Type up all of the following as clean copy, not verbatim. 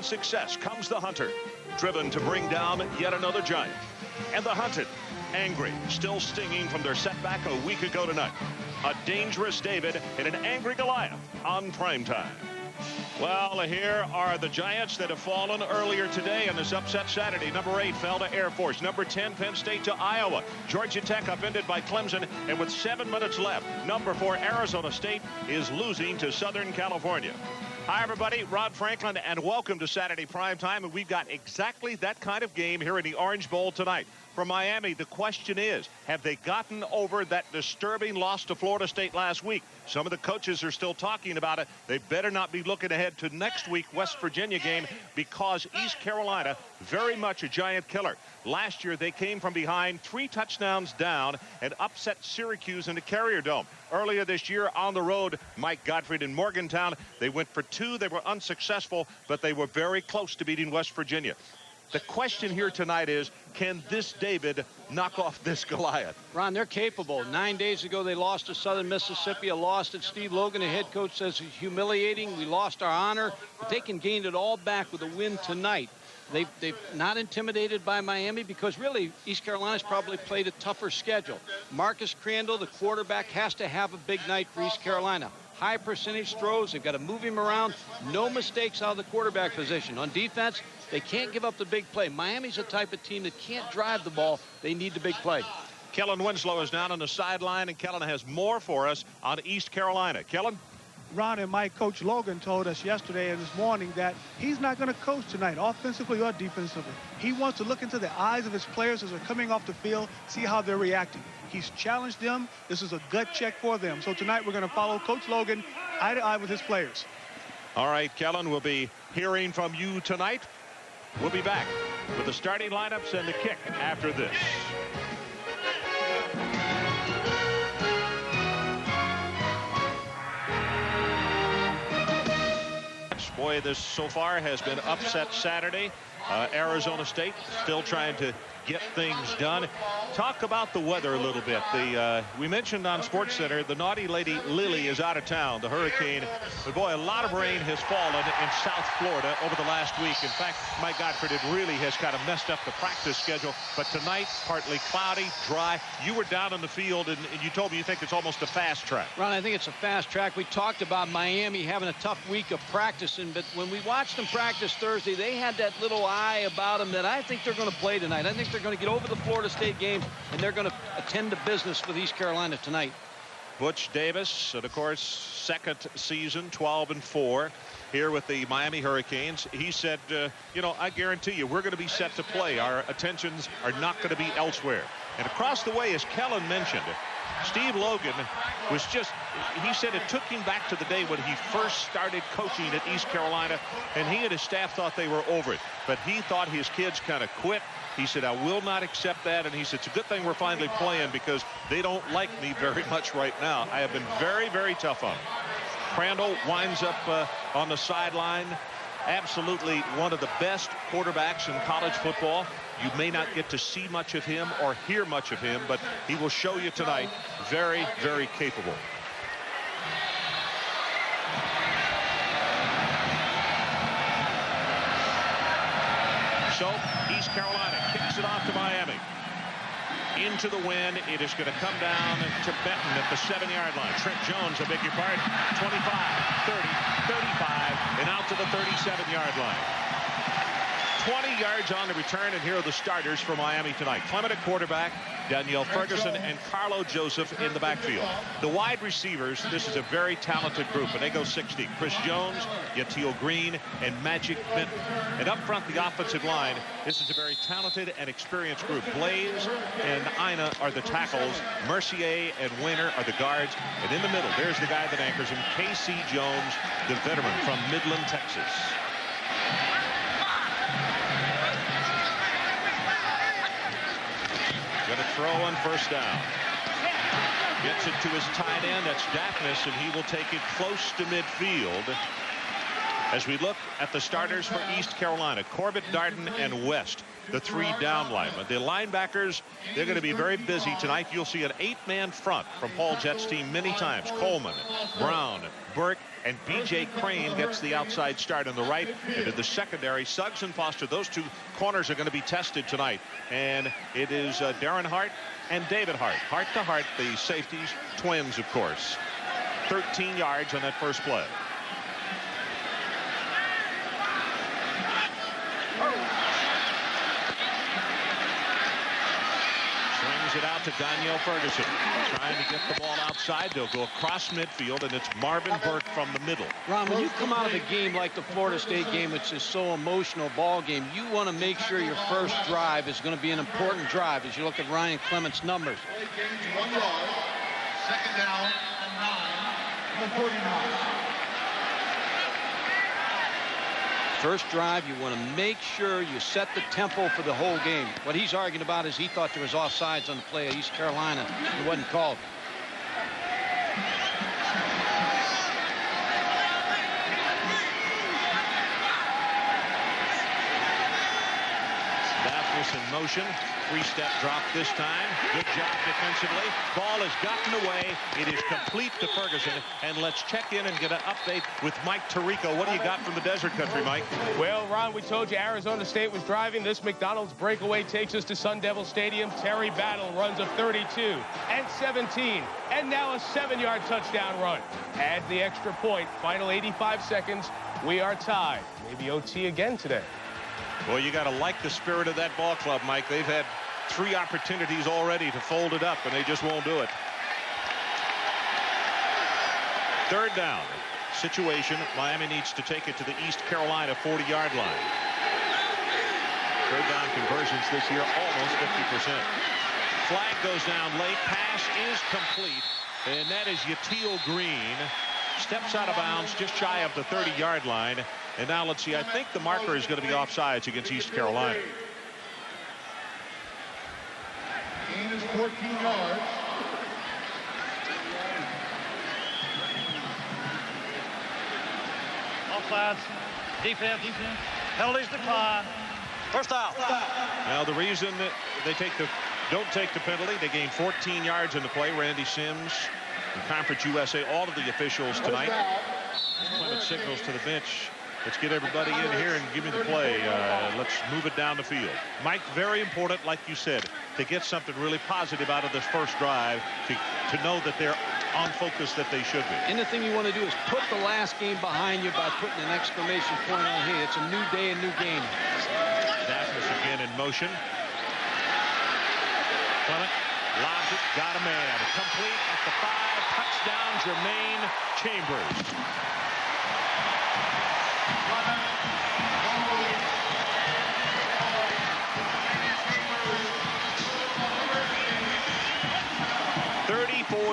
Success comes the hunter, driven to bring down yet another giant. And the hunted, angry, still stinging from their setback a week ago tonight. A dangerous David and an angry Goliath on primetime. Well, here are the Giants that have fallen earlier today on this upset Saturday. Number 8 fell to Air Force. Number 10, Penn State to Iowa. Georgia Tech upended by Clemson. And with 7 minutes left, number 4, Arizona State is losing to Southern California. Hi, everybody. Rod Franklin, and welcome to Saturday Primetime. And we've got exactly that kind of game here in the Orange Bowl tonight. For Miami, the question is, have they gotten over that disturbing loss to Florida State last week? Some of the coaches are still talking about it. They better not be looking ahead to next week West Virginia game, because East Carolina, very much a giant killer. Last year, they came from behind, 3 touchdowns down, and upset Syracuse in the Carrier Dome. Earlier this year on the road, Mike Gottfried in Morgantown, they went for 2. They were unsuccessful, but they were very close to beating West Virginia. The question here tonight is, can this David knock off this Goliath? Ron, they're capable. 9 days ago, they lost to Southern Mississippi, a loss that Steve Logan, the head coach, says is humiliating. We lost our honor, but they can gain it all back with a win tonight. They've not intimidated by Miami, because really East Carolina's probably played a tougher schedule. Marcus Crandall, the quarterback, has to have a big night for East Carolina. High percentage throws. They've got to move him around. No mistakes out of the quarterback position. On defense, they can't give up the big play. Miami's a type of team that can't drive the ball. They need the big play. Kellen Winslow is down on the sideline, and Kellen has more for us on East Carolina. Kellen? Ron and Mike, Coach Logan told us yesterday and this morning that he's not going to coach tonight, offensively or defensively. He wants to look into the eyes of his players as they're coming off the field, see how they're reacting. He's challenged them. This is a gut check for them. So tonight we're going to follow Coach Logan eye to eye with his players. All right, Kellen, we'll be hearing from you tonight. We'll be back with the starting lineups and the kick after this. Boy, this so far has been upset Saturday. Arizona State still trying to get things done. Talk about the weather a little bit. We mentioned on SportsCenter, the naughty lady Lily is out of town, the hurricane. But boy, a lot of rain has fallen in South Florida over the last week. In fact, Mike Gottfried, it really has kind of messed up the practice schedule. But tonight, partly cloudy, dry. You were down in the field, and you told me you think it's almost a fast track. Ron, I think it's a fast track. We talked about Miami having a tough week of practicing, but when we watched them practice Thursday, they had that little eye about them that I think they're going to play tonight. I think they're going to get over the Florida State game, and they're going to attend to business with East Carolina tonight. Butch Davis, and of course, second season, 12-4 here with the Miami Hurricanes. He said, you know, I guarantee you we're going to be set to play. Our attentions are not going to be elsewhere. And across the way, as Kellen mentioned, Steve Logan was just, he said it took him back to the day when he first started coaching at East Carolina, and he and his staff thought they were over it. But he thought his kids kind of quit. He said, I will not accept that. And he said, it's a good thing we're finally playing, because they don't like me very much right now. I have been very, very tough on them. Crandall winds up on the sideline. Absolutely one of the best quarterbacks in college football. You may not get to see much of him or hear much of him, but he will show you tonight very, very capable. So East Carolina kicks it off to Miami. Into the wind. It is going to come down to Benton at the 7-yard line. Trent Jones, I beg your pardon, 25, 30, 35, and out to the 37-yard line. 20 yards on the return, and here are the starters for Miami tonight. Clement at quarterback, Danielle Ferguson and Carlo Joseph in the backfield. The wide receivers, this is a very talented group, and they go 60. Chris Jones, Yatil Green, and Magic Benton. And up front, the offensive line, this is a very talented and experienced group. Blaze and Ina are the tackles. Mercier and Weiner are the guards. And in the middle, there's the guy that anchors him, K.C. Jones, the veteran from Midland, Texas. Going to throw on first down. Gets it to his tight end. That's Daphnis, and he will take it close to midfield. As we look at the starters for East Carolina, Corbett, Darden, and West, the 3 down linemen. The linebackers, they're going to be very busy tonight. You'll see an 8-man front from Paul Jett's team many times. Coleman, Brown, Burke, and B.J. Crane gets the outside start on the right. And in the secondary, Suggs and Foster, those 2 corners are going to be tested tonight. And it is Darren Hart and David Hart. Hart to Hart, the safeties, twins, of course. 13 yards on that first play. Swings it out to Danielle Ferguson. Trying to get the ball outside. They'll go across midfield, and it's Marvin Burke from the middle. Ron, when you come out of a game like the Florida State game, which is so emotional ball game, you want to make sure your first drive is going to be an important drive as you look at Ryan Clement's numbers. 1 yard. Second down and 9. 49. First drive, you want to make sure you set the tempo for the whole game. What he's arguing about is he thought there was offsides on the play of East Carolina. It wasn't called. Daphnis in motion. 3-step drop this time. Good job defensively. Ball has gotten away. It is complete to Ferguson. And let's check in and get an update with Mike Tirico. What do you got from the Desert Country, Mike? Well, Ron, we told you Arizona State was driving. This McDonald's breakaway takes us to Sun Devil Stadium. Terry Battle runs a 32 and 17. And now a 7-yard touchdown run. Add the extra point. Final 85 seconds. We are tied. Maybe OT again today. Well, you got to like the spirit of that ball club, Mike. They've had 3 opportunities already to fold it up, and they just won't do it. Third down situation. Miami needs to take it to the East Carolina 40-yard line. Third down conversions this year, almost 50%. Flag goes down late. Pass is complete, and that is Yatil Green. Steps out of bounds just shy of the 30-yard line. And now let's see. I think the marker is going to be offsides against East Carolina. Gain is 14 yards. Offsides. Defense. Penalties decline. First out. Now the reason that they don't take the penalty, they gained 14 yards in the play. Randy Sims and Conference USA, all of the officials tonight. Clement signals to the bench. Let's get everybody in here and give me the play. Let's move it down the field. Mike, very important, like you said, to get something really positive out of this first drive, to know that they're on focus that they should be. And the thing you want to do is put the last game behind you by putting an exclamation point on here. It's a new day, a new game. Daphnis again in motion. Clement lobs it, got a man. Complete at the 5. Touchdown, Jermaine Chambers.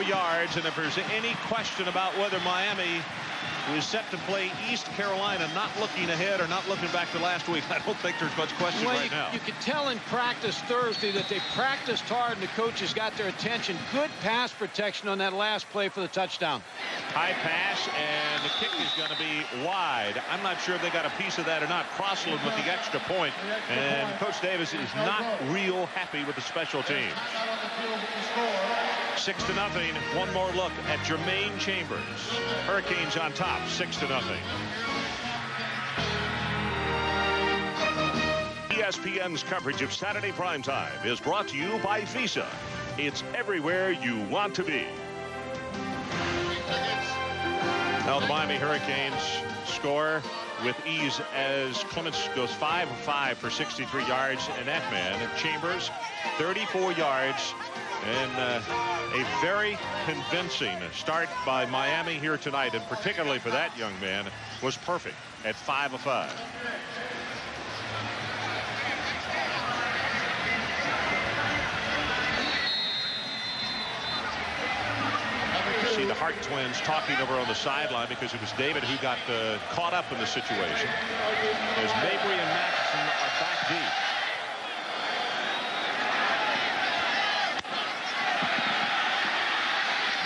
Yards, and if there's any question about whether Miami was set to play East Carolina, not looking ahead or not looking back to last week, I don't think there's much question right now. You could tell in practice Thursday that they practiced hard and the coaches got their attention. Good pass protection on that last play for the touchdown. High pass, and the kick is going to be wide. I'm not sure if they got a piece of that or not. Crossland with the extra point, and Coach Davis is not real happy with the special teams. 6-0. One more look at Jermaine Chambers. Hurricanes on top, 6-0. ESPN's coverage of Saturday primetime is brought to you by Visa. It's everywhere you want to be. Now the Miami Hurricanes score with ease as Clements goes 5 of 5 for 63 yards, and that man, Chambers, 34 yards. And a very convincing start by Miami here tonight, and particularly for that young man, was perfect at 5 of 5. You see the Hart twins talking over on the sideline because it was David who got caught up in the situation. As Mabry and Matheson are back deep.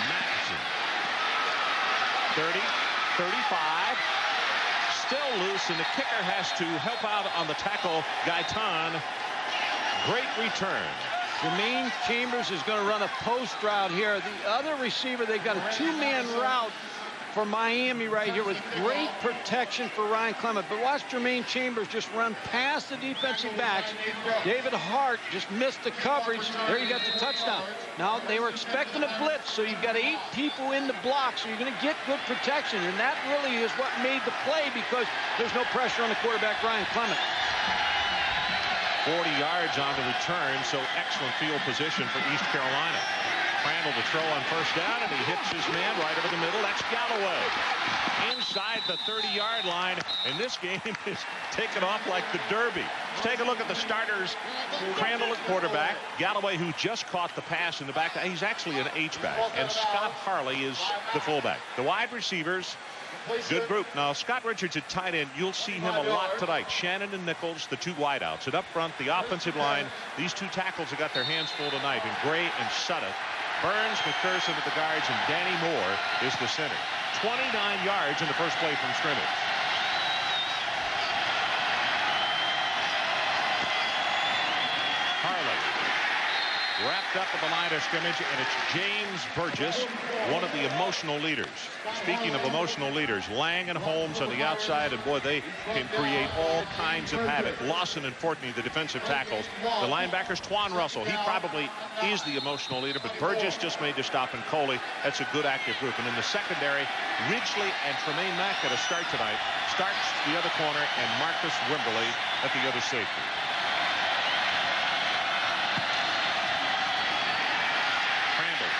Matheson. 30, 35. Still and the kicker has to help out on the tackle. Gaitan, great return. Jermaine Chambers is going to run a post route here. The other receiver, they've got a two-man route for Miami right here with great protection for Ryan Clement. But watch Jermaine Chambers just run past the defensive backs. David Hart just missed the coverage. There you got the touchdown. Now, they were expecting a blitz, so you've got 8 people in the block, so you're going to get good protection. And that really is what made the play because there's no pressure on the quarterback, Ryan Clement. 40 yards on the return, so excellent field position for East Carolina. Crandall to throw on first down, and he hits his man right over the middle. That's Galloway. Inside the 30-yard line, and this game is taken off like the Derby. Let's take a look at the starters. Crandall at quarterback. Galloway, who just caught the pass in the back. He's actually an H-back, and Scott Harley is the fullback. The wide receivers, good group. Now, Scott Richards at tight end, you'll see him a lot tonight. Shannon and Nichols, the 2 wideouts. And up front, the offensive line, these 2 tackles have got their hands full tonight, and Gray and Sutton. Burns, McPherson at the guards, and Danny Moore is the center. 29 yards in the first play from scrimmage. Harley wrapped up at the line of scrimmage, and it's James Burgess, one of the emotional leaders. Speaking of emotional leaders, Lang and Holmes on the outside, and boy, they can create all kinds of havoc. Lawson and Fortney, the defensive tackles. The linebackers, Twan Russell, he probably is the emotional leader, but Burgess just made the stop, and Coley, that's a good active group. And in the secondary, Ridgely and Tremaine Mack at a start tonight. Starks the other corner, and Marcus Wimberly at the other safety.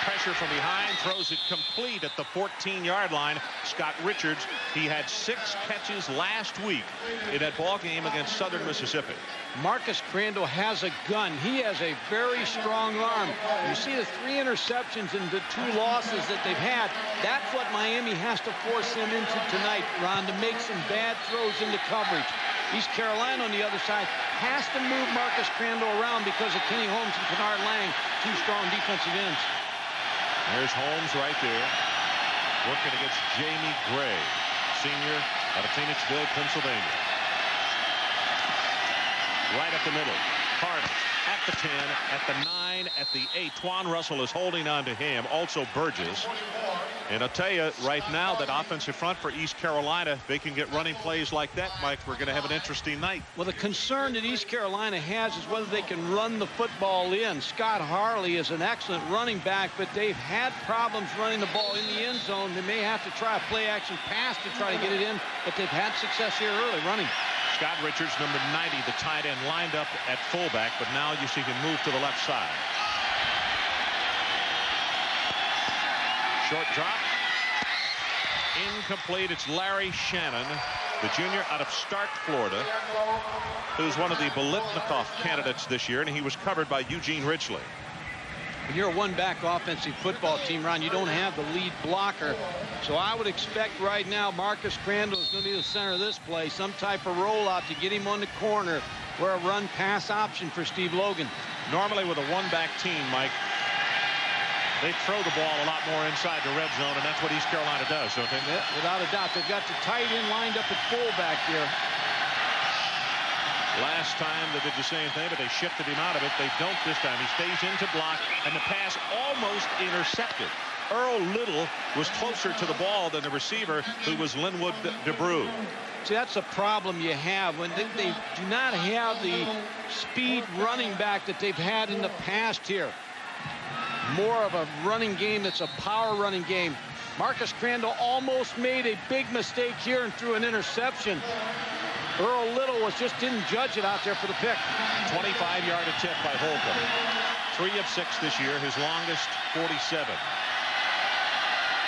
Pressure from behind, throws it complete at the 14-yard line. Scott Richards, he had 6 catches last week in that ball game against Southern Mississippi. Marcus Crandall has a gun. He has a very strong arm. You see the 3 interceptions and the 2 losses that they've had. That's what Miami has to force them into tonight, Ron, to make some bad throws into coverage. East Carolina on the other side has to move Marcus Crandall around because of Kenny Holmes and Kennard Lang, 2 strong defensive ends. There's Holmes right there, working against Jamie Gray, senior out of Phoenixville, Pennsylvania. Right up the middle. Carter at the 10, at the 9, at the 8. Twan Russell is holding on to him. Also Burgess. And I'll tell you right now, that offensive front for East Carolina, they can get running plays like that, Mike. We're going to have an interesting night. Well, the concern that East Carolina has is whether they can run the football in. Scott Harley is an excellent running back, but they've had problems running the ball in the end zone. They may have to try a play-action pass to try to get it in, but they've had success here early running. Scott Richards, number 90, the tight end, lined up at fullback, but now you see him move to the left side. Short drop. Incomplete. It's Larry Shannon, the junior out of Stark, Florida, who's one of the Biletnikoff candidates this year, and he was covered by Eugene Ridgely. When you're a one-back offensive football team, Ron, you don't have the lead blocker. So I would expect right now Marcus Crandall is going to be the center of this play, some type of rollout to get him on the corner, or a run-pass option for Steve Logan. Normally with a one-back team, Mike, they throw the ball a lot more inside the red zone, and that's what East Carolina does, don't they? Yeah, without a doubt. They've got the tight end lined up at fullback here. Last time they did the same thing, but they shifted him out of it. They don't this time. He stays into block, and the pass almost intercepted. Earl Little was closer to the ball than the receiver, who was Linwood DeBrew. See, that's a problem you have when they do not have the speed running back that they've had in the past here. More of a running game that's a power running game. Marcus Crandall almost made a big mistake here and threw an interception. Earl Little didn't judge it out there for the pick. 25-yard attempt by Holcomb. 3 of 6 this year, his longest 47.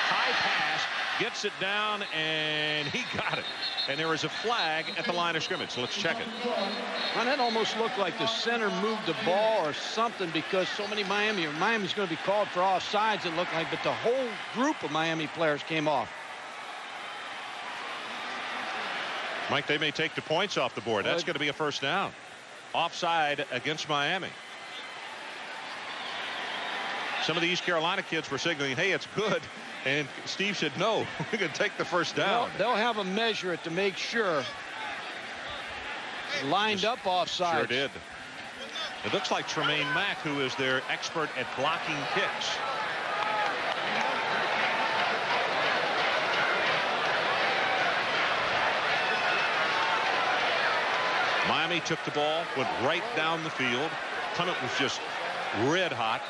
High pass, gets it down, and he got it. And there is a flag at the line of scrimmage. Let's check it. Well, that almost looked like the center moved the ball or something, because so many Miami's going to be called for offsides, it looked like, but the whole group of Miami players came off. Mike, they may take the points off the board. That's going to be a first down. Offside against Miami. Some of the East Carolina kids were signaling, hey, it's good. And Steve said, no, we're going to take the first down. They'll have a measure it to make sure. lined up offside. Sure did. It looks like Tremaine Mack, who is their expert at blocking kicks. Miami took the ball, went right down the field. Punnett was just red hot.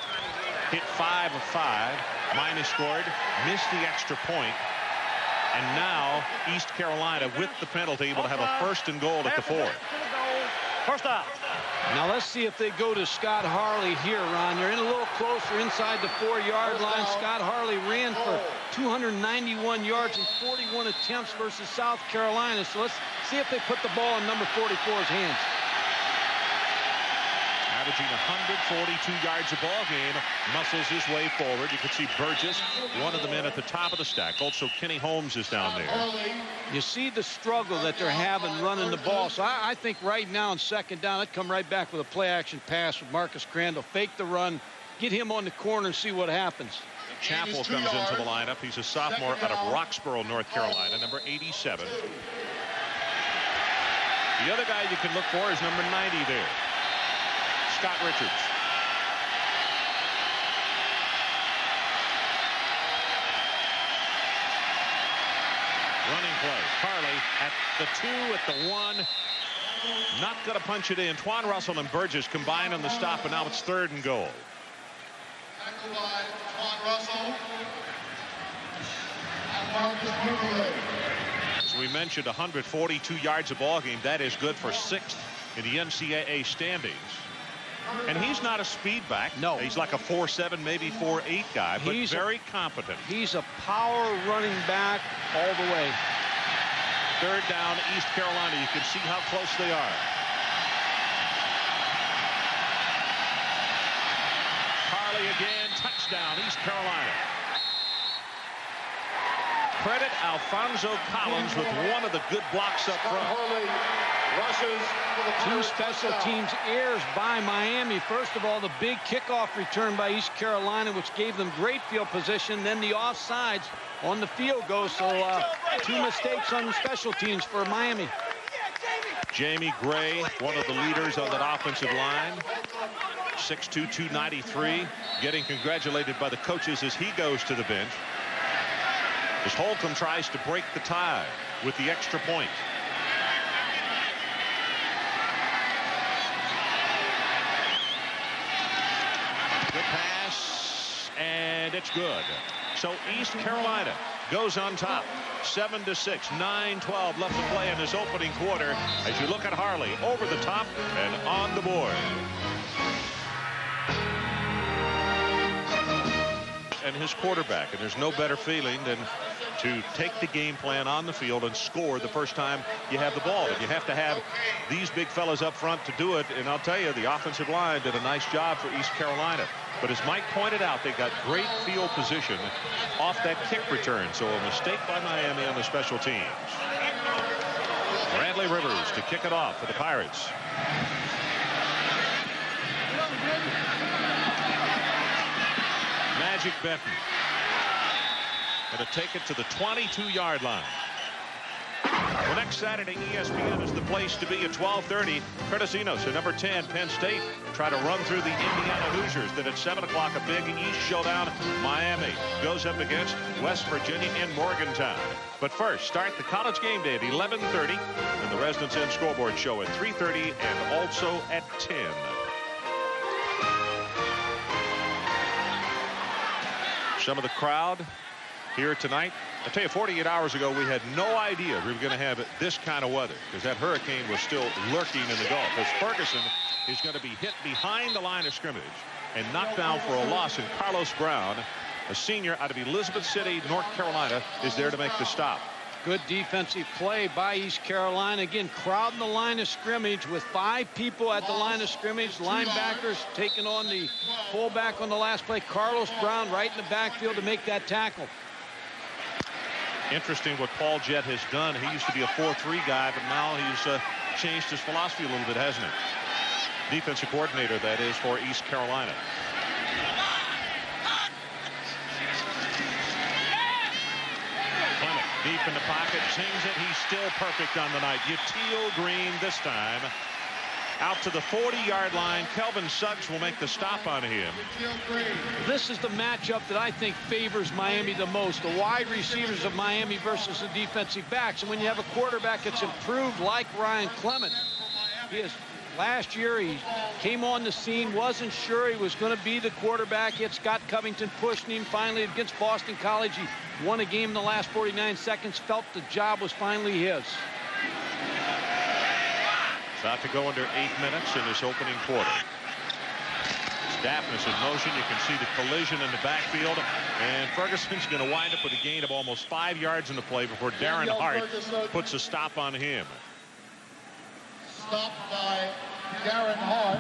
Hit 5 of 5. Miami scored, missed the extra point. And now East Carolina, with the penalty, will have a 1st and goal at the 4. First out. Now let's see if they go to Scott Harley here, Ron. They're in a little closer inside the 4-yard line. Scott Harley ran for 291 yards and 41 attempts versus South Carolina. So let's see if they put the ball in number 44's hands. Averaging 142 yards a ball game, muscles his way forward. You can see Burgess, one of the men at the top of the stack. Also, Kenny Holmes is down there. You see the struggle that they're having running the ball. So I think right now in 2nd down, I'd come right back with a play-action pass with Marcus Crandall. Fake the run, get him on the corner and see what happens. Chappell comes into the lineup. He's a sophomore out of Roxborough, North Carolina, number 87. The other guy you can look for is number 90 there, Scott Richards. Running play. Harley at the 2, at the 1. Not going to punch it in. Twan Russell and Burgess combine on the stop, and now it's 3rd and goal. Tackled by Twan Russell and Marcus. As we mentioned, 142 yards a ball game. That is good for 6th in the NCAA standings. And he's not a speed back. No. He's like a 4.7, maybe 4.8 guy, but He's very competent. He's a power running back all the way. 3rd down, East Carolina. You can see how close they are. Harley again, touchdown, East Carolina. Credit Alfonso Collins with one of the good blocks up front. Two special teams errors by Miami. First of all, the big kickoff return by East Carolina, which gave them great field position. Then the offsides on the field goal. So 2 mistakes on the special teams for Miami. Jamie Gray, one of the leaders on that offensive line. 6'2", 293, getting congratulated by the coaches as he goes to the bench. As Holcomb tries to break the tie with the extra point. Good pass, and it's good. So East Carolina goes on top, 7-6, 9-12 left to play in this opening quarter. As you look at Harley over the top and on the board. And his quarterback, and there's no better feeling than to take the game plan on the field and score the first time you have the ball. And you have to have these big fellas up front to do it. And I'll tell you, the offensive line did a nice job for East Carolina. But as Mike pointed out, they got great field position off that kick return. So a mistake by Miami on the special teams. Bradley Rivers to kick it off for the Pirates. Magic Benton going to take it to the 22-yard line. Well, next Saturday, ESPN is the place to be at 12:30. Curtis Enos at number 10, Penn State, try to run through the Indiana Hoosiers. Then at 7 o'clock, a big East showdown. Miami goes up against West Virginia in Morgantown. But first, start the college game day at 11:30 and the Residence Inn scoreboard show at 3:30 and also at 10. Some of the crowd here tonight. I tell you, 48 hours ago, we had no idea we were going to have this kind of weather because that hurricane was still lurking in the Gulf. As Ferguson is going to be hit behind the line of scrimmage and knocked down for a loss. And Carlos Brown, a senior out of Elizabeth City, North Carolina, is there to make the stop. Good defensive play by East Carolina. Again, crowding the line of scrimmage with 5 people at the line of scrimmage. Linebackers taking on the fullback on the last play. Carlos Brown right in the backfield to make that tackle. Interesting what Paul Jett has done. He used to be a 4-3 guy, but now he's changed his philosophy a little bit, hasn't he? Defensive coordinator, that is, for East Carolina. Clement Deep in the pocket, sings it. He's still perfect on the night. Yateel Green this time. Out to the 40-yard line. Kelvin Suggs will make the stop on him. This is the matchup that I think favors Miami the most. The wide receivers of Miami versus the defensive backs. And when you have a quarterback that's improved like Ryan Clement, last year he came on the scene, wasn't sure he was going to be the quarterback. Yet Scott Covington pushed him. Finally, against Boston College, he won a game in the last 49 seconds, felt the job was finally his. About to go under 8 minutes in this opening quarter. Daphnis in motion. You can see the collision in the backfield. And Ferguson's going to wind up with a gain of almost 5 yards in the play before Darren Hart puts a stop on him. Stopped by Darren Hart.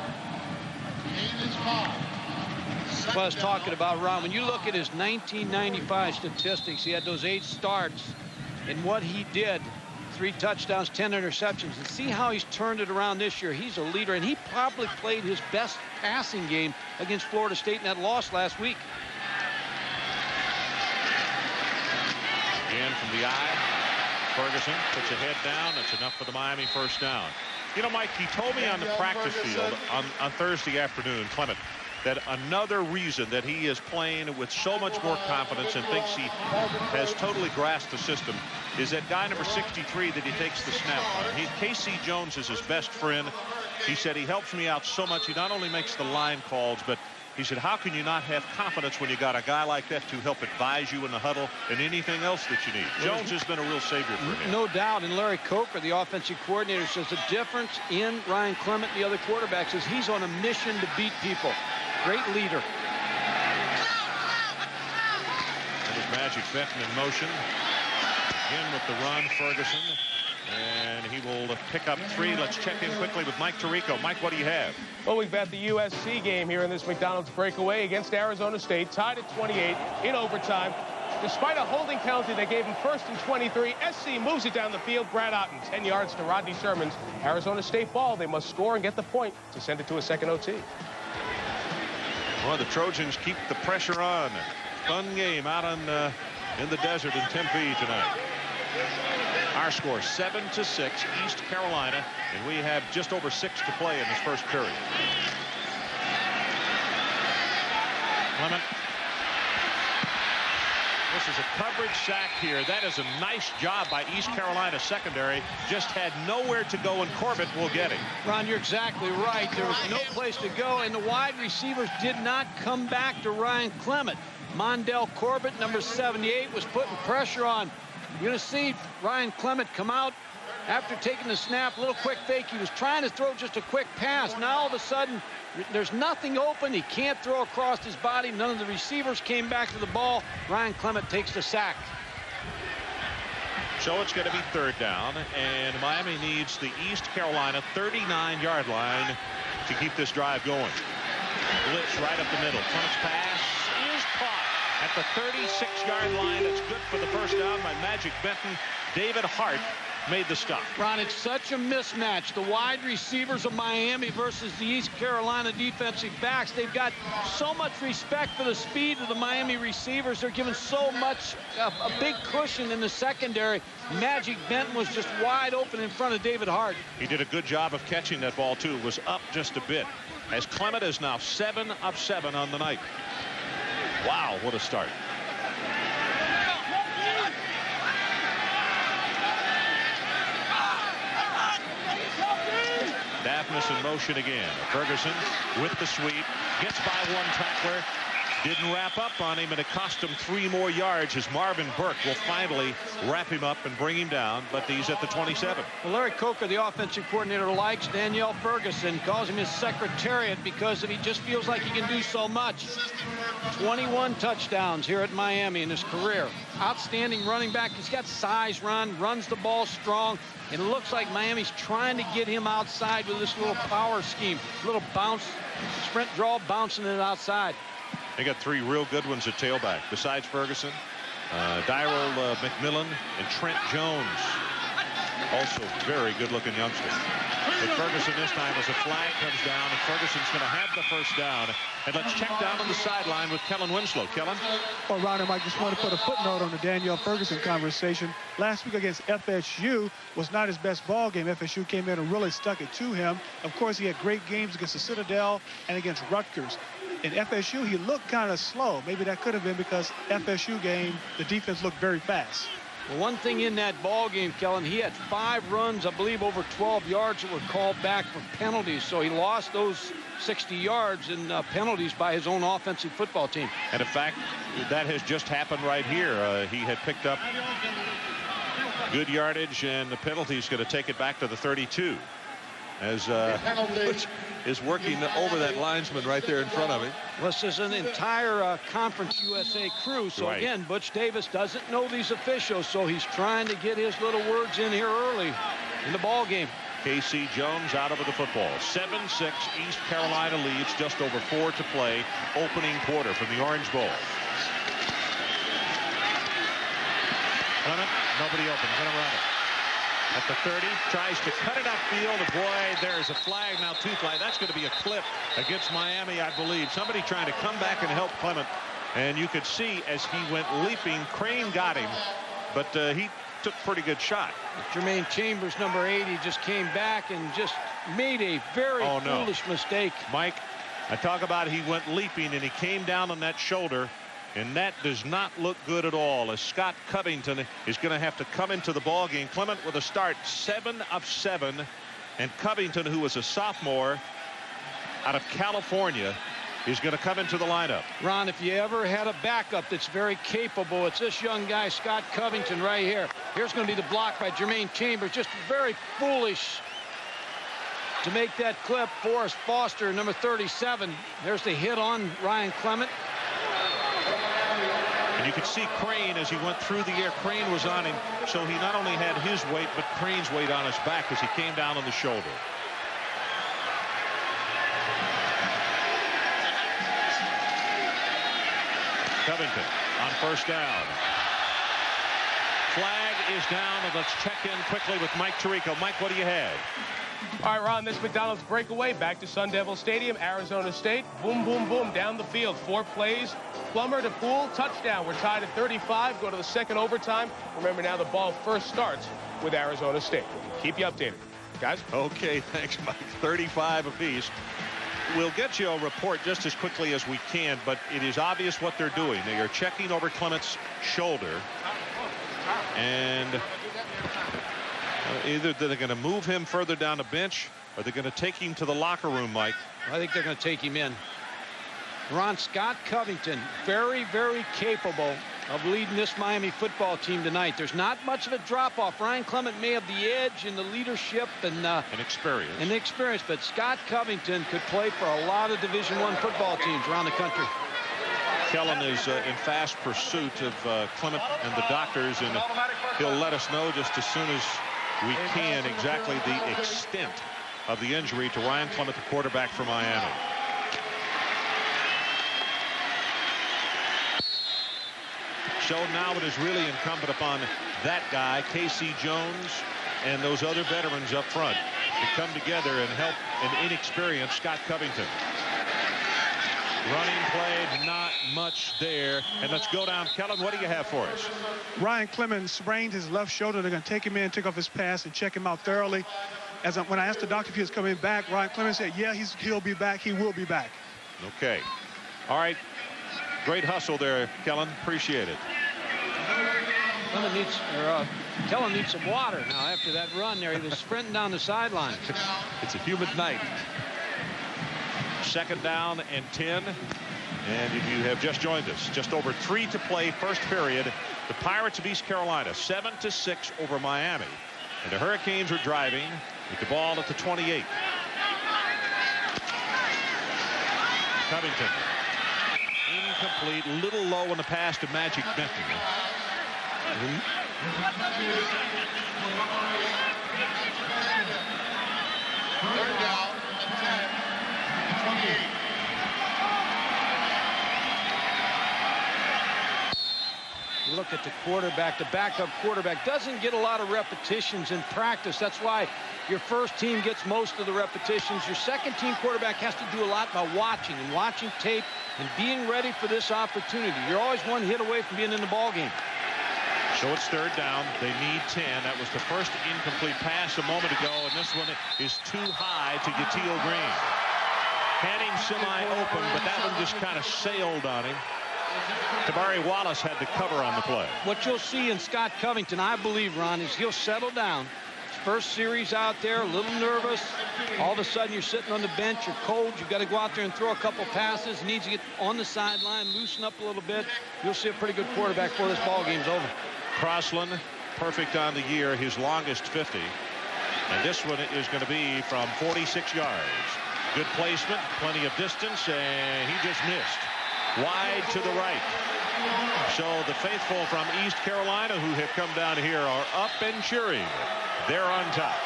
Gain is 5. Well, I was talking about Ron. When you look at his 1995 statistics, he had those 8 starts. And what he did, 3 touchdowns, 10 interceptions, and see how he's turned it around this year. He's a leader, and he probably played his best passing game against Florida State in that loss last week. Again from the eye, Ferguson puts a head down. That's enough for the Miami first down. You know, Mike, he told me on the practice field on Thursday afternoon, Clement, that another reason that he is playing with so much more confidence and thinks he has totally grasped the system is that guy number 63 that he takes the snap on. Casey Jones is his best friend. He said, he helps me out so much. He not only makes the line calls, but he said, how can you not have confidence when you got a guy like that to help advise you in the huddle and anything else that you need? Jones has been a real savior for him. No doubt. And Larry Coker, the offensive coordinator, says the difference in Ryan Clement and the other quarterbacks is he's on a mission to beat people. Great leader. There's Magic Benton in motion. Again with the run, Ferguson. And he will pick up 3. Let's check in quickly with Mike Tirico. Mike, what do you have? Well, we've got the USC game here in this McDonald's breakaway against Arizona State, tied at 28 in overtime. Despite a holding penalty that gave him 1st and 23, SC moves it down the field. Brad Otten, 10 yards to Rodney Sherman's Arizona State ball. They must score and get the point to send it to a second OT. Well, the Trojans keep the pressure on. Fun game out on in the desert in Tempe tonight. Our score 7-6, East Carolina, and we have just over 6 to play in this first period. Clement. This is a coverage sack here. That is a nice job by East Carolina secondary. Just had nowhere to go, and Corbett will get it. Ron, you're exactly right. There was no place to go, and the wide receivers did not come back to Ryan Clement. Mondell Corbett, number 78, was putting pressure on. You're going to see Ryan Clement come out after taking the snap, a little quick fake. He was trying to throw just a quick pass. Now all of a sudden, there's nothing open. He can't throw across his body. None of the receivers came back to the ball. Ryan Clement takes the sack. So it's going to be 3rd down, and Miami needs the East Carolina 39-yard line to keep this drive going. Blitz right up the middle. Clement's pass is caught at the 36-yard line. That's good for the first down by Magic Benton. David Hart made the stop. Ron, it's such a mismatch. The wide receivers of Miami versus the East Carolina defensive backs. They've got so much respect for the speed of the Miami receivers. They're given so much, a big cushion in the secondary. Magic Benton was just wide open in front of David Hart. He did a good job of catching that ball, too. Was up just a bit. As Clement is now 7 of 7 on the night. Wow, what a start. Daphnis in motion again. Ferguson with the sweep. Gets by one tackler. Didn't wrap up on him, and it cost him 3 more yards as Marvin Burke will finally wrap him up and bring him down, but he's at the 27. Well, Larry Coker, the offensive coordinator, likes Danielle Ferguson, calls him his secretariat because he just feels like he can do so much. 21 touchdowns here at Miami in his career. Outstanding running back. He's got size, runs the ball strong, and it looks like Miami's trying to get him outside with this little power scheme. Little bounce, sprint draw, bouncing it outside. They got 3 real good ones at tailback besides Ferguson. Dyrell McMillan and Trent Jones. Also very good-looking youngster. But Ferguson this time as a flag comes down, and Ferguson's going to have the first down. And let's check down on the sideline with Kellen Winslow. Kellen? Well, Ron and Mike, just want to put a footnote on the Danielle Ferguson conversation. Last week against FSU was not his best ball game. FSU came in and really stuck it to him. Of course, he had great games against the Citadel and against Rutgers. In FSU, he looked kind of slow. Maybe that could have been because FSU game, the defense looked very fast. Well, one thing in that ball game, Kellen, he had 5 runs, I believe, over 12 yards that were called back for penalties. So he lost those 60 yards in penalties by his own offensive football team. And in fact, that has just happened right here. He had picked up good yardage, and the penalty is going to take it back to the 32. As Butch is working over that linesman right there in front of him. This is an entire Conference USA crew. So right. Again, Butch Davis doesn't know these officials, so he's trying to get his little words in here early in the ball game. K.C. Jones out over the football. 7-6, East Carolina leads, just over 4 to play. Opening quarter from the Orange Bowl. Clement, nobody open, gonna run it. At the 30, tries to cut it upfield, and boy, there's a flag, now 2 flags. That's going to be a clip against Miami, I believe. Somebody trying to come back and help Clement, and you could see as he went leaping, Crane got him, but he took a pretty good shot. Jermaine Chambers, number 80, just came back and just made a very foolish mistake. Mike, I talk about he went leaping, and he came down on that shoulder. And that does not look good at all, as Scott Covington is going to have to come into the ball game. Clement with a start 7 of 7, and Covington, who was a sophomore out of California, is going to come into the lineup. Ron, if you ever had a backup that's very capable, it's this young guy, Scott Covington, right here. Here's going to be the block by Jermaine Chambers. Just very foolish to make that clip. Forrest Foster, number 37. There's the hit on Ryan Clement. And you could see Crane as he went through the air. Crane was on him, so he not only had his weight, but Crane's weight on his back as he came down on the shoulder. Covington on first down. Flag is down, and let's check in quickly with Mike Tirico. Mike, what do you have? All right, Ron, this McDonald's breakaway back to Sun Devil Stadium, Arizona State. Boom, boom, boom, down the field. 4 plays. Plummer to Poole, touchdown. We're tied at 35. Go to the second overtime. Remember, now the ball first starts with Arizona State. Keep you updated. Guys? Okay, thanks, Mike. 35 apiece. We'll get you a report just as quickly as we can, but it is obvious what they're doing. They are checking over Clement's shoulder, and either they're going to move him further down the bench, or they're going to take him to the locker room, Mike. I think they're going to take him in. Ron, Scott Covington, very, very capable of leading this Miami football team tonight. There's not much of a drop-off. Ryan Clement may have the edge in the leadership and experience. But Scott Covington could play for a lot of Division I football teams around the country. Kellen is in fast pursuit of Clement and the doctors, and he'll let us know just as soon as we can exactly the extent of the injury to Ryan Clement, the quarterback for Miami. So now it is really incumbent upon that guy, K.C. Jones, and those other veterans up front to come together and help an inexperienced Scott Covington. Running play, not much there. And let's go down. Kellen, what do you have for us? Ryan Clement sprained his left shoulder. They're going to take him in, take off his pass, and check him out thoroughly. When I asked the doctor if he was coming back, Ryan Clement said, yeah, he'll be back. He will be back. Okay. All right. Great hustle there, Kellen. Appreciate it. Kellen needs some water now after that run there. He was sprinting down the sideline. It's a humid night. Second down and 10. And if you have just joined us, just over 3 to play, first period. The Pirates of East Carolina 7-6 over Miami. And the Hurricanes are driving with the ball at the 28. Covington. Incomplete, little low in the pass to Magic Benton. Third down and 10, 28. look at the quarterback. The backup quarterback doesn't get a lot of repetitions in practice. That's why your first team gets most of the repetitions. Your second team quarterback has to do a lot by watching and watching tape and being ready for this opportunity. You're always one hit away from being in the ball game. So it's third down. They need 10. That was the first incomplete pass a moment ago, and this one is too high to Yateel Green. Had him semi-open, but that one just kind of sailed on him. Tabari Wallace had the cover on the play. What you'll see in Scott Covington, I believe, Ron, is he'll settle down. His first series out there, a little nervous. All of a sudden, you're sitting on the bench, you're cold, you've got to go out there and throw a couple passes. He needs to get on the sideline, loosen up a little bit. You'll see a pretty good quarterback before this ball game's over. Crossland, perfect on the year, his longest 50. And this one is going to be from 46 yards. Good placement, plenty of distance, and he just missed. Wide to the right. So the faithful from East Carolina who have come down here are up and cheering. They're on top.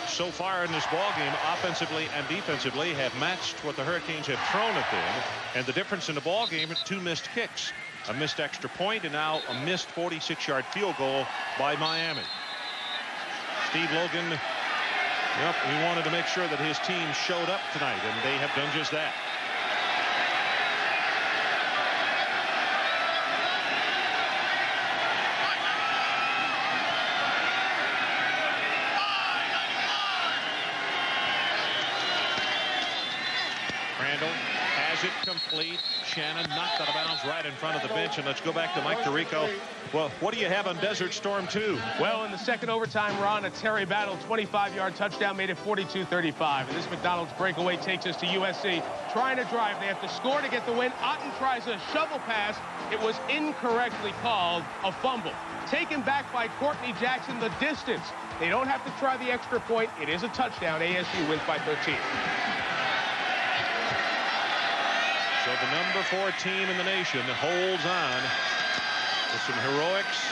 So far in this ball game, offensively and defensively, have matched what the Hurricanes have thrown at them. And the difference in the ball game is 2 missed kicks. A missed extra point and now a missed 46-yard field goal by Miami. Steve Logan, yep, he wanted to make sure that his team showed up tonight, and they have done just that. Crandall has it complete. Shannon knocked out of bounds right in front of the bench. And let's go back to Mike Tirico. Well, what do you have on Desert Storm 2? Well, in the second overtime, Ron, a Terry Battle 25-yard touchdown made it 42-35. And this McDonald's breakaway takes us to USC. Trying to drive. They have to score to get the win. Otten tries a shovel pass. It was incorrectly called a fumble. Taken back by Courtney Jackson, the distance. They don't have to try the extra point. It is a touchdown. ASU wins by 13. So the number 4 team in the nation holds on with some heroics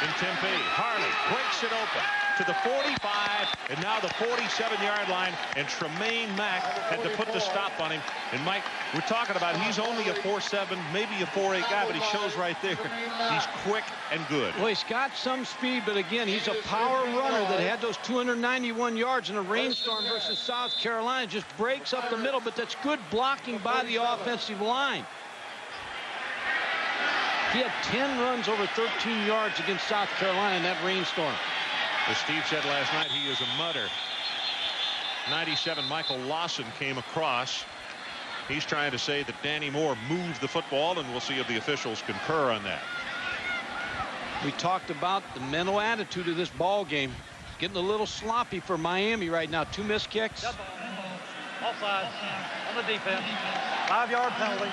in Tempe. Harley breaks it open to the 45 and now the 47-yard line, and Tremaine Mack had to put the stop on him. And Mike, we're talking about he's only a 4.7, maybe a 4.8 guy, but he shows right there he's quick and good. Well, he's got some speed, but again, he's a power runner that had those 291 yards in a rainstorm versus South Carolina. Just breaks up the middle, but that's good blocking by the offensive line. He had 10 runs over 13 yards against South Carolina in that rainstorm. As Steve said last night, he is a mutter. 97, Michael Lawson came across. He's trying to say that Danny Moore moved the football, and we'll see if the officials concur on that. We talked about the mental attitude of this ball game. Getting a little sloppy for Miami right now. 2 missed kicks. Offside on the defense. 5-yard penalty.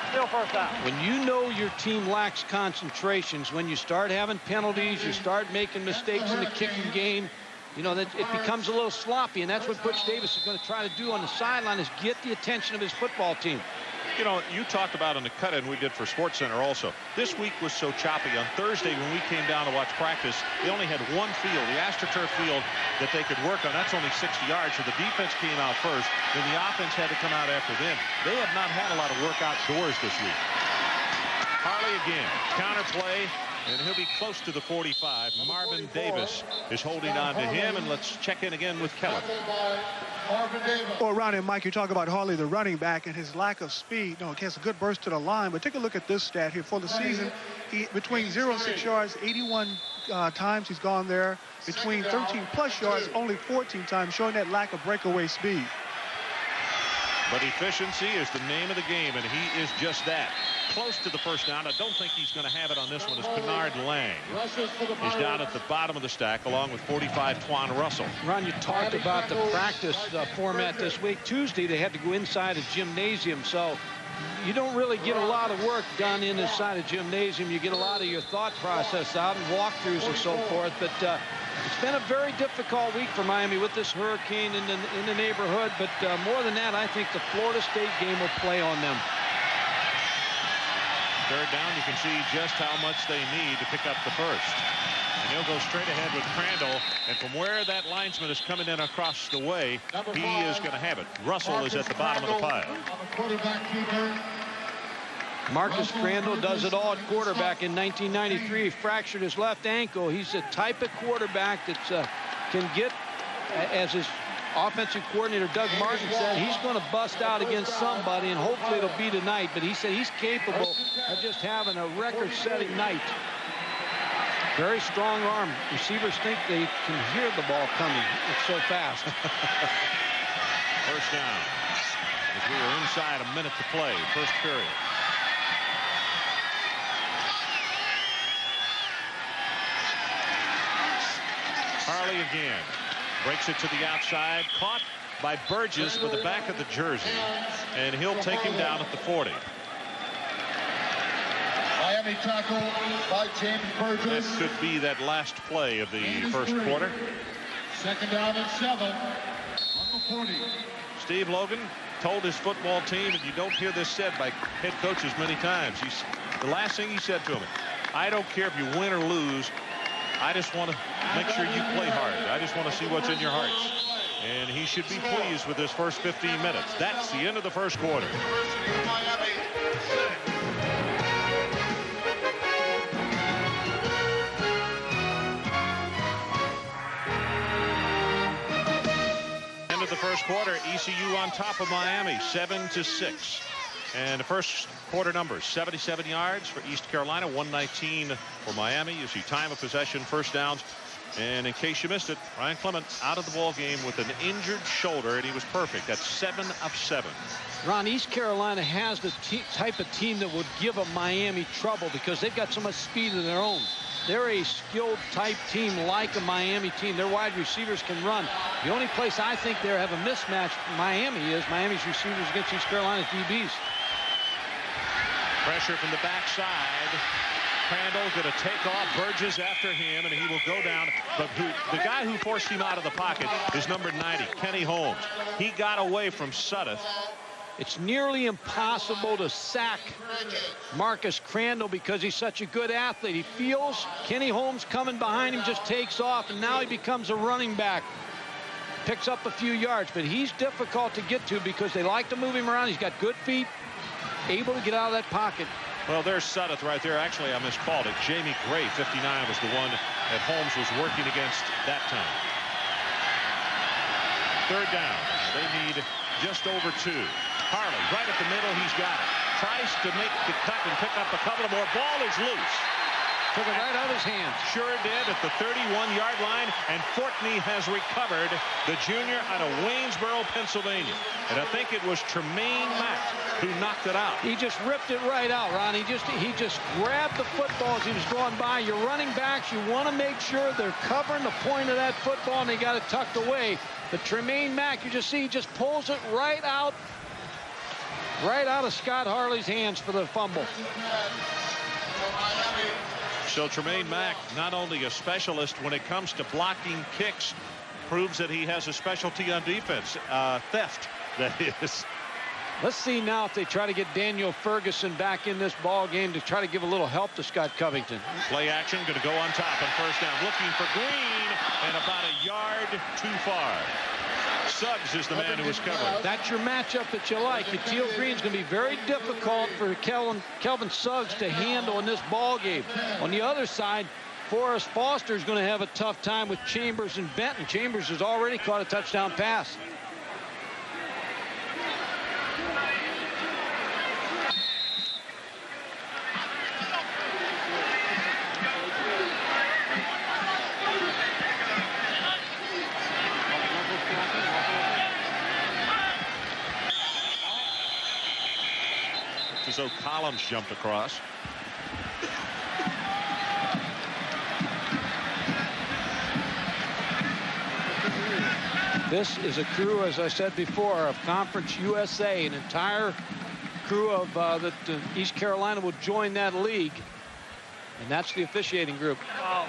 Still first down. When you know your team lacks concentrations, when you start having penalties, you start making mistakes in the kicking game, you know, that it becomes a little sloppy, and that's what Butch Davis is going to try to do on the sideline, is get the attention of his football team. You know, you talked about in the cut-in we did for SportsCenter also. This week was so choppy. On Thursday when we came down to watch practice, they only had one field, the AstroTurf field, that they could work on. That's only 60 yards, so the defense came out first. Then the offense had to come out after them. They have not had a lot of work outdoors this week. Harley again, counter play, and he'll be close to the 45. Marvin Davis is holding on to him, and let's check in again with Keller. Well, Ron and Mike, you talk about Harley, the running back, and his lack of speed. No, he has a good burst to the line, but take a look at this stat here. For the season, he between 0 and 6 yards, 81 times he's gone there. Between 13-plus yards, only 14 times, showing that lack of breakaway speed. But efficiency is the name of the game, and he is just that. Close to the first down. I don't think he's going to have it on this one. Is Kennard Lang. He's down at the bottom of the stack along with 45 Twan Russell. Ron, you talked about the practice format this week. Tuesday they had to go inside a gymnasium, so you don't really get a lot of work done inside a gymnasium. You get a lot of your thought process out and walkthroughs and so forth, but it's been a very difficult week for Miami with this hurricane in the neighborhood, but more than that, I think the Florida State game will play on them. Third down, you can see just how much they need to pick up the first. And he'll go straight ahead with Crandall, and from where that linesman is coming in across the way, he is going to have it. Russell is at the bottom of the pile. Marcus Crandall does it all at quarterback. In 1993, he fractured his left ankle. He's the type of quarterback that can get, as his offensive coordinator Doug Martin said, he's going to bust out against somebody, and hopefully it'll be tonight. But he said he's capable of just having a record-setting night. Very strong arm. Receivers think they can hear the ball coming. It's so fast. First down. As we are inside a minute to play, first period. Harley again. Breaks it to the outside. Caught by Burgess with the back of the jersey. And he'll take him down at the 40. Miami tackle by James Burgess. This could be that last play of the first quarter. Second down and 7 on the 40. Steve Logan told his football team, and you don't hear this said by head coaches many times. The last thing he said to him, I don't care if you win or lose. I just want to make sure you play hard. I just want to see what's in your hearts. And he should be pleased with this first 15 minutes. That's the end of the first quarter. End of the first quarter, ECU on top of Miami, 7-6. And the first quarter numbers, 77 yards for East Carolina, 119 for Miami. You see time of possession, first downs. And in case you missed it, Ryan Clement out of the ball game with an injured shoulder, and he was perfect. That's 7 of 7. Ron, East Carolina has the type of team that would give a Miami trouble because they've got so much speed of their own. They're a skilled type team like a Miami team. Their wide receivers can run. The only place I think they have a mismatch Miami is Miami's receivers against East Carolina's DBs. Pressure from the backside. Crandall's going to take off. Burgess after him, and he will go down. But the guy who forced him out of the pocket is number 90, Kenny Holmes. He got away from Sudduth. It's nearly impossible to sack Marcus Crandall because he's such a good athlete. He feels Kenny Holmes coming behind him, just takes off, and now he becomes a running back. Picks up a few yards, but he's difficult to get to because they like to move him around. He's got good feet, able to get out of that pocket. Well, there's Sudduth right there. Actually, I miscalled it. Jamie Gray, 59, was the one that Holmes was working against that time. Third down. They need just over 2. Harley right at the middle. He's got it. Tries to make the cut and pick up a couple of more. Ball is loose. Took it right out of his hands. Sure did at the 31-yard line, and Fortney has recovered, the junior out of Waynesboro, Pennsylvania. And I think it was Tremaine Mack who knocked it out. He just ripped it right out, Ron. He just grabbed the football as he was going by. Your running backs, you want to make sure they're covering the point of that football, and they got it tucked away. But Tremaine Mack, you just see, he just pulls it right out of Scott Harley's hands for the fumble. So Tremaine Mack, not only a specialist when it comes to blocking kicks, proves that he has a specialty on defense. Theft, that is. Let's see now if they try to get Daniel Ferguson back in this ball game to try to give a little help to Scott Covington. Play action, going to go on top on first down. Looking for Green, and about a yard too far. Suggs is the man who is covering. That's your matchup that you like. Teal Green's going to be very difficult for Kelvin Suggs to handle in this ball game. On the other side, Forrest Foster is going to have a tough time with Chambers and Benton. Chambers has already caught a touchdown pass. As though Collins jumped across. This is a crew, as I said before, of Conference USA. An entire crew of that East Carolina will join that league. And that's the officiating group. Wow.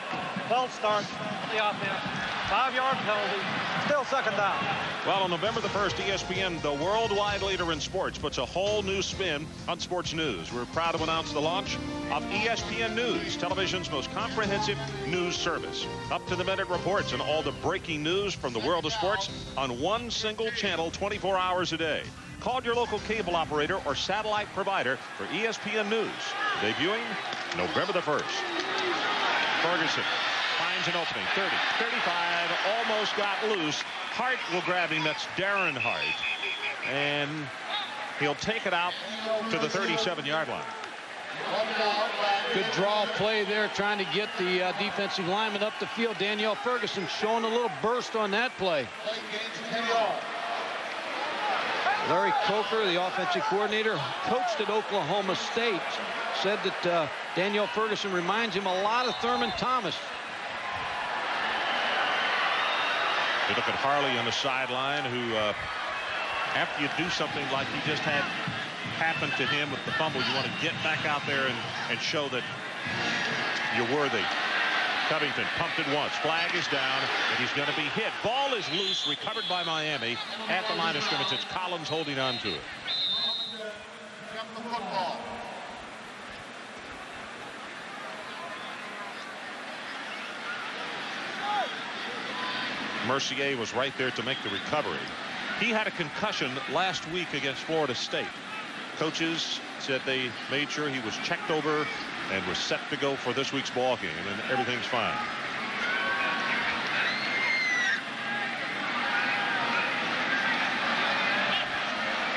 12 starts, the offense. 5-yard penalty. Still second down. Well, on November the 1st, ESPN, the worldwide leader in sports, puts a whole new spin on sports news. We're proud to announce the launch of ESPN News, television's most comprehensive news service. Up-to-the-minute reports and all the breaking news from the world of sports on one single channel 24 hours a day. Call your local cable operator or satellite provider for ESPN News. Debuting November the 1st. Ferguson finds an opening. 30, 35, almost got loose. Hart will grab him. That's Darren Hart. And he'll take it out to the 37-yard line. Good draw play there, trying to get the defensive lineman up the field. Danielle Ferguson showing a little burst on that play. Larry Coker, the offensive coordinator, coached at Oklahoma State, said that Danielle Ferguson reminds him a lot of Thurman Thomas. You look at Harley on the sideline, who after you do something like he just had happen to him with the fumble, you want to get back out there and show that you're worthy. Covington pumped it once. Flag is down, and he's going to be hit. Ball is loose, recovered by Miami at the line of scrimmage. It's Collins holding on to it. Mercier was right there to make the recovery. He had a concussion last week against Florida State. Coaches said they made sure he was checked over and was set to go for this week's ball game, and everything's fine.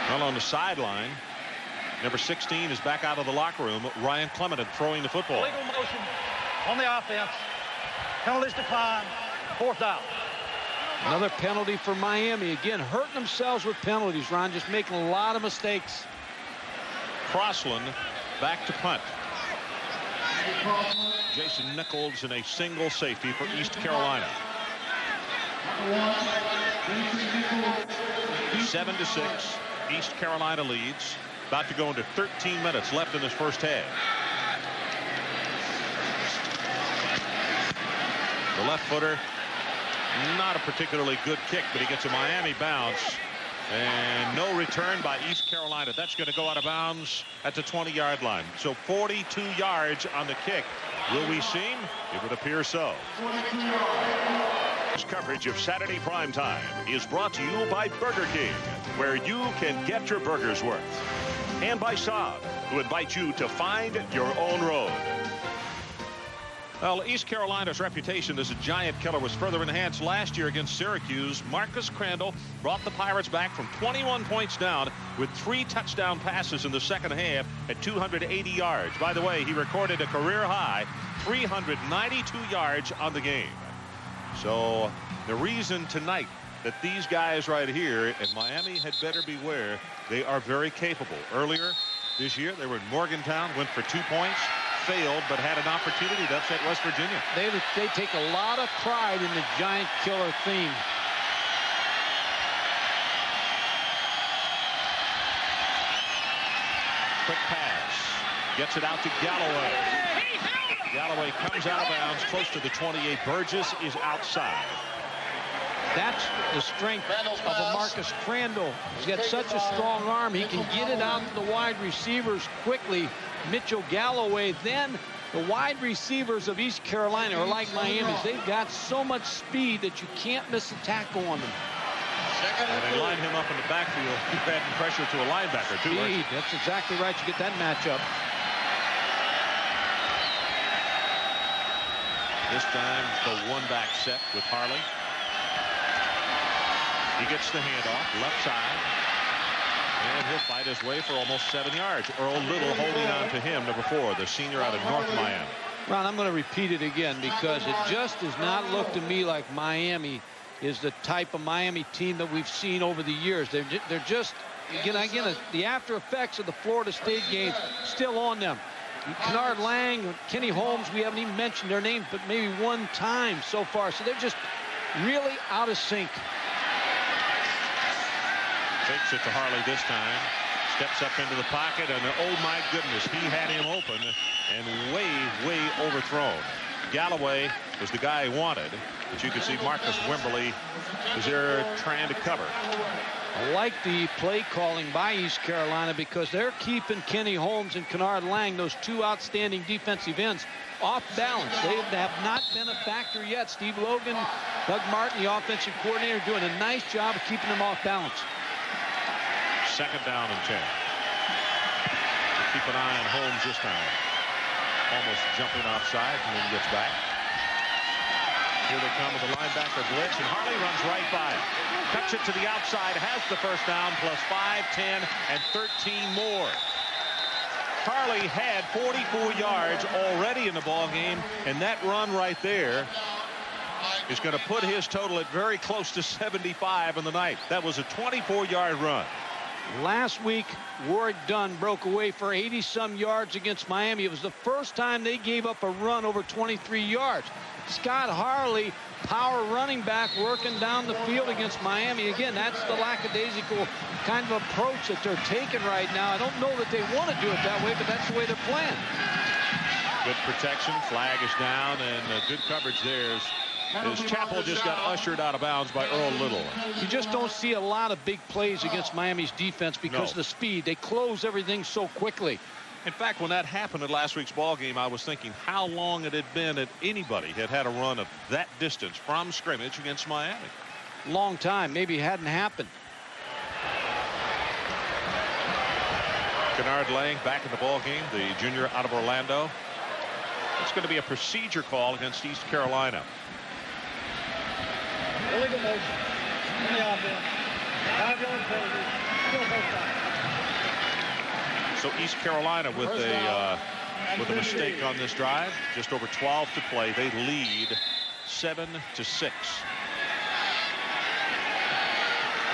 Well, on the sideline, number 16 is back out of the locker room. Ryan Clement throwing the football. Legal motion on the offense. Penalties decline. 4th down. Another penalty for Miami. Again, hurting themselves with penalties, Ron, just making a lot of mistakes. Crossland back to punt. Jason Nichols in a single safety for East Carolina. 7-6. East Carolina leads. About to go into 13 minutes left in this first half. The left footer, not a particularly good kick, but he gets a Miami bounce. And no return by East Carolina. That's going to go out of bounds at the 20-yard line. So 42 yards on the kick. Will we see him? It would appear so. This coverage of Saturday Primetime is brought to you by Burger King, where you can get your burger's worth. And by Saab, who invite you to find your own road. Well, East Carolina's reputation as a giant killer was further enhanced last year against Syracuse. Marcus Crandall brought the Pirates back from 21 points down with 3 touchdown passes in the second half at 280 yards. By the way, he recorded a career high 392 yards on the game. So the reason tonight that these guys right here in Miami had better beware, they are very capable. Earlier this year, they were in Morgantown, went for 2 points. Failed, but had an opportunity to upset West Virginia. They take a lot of pride in the giant killer theme. Quick pass. Gets it out to Galloway. Galloway comes out of bounds close to the 28. Burgess is outside. That's the strength of a Marcus Crandall. He's got such a strong arm. He can get it out to the wide receivers quickly. Mitchell Galloway, then the wide receivers of East Carolina are like Miami's. They've got so much speed that you can't miss a tackle on them. And they line him up in the backfield, adding pressure to a linebacker, too. Speed, that's exactly right. You get that matchup. This time, the one-back set with Harley. He gets the handoff, left side. And he'll fight his way for almost 7 yards. Earl Little holding on to him, number 4, the senior out of North Miami. Ron, I'm going to repeat it again because it just does not look to me like Miami is the type of Miami team that we've seen over the years. They're just, again, the after effects of the Florida State games still on them. Kennard Lang, Kenny Holmes, we haven't even mentioned their names, but maybe one time so far. So they're just really out of sync. Takes it to Harley this time. Steps up into the pocket, and oh my goodness, he had him open and way overthrown. Galloway was the guy he wanted, but you can see Marcus Wimberly is there trying to cover. I like the play calling by East Carolina because they're keeping Kenny Holmes and Kennard Lang, those 2 outstanding defensive ends, off balance. They have not been a factor yet. Steve Logan, Doug Martin, the offensive coordinator, doing a nice job of keeping them off balance. 2nd down and 10. Keep an eye on Holmes this time. Almost jumping offside and then gets back. Here they come with the linebacker blitz, and Harley runs right by it. Cuts it to the outside, has the 1st down, plus 5, 10, and 13 more. Harley had 44 yards already in the ball game, and that run right there is going to put his total at very close to 75 in the night. That was a 24-yard run. Last week, Warwick Dunn broke away for 80-some yards against Miami. It was the first time they gave up a run over 23 yards. Scott Harley, power running back, working down the field against Miami. Again, that's the lackadaisical kind of approach that they're taking right now. I don't know that they want to do it that way, but that's the way they're playing. Good protection. Flag is down, and good coverage there. As Chappell just got ushered out of bounds by Earl Little. You just don't see a lot of big plays against Miami's defense because of the speed. They close everything so quickly. In fact, when that happened at last week's ball game, I was thinking how long it had been that anybody had a run of that distance from scrimmage against Miami. Long time. Maybe it hadn't happened. Kennard Lang back in the ball game, the junior out of Orlando. It's going to be a procedure call against East Carolina. Illegal motion. In the offense. 5-yard penalty. Still first down. So East Carolina with a mistake on this drive. Just over 12 to play. They lead 7-6.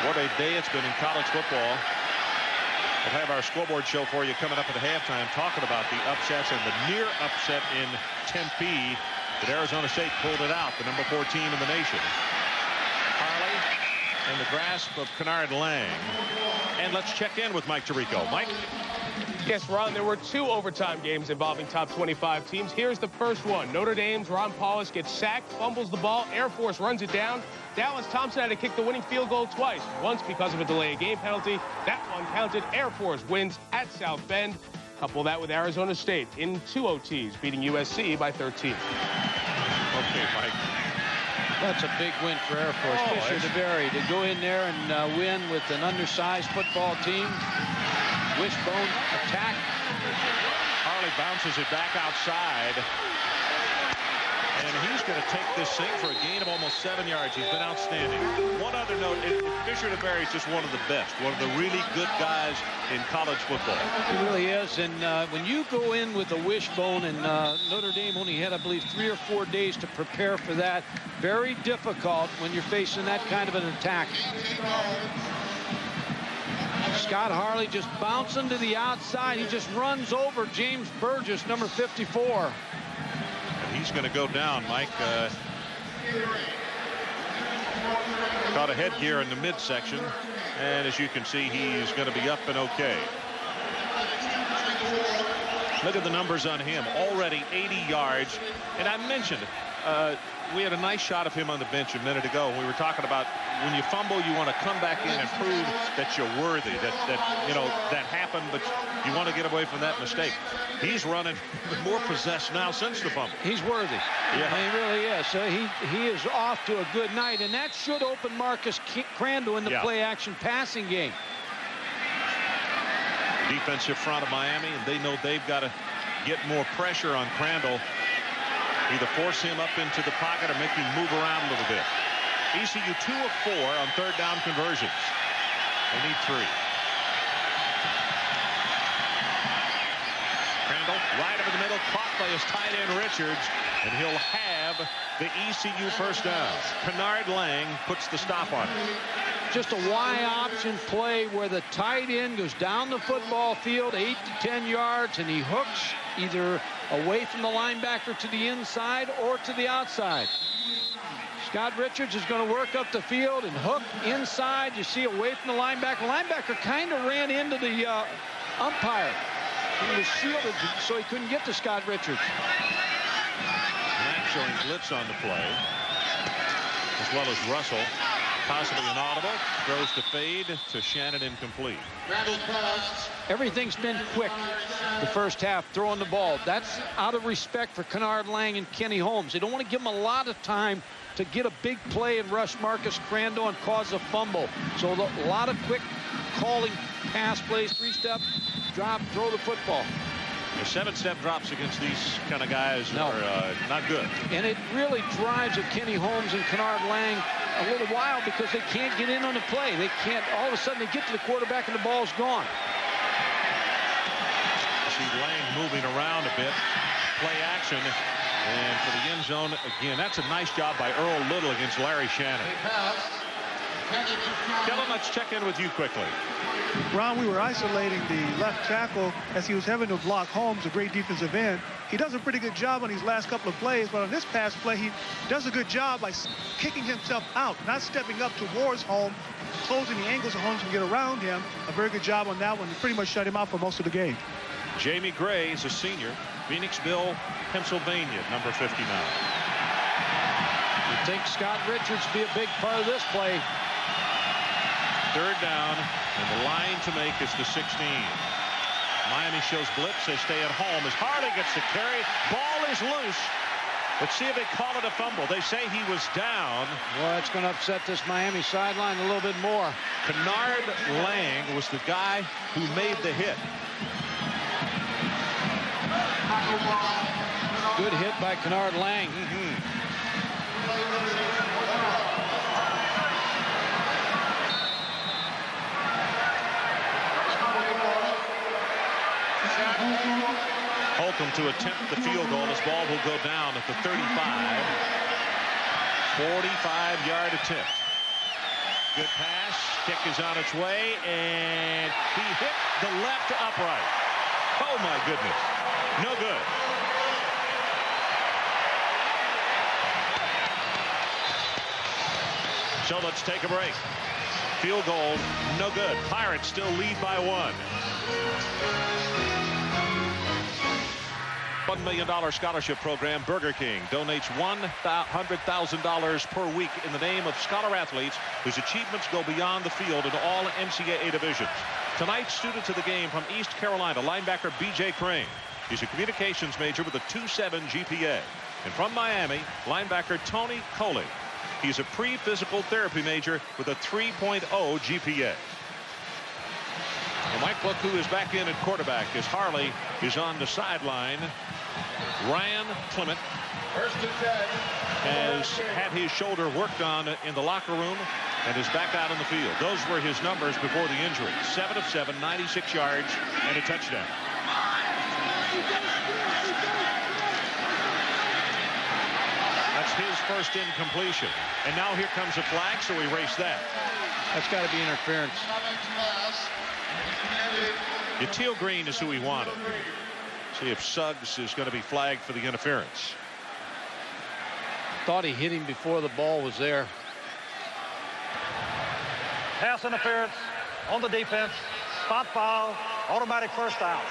What a day it's been in college football. We'll have our scoreboard show for you coming up at the halftime, talking about the upsets and the near upset in Tempe. But Arizona State pulled it out, the number 4 team in the nation. Harley in the grasp of Kennard Lang. And let's check in with Mike Tirico. Mike? Yes, Ron, there were 2 overtime games involving top 25 teams. Here's the first one. Notre Dame's Ron Paulus gets sacked, fumbles the ball. Air Force runs it down. Dallas Thompson had to kick the winning field goal twice. Once because of a delay of game penalty. That one counted. Air Force wins at South Bend. Couple that with Arizona State in 2 OTs, beating USC by 13. Okay, Mike. That's a big win for Air Force. Fisher DeBerry to go in there and win with an undersized football team. Wishbone attack. Harley bounces it back outside. And he's going to take this thing for a gain of almost 7 yards. He's been outstanding. One other note, Fisher DeBerry is just one of the best, one of the really good guys in college football. He really is. And when you go in with a wishbone, and Notre Dame only had, I believe, 3 or 4 days to prepare for that. Very difficult when you're facing that kind of an attack. Scott Harley just bouncing to the outside. He just runs over James Burgess, number 54. And he's going to go down, Mike. Caught a headgear in the midsection. And as you can see, he's going to be up and okay. Look at the numbers on him. Already 80 yards. And I mentioned we had a nice shot of him on the bench a minute ago. We were talking about when you fumble, you want to come back in and prove that you're worthy, that happened, but you want to get away from that mistake. He's running more possessed now since the fumble. He's worthy. Yeah. He really is. He is off to a good night, and that should open Marcus Crandall in the play-action passing game. Defensive front of Miami, and they know they've got to get more pressure on Crandall. Either force him up into the pocket or make him move around a little bit. ECU 2 of 4 on 3rd down conversions. They need 3. Crandall right over the middle, caught by his tight end Richards, and he'll have the ECU first down. Kennard Lang puts the stop on it. Just a Y option play where the tight end goes down the football field 8 to 10 yards, and he hooks either away from the linebacker to the inside or to the outside. Scott Richards is going to work up the field and hook inside. You see away from the linebacker. Linebacker kind of ran into the umpire. He was shielded so he couldn't get to Scott Richards. Mack showing blitz on the play, as well as Russell. Possibly inaudible. Throws to fade to Shannon, incomplete. Everything's been quick the first half, throwing the ball. That's out of respect for Kennard Lang and Kenny Holmes. They don't want to give them a lot of time to get a big play and rush Marcus Crandall and cause a fumble. So a lot of quick calling pass plays, 3-step, drop, throw the football. The 7-step drops against these kind of guys are not good. And it really drives at Kenny Holmes and Kennard Lang a little while because they can't get in on the play. They can't, all of a sudden they get to the quarterback and the ball's gone. See Lang moving around a bit. Play action. And for the end zone, again, that's a nice job by Earl Little against Larry Shannon. Kellen, let's check in with you quickly. Ron, we were isolating the left tackle as he was having to block Holmes, a great defensive end. He does a pretty good job on these last couple of plays, but on this pass play, he does a good job by kicking himself out, not stepping up towards Holmes, closing the angles so Holmes can get around him. A very good job on that one. He pretty much shut him out for most of the game. Jamie Gray is a senior, Phoenixville, Pennsylvania, number 59. You think Scott Richards be a big part of this play. 3rd down, and the line to make is the 16. Miami shows blitz. They stay at home as Harley gets the carry. Ball is loose. Let's see if they call it a fumble. They say he was down. Well, it's going to upset this Miami sideline a little bit more. Kennard Lang was the guy who made the hit. Good hit by Kennard Lang. Holcomb to attempt the field goal. This ball will go down at the 35. 45-yard attempt. Good pass. Kick is on its way, and he hit the left upright. Oh, my goodness. No good. So let's take a break. Field goal, no good. Pirates still lead by 1. $1 million scholarship program. Burger King donates $100,000 per week in the name of scholar athletes whose achievements go beyond the field in all NCAA divisions. Tonight's student of the game from East Carolina, linebacker B.J. Crane. He's a communications major with a 2.7 GPA. And from Miami, linebacker Tony Coley. He's a pre-physical therapy major with a 3.0 GPA. And Mike, look who is back in at quarterback as Harley is on the sideline. Ryan Clement has had his shoulder worked on in the locker room and is back out on the field. Those were his numbers before the injury. 7 of 7, 96 yards, and a touchdown. That's his first incompletion. And now here comes a flag, so we erase that. That's got to be interference. Teal Green is who he wanted. See if Suggs is going to be flagged for the interference. Thought he hit him before the ball was there. Pass interference on the defense. Spot foul. Automatic first down.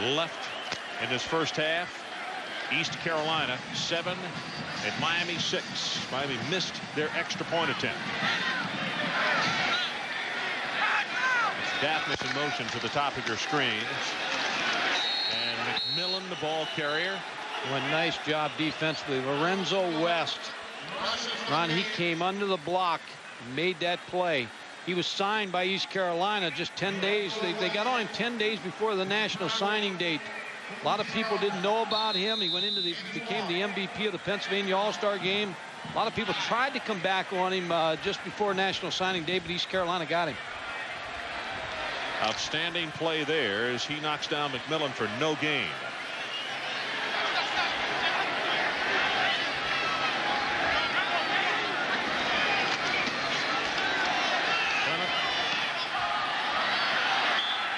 Left in this first half. East Carolina 7 and Miami 6. Miami missed their extra point attempt. It's Daphnis in motion to the top of your screen. And McMillan, the ball carrier. Well, nice job defensively. Lorenzo West. Ron, he came under the block and made that play. He was signed by East Carolina just 10 days. They got on him 10 days before the national signing date. A lot of people didn't know about him. He went into became the MVP of the Pennsylvania All-Star game. A lot of people tried to come back on him just before national signing day, but East Carolina got him. Outstanding play there as he knocks down McMillan for no gain.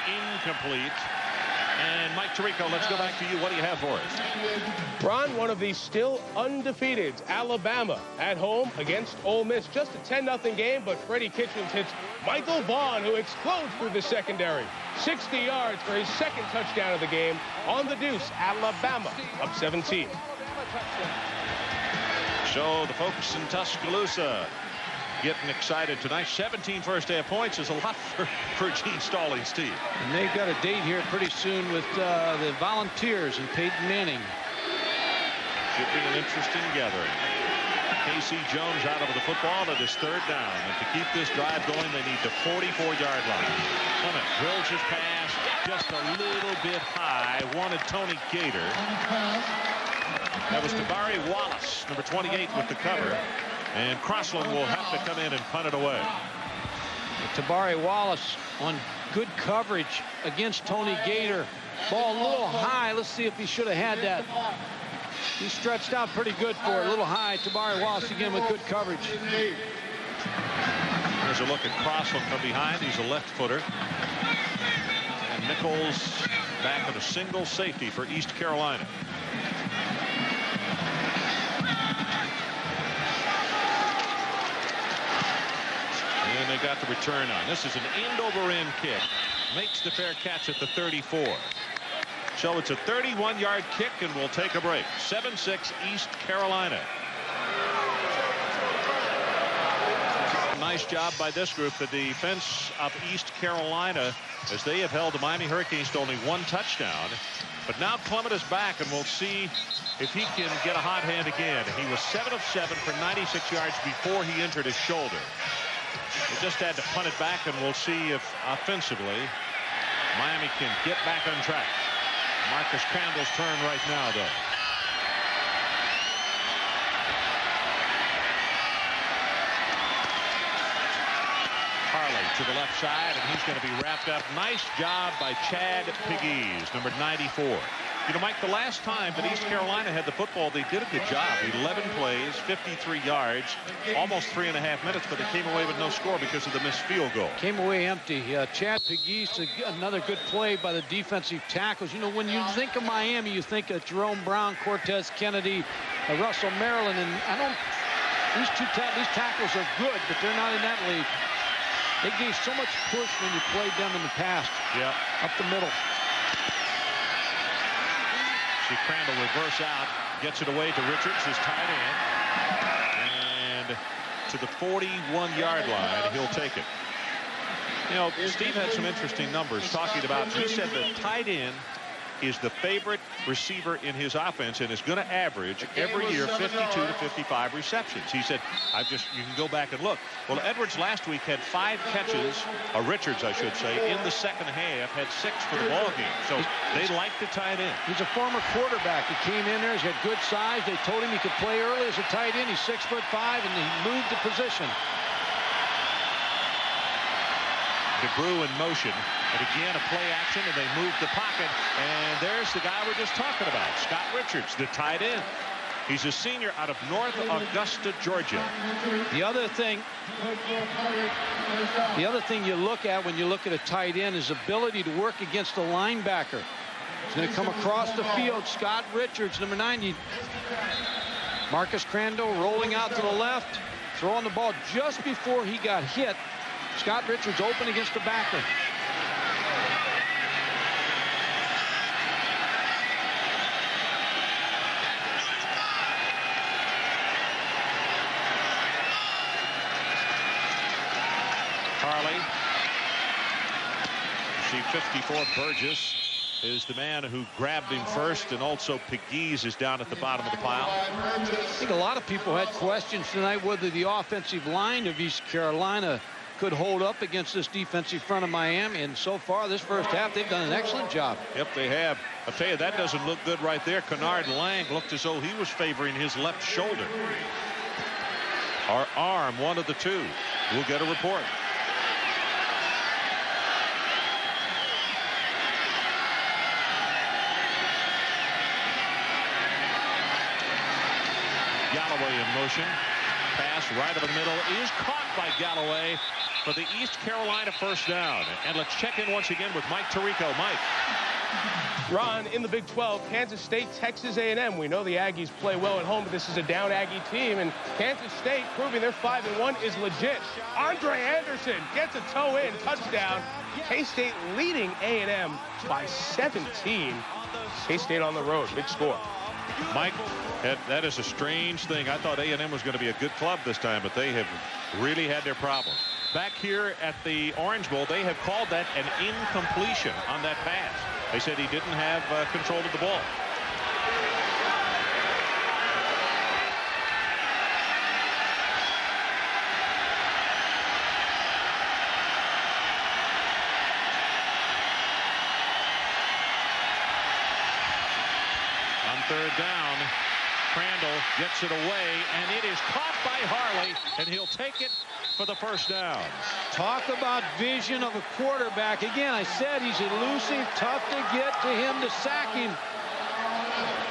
Incomplete. And Mike Tirico, let's go back to you. What do you have for us? Ron, one of the still undefeated, Alabama at home against Ole Miss. Just a 10-0 game, but Freddie Kitchens hits Michael Vaughn, who explodes through the secondary. 60 yards for his second touchdown of the game on the deuce. Alabama up 17. So the folks in Tuscaloosa getting excited tonight. 17 first day of points is a lot for Gene Stallings' team. And they've got a date here pretty soon with the Volunteers and Peyton Manning. Should be an interesting gathering. Casey Jones out of the football. It is 3rd down. And to keep this drive going, they need the 44-yard line. Clement drills his pass just a little bit high. Wanted Tony Gator. That was Tabari Wallace, number 28, with the cover. And Crossland will have to come in and punt it away. Tabari Wallace on good coverage against Tony Gator. Ball a little high. Let's see if he should have had that. He stretched out pretty good for it. A little high. Tabari Wallace again with good coverage. There's a look at Crossland from behind. He's a left footer. And Nichols back at a single safety for East Carolina. And they got the return on. This is an end-over-end kick. Makes the fair catch at the 34. So it's a 31-yard kick, and we'll take a break. 7-6 East Carolina. Nice job by this group. The defense of East Carolina, as they have held the Miami Hurricanes to only 1 touchdown. But now Clement is back, and we'll see if he can get a hot hand again. He was 7 of 7 for 96 yards before he injured his shoulder. They just had to punt it back, and we'll see if offensively Miami can get back on track. Marcus Crandall's turn right now, though. Harley to the left side, and he's going to be wrapped up. Nice job by Chad Pegues, number 94. You know, Mike, the last time that East Carolina had the football, they did a good job. 11 plays, 53 yards, almost 3.5 minutes, but they came away with no score because of the missed field goal. Came away empty. Chad Pegues, another good play by the defensive tackles. You know, when you think of Miami, you think of Jerome Brown, Cortez Kennedy, Russell Maryland, and these tackles are good, but they're not in that league. They gave so much push when you played them in the past. Yeah. Up the middle. See Crandall reverse out, gets it away to Richards, his tight end, and to the 41-yard line, he'll take it. You know, Steve had some interesting numbers talking about, he said that tight end is the favorite receiver in his offense and is going to average every year 52 to 55 receptions. He said, you can go back and look. Well, Edwards last week had 5 catches, or Richards, I should say, in the second half, had 6 for the ball game. So they like the tight end. He's a former quarterback. He came in there, he's got good size. They told him he could play early as a tight end. He's 6'5", and he moved the position. DeBrew in motion, and again a play action, and they move the pocket, and there's the guy we're just talking about, Scott Richards, the tight end. He's a senior out of North Augusta, Georgia. The other thing you look at when you look at a tight end is ability to work against a linebacker. He's going to come across the field. Scott Richards, number 90. Marcus Crandall rolling out to the left, throwing the ball just before he got hit. Scott Richards open against the backer. Harley. You see 54 Burgess is the man who grabbed him first, and also Pegues is down at the bottom of the pile. I think a lot of people had questions tonight whether the offensive line of East Carolina could hold up against this defensive front of Miami, and so far this first half they've done an excellent job. Yep, they have. I'll tell you, that doesn't look good right there. Kennard Lang looked as though he was favoring his left shoulder or arm, one of the two. We'll get a report. Galloway in motion. Pass right over the middle is caught by Galloway for the East Carolina first down. And let's check in once again with Mike Tirico. Mike. Ron, in the Big 12, Kansas State, Texas A&M. We know the Aggies play well at home, but this is a down Aggie team, and Kansas State proving their 5-1 is legit. Andre Anderson gets a toe-in touchdown. K-State leading A&M by 17. K-State on the road, big score. Mike, that is a strange thing. I thought A&M was going to be a good club this time, but they have really had their problems. Back here at the Orange Bowl, they have called that an incompletion on that pass. They said he didn't have control of the ball. On third down, Crandall gets it away, and it is caught by Harley, and he'll take it for the first down. Talk about vision of a quarterback. Again, I said he's elusive, tough to get to him to sack him.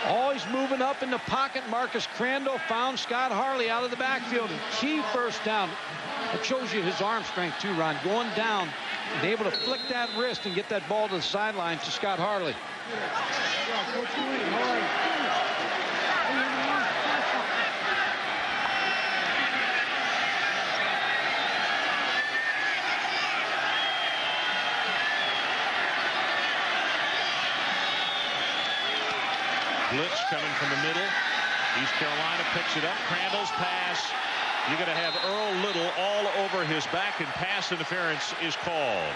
Always moving up in the pocket. Marcus Crandall found Scott Harley out of the backfield. And key first down. That shows you his arm strength too, Ron. Going down and able to flick that wrist and get that ball to the sideline to Scott Harley. Blitz coming from the middle. East Carolina picks it up. Crandall's pass. You're going to have Earl Little all over his back, and pass interference is called.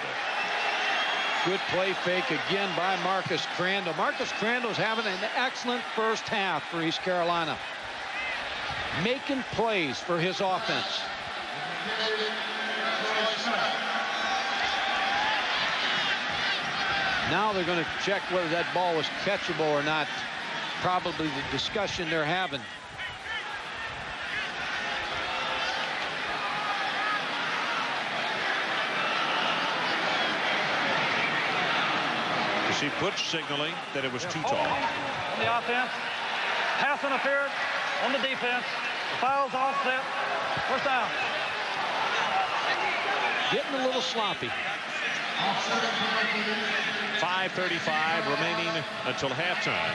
Good play fake again by Marcus Crandall. Marcus Crandall's having an excellent first half for East Carolina. Making plays for his offense. Now they're going to check whether that ball was catchable or not. Probably the discussion they're having. You see Butch signaling that it was too tall. On the offense, pass interference on the defense, fouls offset, first down. Getting a little sloppy. 5:35 remaining until halftime.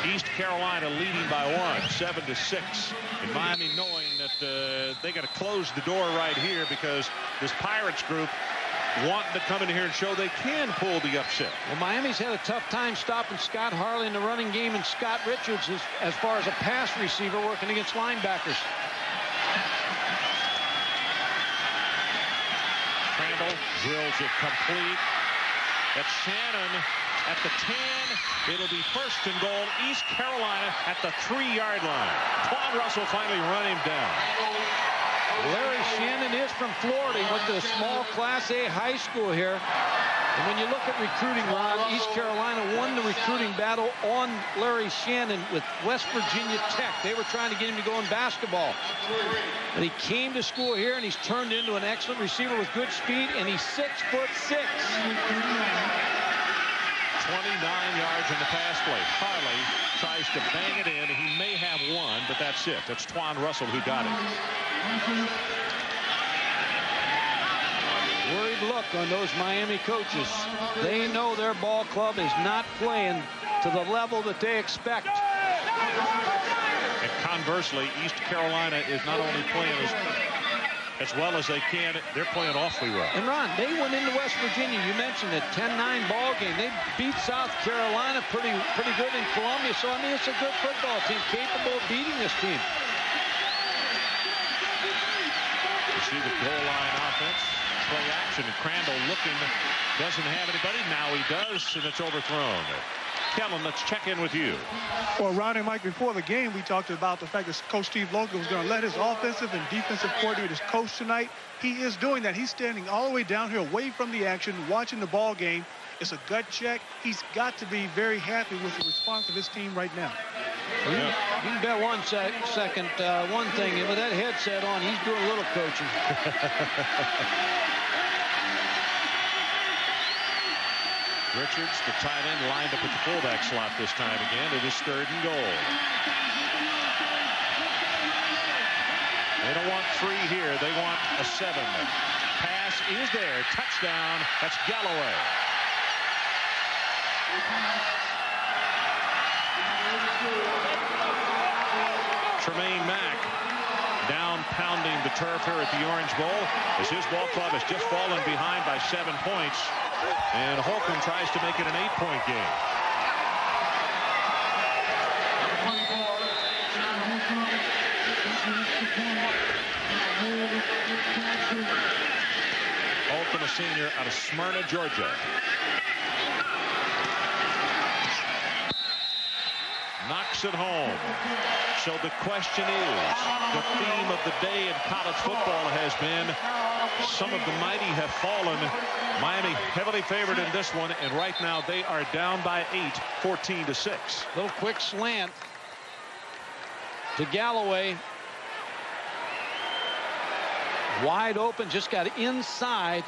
East Carolina leading by 7-6. And Miami knowing that they got to close the door right here because this Pirates group wanting to come in here and show they can pull the upset. Well, Miami's had a tough time stopping Scott Harley in the running game, and Scott Richards as far as a pass receiver working against linebackers. Crandall drills it complete. That's Shannon at the 10. It'll be first and goal. East Carolina at the 3-yard line. Twan Russell finally run him down. Larry Shannon is from Florida. He went to a small Class A high school here. And when you look at recruiting, Ron, East Carolina won the recruiting battle on Larry Shannon with West Virginia Tech. They were trying to get him to go in basketball. But he came to school here, and he's turned into an excellent receiver with good speed, and he's 6'6". 29 yards in the pass play. Harley tries to bang it in. He may have one, but that's it. That's Twan Russell who got it. Worried look on those Miami coaches. They know their ball club is not playing to the level that they expect. And conversely, East Carolina is not only playing as well as they can, they're playing awfully well. And Ron, they went into West Virginia. You mentioned it, 10-9 ball game. They beat South Carolina pretty good in Columbia. So I mean, it's a good football team, capable of beating this team. You see the goal line offense, play action, and Crandall looking, doesn't have anybody. Now he does, and it's overthrown. Kellen, let's check in with you. Well, Ron and Mike, before the game, we talked about the fact that Coach Steve Logan was going to let his offensive and defensive coordinators coach tonight. He is doing that. He's standing all the way down here, away from the action, watching the ball game. It's a gut check. He's got to be very happy with the response of his team right now. Yeah. You can bet one thing, with that headset on, he's doing a little coaching. Richards, the tight end, lined up at the fullback slot this time again. It is 3rd and goal. They don't want 3 here. They want a 7. Pass is there. Touchdown. That's Galloway. Tremaine Mack down pounding the turf here at the Orange Bowl as his ball club has just fallen behind by 7 points. And Holcomb tries to make it an 8-point game. Holcomb, a senior out of Smyrna, Georgia. Knocks it home. So the question is, the theme of the day in college football has been, some of the mighty have fallen. Miami heavily favored in this one, and right now they are down by 8, 14-6. Little quick slant to Galloway. Wide open, just got inside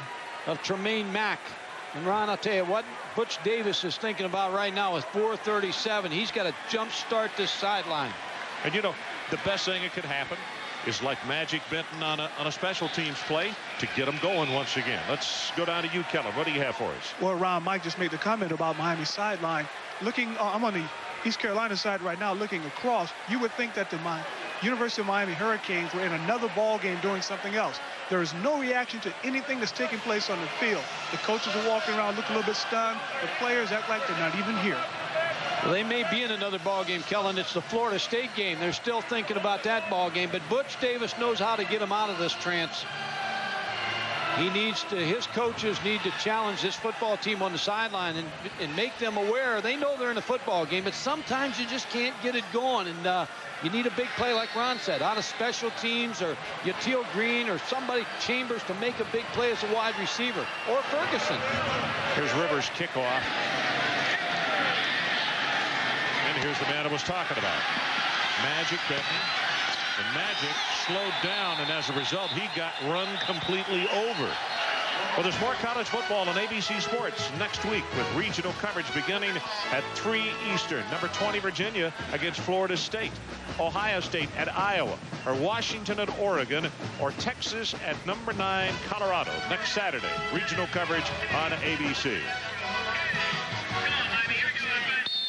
of Tremaine Mack. And Ron, I'll tell you what Butch Davis is thinking about right now is 4:37. He's got to jump start this sideline. And you know, the best thing that could happen is like Magic Benton on a special teams play to get them going once again. Let's go down to you, Kellen. What do you have for us? Well, Ron, Mike just made the comment about Miami's sideline. Looking, I'm on the East Carolina side right now looking across. You would think that the University of Miami Hurricanes were in another ball game doing something else. There is no reaction to anything that's taking place on the field. The coaches are walking around looking a little bit stunned. The players act like they're not even here. Well, they may be in another ball game, Kellen. It's the Florida State game. They're still thinking about that ball game, but Butch Davis knows how to get them out of this trance. His coaches need to challenge this football team on the sideline and make them aware. They know they're in a football game, but sometimes you just can't get it going. And you need a big play, like Ron said, out of special teams, or Yatil Green, or somebody, Chambers, to make a big play as a wide receiver, or Ferguson. Here's Rivers' kickoff. And here's the man I was talking about, Magic Benton. And Magic slowed down, and as a result, he got run completely over. Well, there's more college football on ABC Sports next week with regional coverage beginning at 3 Eastern. Number 20, Virginia against Florida State. Ohio State at Iowa, or Washington at Oregon, or Texas at number 9, Colorado. Next Saturday, regional coverage on ABC.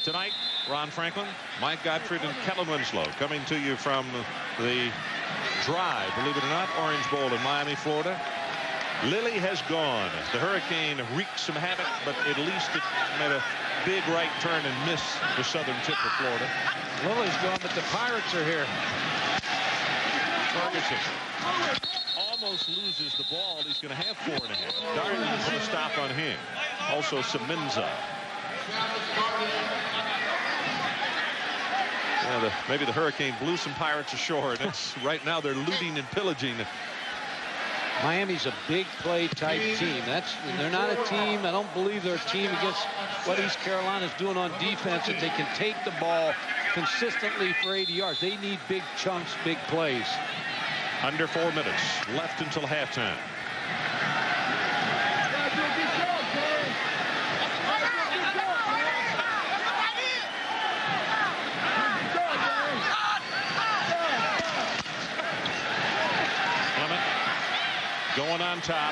Tonight, Ron Franklin, Mike Gottfried, and Kellen Winslow coming to you from the Drive, believe it or not, Orange Bowl in Miami, Florida. Lilly has gone. The Hurricane wreaked some havoc, but at least it made a big right turn and missed the southern tip of Florida. Lily's gone, but the Pirates are here. Ferguson almost loses the ball. He's going to have 4.5. Darden put a stop on him. Also Semenza. Yeah, maybe the Hurricane blew some Pirates ashore, and it's right now they're looting and pillaging. Miami's a big play type team. They're not a team. I don't believe they're a team against what East Carolina's doing on defense, that they can take the ball consistently for 80 yards. They need big chunks, big plays. Under 4 minutes left until halftime. Going on top,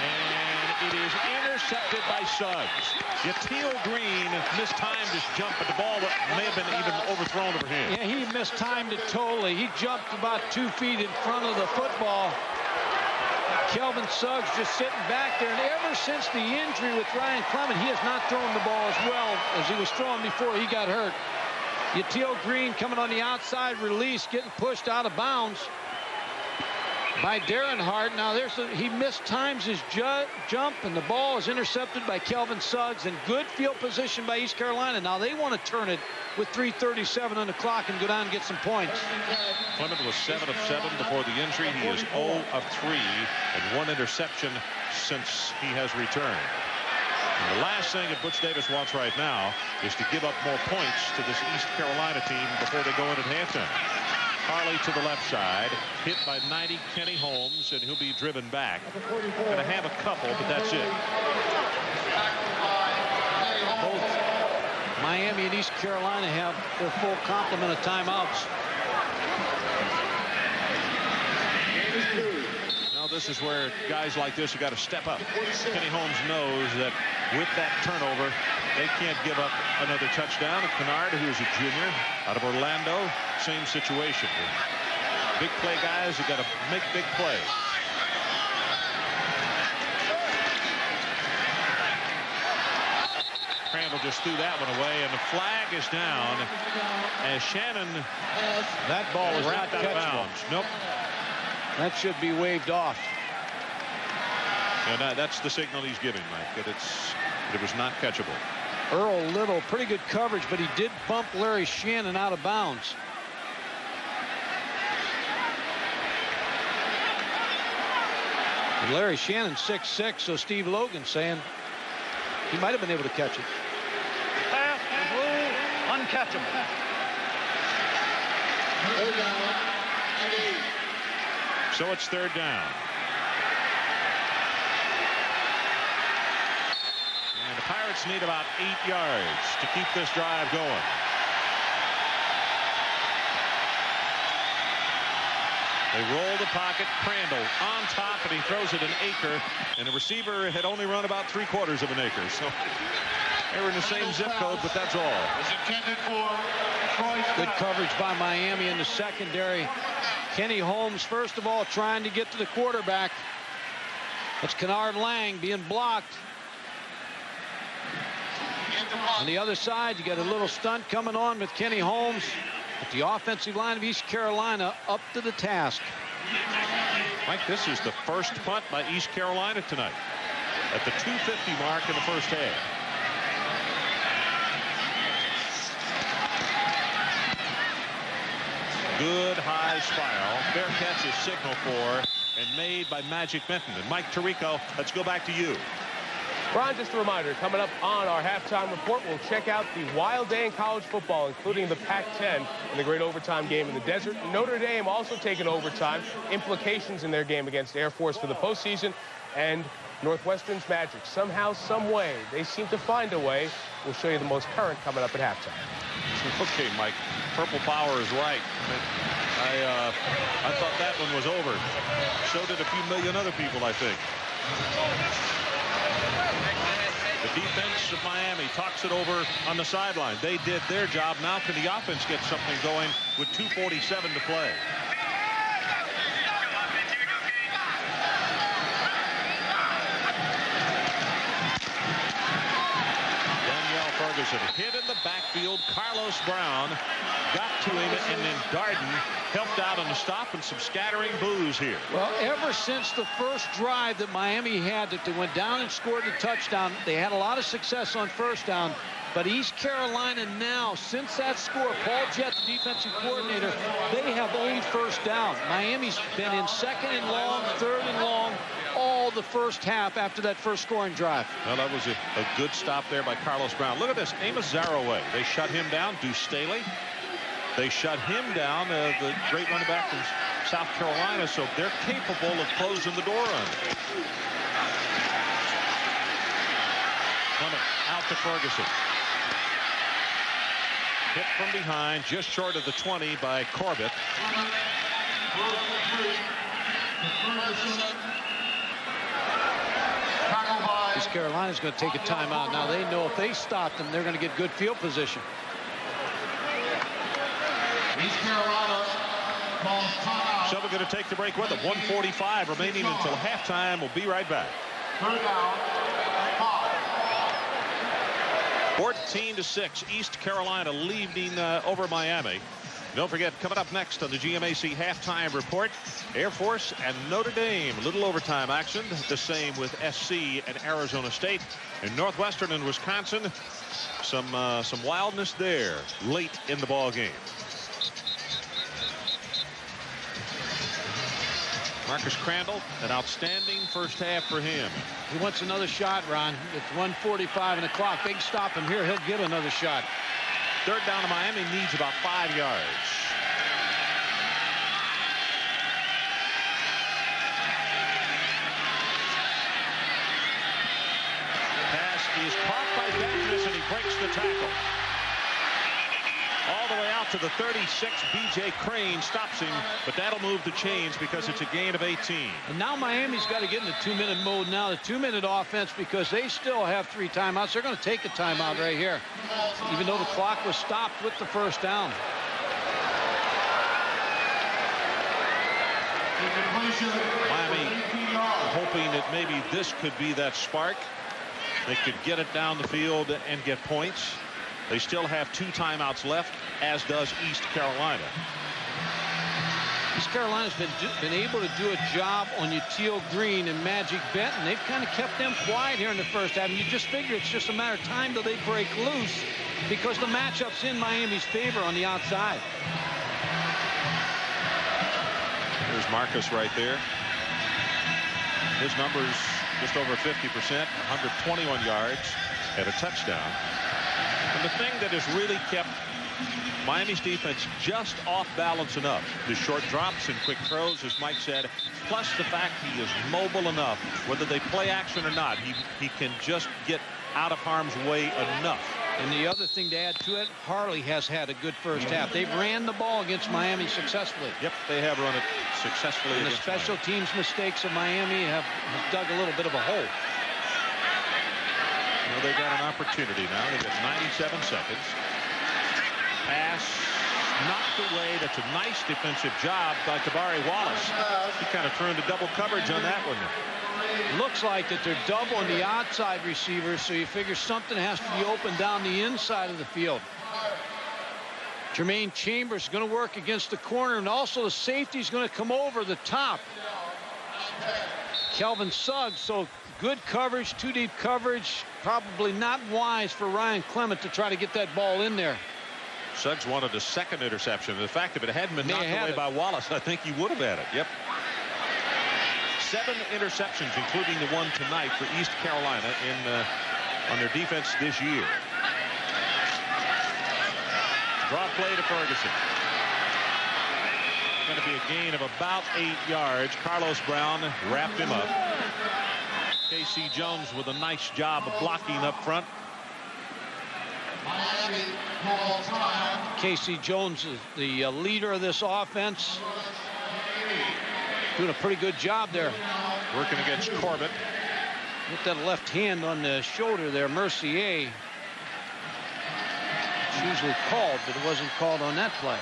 and it is intercepted by Suggs. Yatil Green mistimed his jump, but the ball may have been even overthrown over him. Yeah, he mistimed it totally. He jumped about 2 feet in front of the football. Kelvin Suggs just sitting back there, and ever since the injury with Ryan Clement, he has not thrown the ball as well as he was throwing before he got hurt. Yatil Green coming on the outside release, getting pushed out of bounds by Darren Hart. Now he mistimes his jump, and the ball is intercepted by Kelvin Suggs, and good field position by East Carolina. Now they want to turn it with 3:37 on the clock and go down and get some points. Clement was 7 of 7 before the injury. He is 0 of 3 and 1 interception since he has returned. And the last thing that Butch Davis wants right now is to give up more points to this East Carolina team before they go in at halftime. Harley to the left side, hit by 90 Kenny Holmes, and he'll be driven back. Going to have a couple, but that's it. Both Miami and East Carolina have their full complement of timeouts. Now this is where guys like this have got to step up. Kenny Holmes knows that with that turnover, they can't give up another touchdown. And Kennard, who is a junior out of Orlando, same situation. Big play guys have got to make big plays. Crandall just threw that one away, and the flag is down as Shannon. That ball was not out of bounds. Nope. That should be waved off. And that's the signal he's giving, Mike, that it was not catchable. Earl Little, pretty good coverage, but he did bump Larry Shannon out of bounds. And Larry Shannon 6'6", so Steve Logan saying he might have been able to catch it. Pass is ruled uncatchable. So it's 3rd down. And the Pirates need about 8 yards to keep this drive going. They roll the pocket. Crandall on top, and he throws it an acre. And the receiver had only run about 3/4 of an acre. So they were in the same zip code, but that's all. Good coverage by Miami in the secondary. Kenny Holmes, first of all, trying to get to the quarterback. That's Kennard Lang being blocked. On the other side, you got a little stunt coming on with Kenny Holmes. But the offensive line of East Carolina up to the task. Mike, this is the first punt by East Carolina tonight at the 2:50 mark in the first half. Good high spiral. Fair catch is signal for and made by Magic Benton. And Mike Tirico, let's go back to you. Ron, just a reminder, coming up on our halftime report, we'll check out the wild day in college football, including the Pac-10 and the great overtime game in the desert. Notre Dame also taking overtime, implications in their game against Air Force for the postseason, and Northwestern's magic. Somehow, some way, they seem to find a way. We'll show you the most current coming up at halftime. Okay, Mike, Purple Power is right. I thought that one was over. So did a few million other people, I think. The defense of Miami talks it over on the sideline. They did their job. Now can the offense get something going with 2:47 to play? Danielle Ferguson hit in the backfield. Carlos Brown got to him, and then Darden helped out on the stop, and some scattering boos here. Well, ever since the first drive that Miami had, that they went down and scored a touchdown, they had a lot of success on first down. But East Carolina now, since that score, Paul Jett, the defensive coordinator, they have owned first down. Miami's been in 2nd and long, 3rd and long, all the first half after that first scoring drive. Well, that was a good stop there by Carlos Brown. Look at this, Amos Zaraway. They shut him down. Deuce Staley. They shut him down, the great running back from South Carolina, so they're capable of closing the door on it. Coming out to Ferguson. Hit from behind, just short of the 20 by Corbett. East Carolina's going to take a timeout. Now they know if they stop them, they're going to get good field position. East Carolina calls timeout. So we're going to take the break with them. 1:45 remaining until halftime. We'll be right back. 3rd down, 5. 14-6, East Carolina leading over Miami. Don't forget, coming up next on the GMAC halftime report, Air Force and Notre Dame. A little overtime action. The same with SC and Arizona State. And Northwestern and Wisconsin, some wildness there late in the ball game. Marcus Crandall, an outstanding first half for him. He wants another shot, Ron. It's 1:45 in the clock. They can stop him here. He'll get another shot. 3rd down to Miami, needs about 5 yards. Pass is caught by Beckness, and he breaks the tackle. All the way out to the 36. B.J. Crane stops him, but that'll move the chains because it's a gain of 18. And now Miami's got to get in the 2-minute mode now, the 2-minute offense, because they still have 3 timeouts. They're going to take a timeout right here, even though the clock was stopped with the first down. Miami hoping that maybe this could be that spark. They could get it down the field and get points. They still have 2 timeouts left, as does East Carolina. East Carolina's been able to do a job on Uteal Green and Magic Benton. They've kind of kept them quiet here in the first half. And you just figure it's just a matter of time till they break loose because the matchup's in Miami's favor on the outside. There's Marcus right there. His numbers just over 50%, 121 yards, and a touchdown. And the thing that has really kept Miami's defense just off balance enough, the short drops and quick throws, as Mike said, plus the fact he is mobile enough, whether they play action or not, he can just get out of harm's way enough. And the other thing to add to it, Harley has had a good first half. They've ran the ball against Miami successfully. Yep, they have run it successfully. And the special teams mistakes of Miami have dug a little bit of a hole. Well, they've got an opportunity now. They've got 97 seconds. Pass knocked away. That's a nice defensive job by Tabari Wallace. He kind of threw into double coverage on that one. Looks like that they're doubling the outside receivers, so you figure something has to be open down the inside of the field. Jermaine Chambers is going to work against the corner, and also the safety is going to come over the top. Kelvin Suggs, so good coverage, too deep coverage. Probably not wise for Ryan Clement to try to get that ball in there. Suggs wanted a second interception. The fact, if it hadn't been knocked away by Wallace, I think he would have had it. Yep. 7 interceptions, including the one tonight for East Carolina on their defense this year. Draw play to Ferguson. Going to be a gain of about 8 yards. Carlos Brown wrapped him up. K.C. Jones with a nice job of blocking up front. K.C. Jones is the leader of this offense. Doing a pretty good job there. Working against Corbett. With that left hand on the shoulder there, Mercier. It's usually called, but it wasn't called on that play.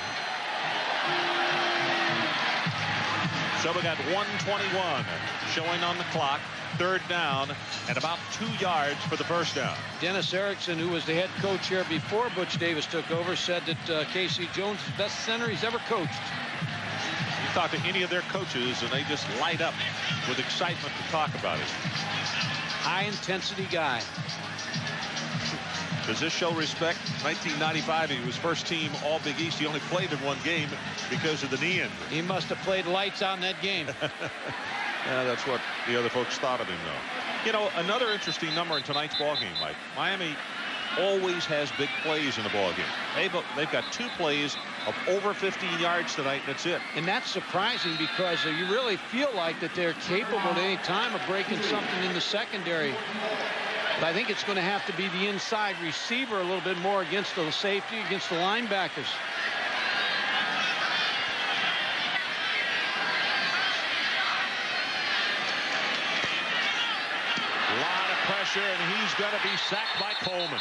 So we got 1:21 showing on the clock. 3rd down and about 2 yards for the first down. Dennis Ericsson, who was the head coach here before Butch Davis took over, said that K.C. Jones is the best center he's ever coached. You talk to any of their coaches and they just light up with excitement to talk about it. High intensity guy. Does this show respect? 1995, he was first team All Big East. He only played in one game because of the knee injury. He must have played lights out in that game. Yeah, that's what the other folks thought of him, though. You know, another interesting number in tonight's ball game, Mike. Miami always has big plays in the ball game. They've got 2 plays of over 15 yards tonight, and that's it. And that's surprising because you really feel like that they're capable at any time of breaking something in the secondary. But I think it's going to have to be the inside receiver a little bit more against the safety, against the linebackers. A lot of pressure, and he's going to be sacked by Coleman.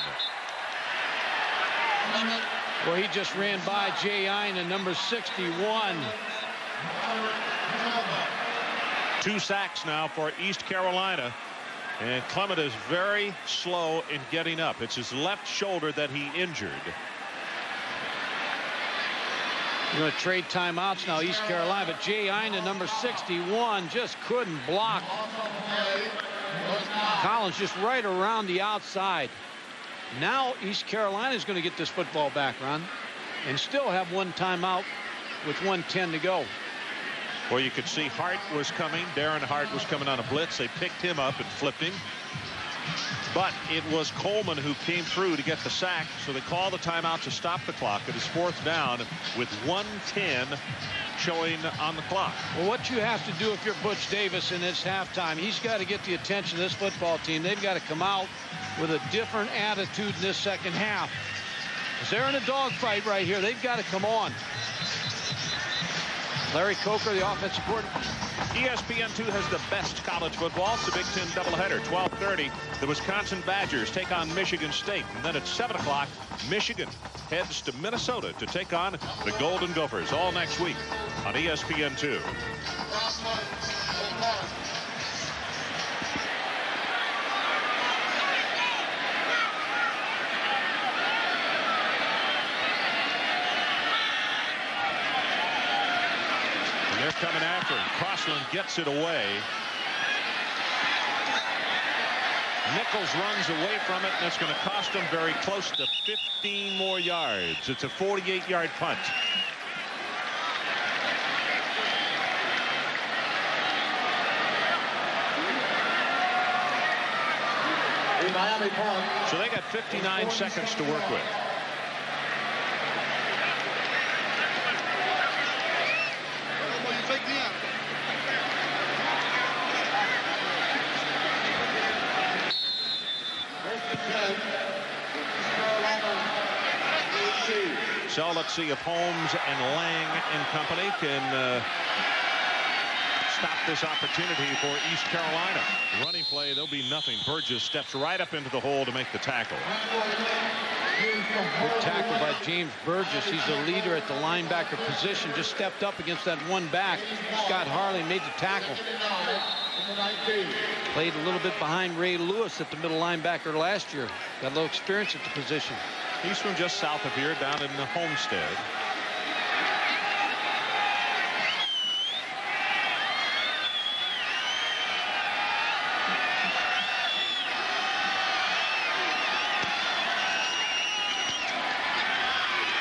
Well, he just ran by Jay Ina, number 61. 2 sacks now for East Carolina. And Clement is very slow in getting up. It's his left shoulder that he injured. You're going to trade timeouts now, East Carolina. But Jay Ina, number 61, just couldn't block. Collins just right around the outside. Now East Carolina is going to get this football back, Ron, and still have 1 timeout with 1:10 to go. Well, you could see Hart was coming. Darren Hart was coming on a blitz. They picked him up and flipped him. But it was Coleman who came through to get the sack, so they called the timeout to stop the clock. It is 4th down with 1:10 showing on the clock. Well, what you have to do if you're Butch Davis in this halftime, he's got to get the attention of this football team. They've got to come out with a different attitude in this second half. Because they're in a dogfight right here. They've got to come on. Larry Coker, the offensive coordinator. ESPN2 has the best college football. It's the Big Ten doubleheader. 12:30, the Wisconsin Badgers take on Michigan State. And then at 7 o'clock, Michigan heads to Minnesota to take on the Golden Gophers. All next week on ESPN2. Iceland gets it away. Nichols runs away from it, and it's going to cost him very close to 15 more yards. It's a 48-yard punt. Miami punt. So they got 59 seconds to work with. So let's see if Holmes and Lang and company can stop this opportunity for East Carolina. Running play, there'll be nothing. Burgess steps right up into the hole to make the tackle. Good tackle by James Burgess. He's a leader at the linebacker position. Just stepped up against that one back. Scott Harley made the tackle. Played a little bit behind Ray Lewis at the middle linebacker last year. Got a little experience at the position. He's from just south of here, down in the Homestead.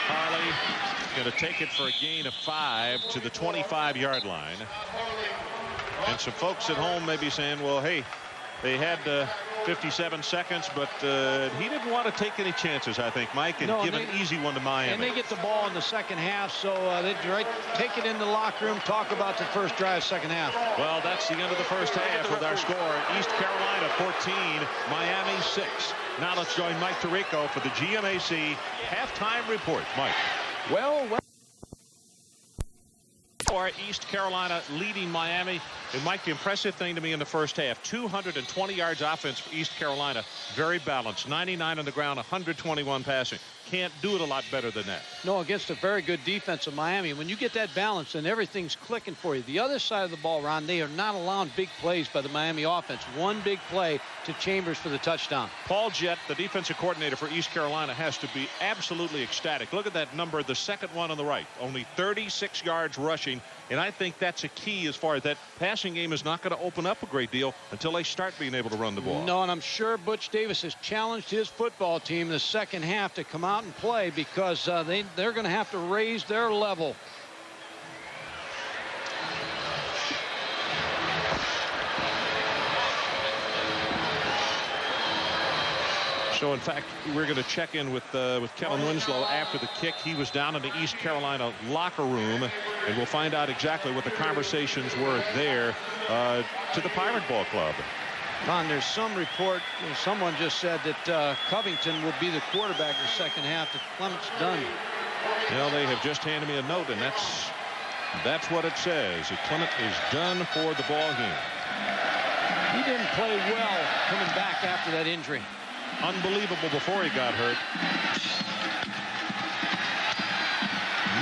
Harley going to take it for a gain of 5 to the 25-yard line. And some folks at home may be saying, well, hey, they had 57 seconds, but he didn't want to take any chances, I think, Mike, and give an easy one to Miami. And they get the ball in the second half, so they take it in the locker room, talk about the first drive, second half. Well, that's the end of the first half with our score. East Carolina 14, Miami 6. Now let's join Mike Tirico for the GMAC halftime report. Mike. Well. For East Carolina leading Miami. And Mike, the impressive thing to me in the first half, 220 yards offense for East Carolina. Very balanced. 99 on the ground, 121 passing. Can't do it a lot better than that. No, against a very good defense of Miami. When you get that balance and everything's clicking for you. The other side of the ball, Ron, they are not allowing big plays by the Miami offense. One big play to Chambers for the touchdown. Paul Jett, the defensive coordinator for East Carolina, has to be absolutely ecstatic. Look at that number, the second one on the right. Only 36 yards rushing. And I think that's a key as far as that passing game is not going to open up a great deal until they start being able to run the ball. No, and I'm sure Butch Davis has challenged his football team in the second half to come out and play because they're going to have to raise their level. So, in fact, we're going to check in with Kellen Winslow after the kick. He was down in the East Carolina locker room, and we'll find out exactly what the conversations were there to the Pirate Ball Club. Ron, there's some report, someone just said that Covington will be the quarterback in the second half, that Clement's done. Well, they have just handed me a note, and that's what it says. Clement is done for the ball game. He didn't play well coming back after that injury. Unbelievable before he got hurt.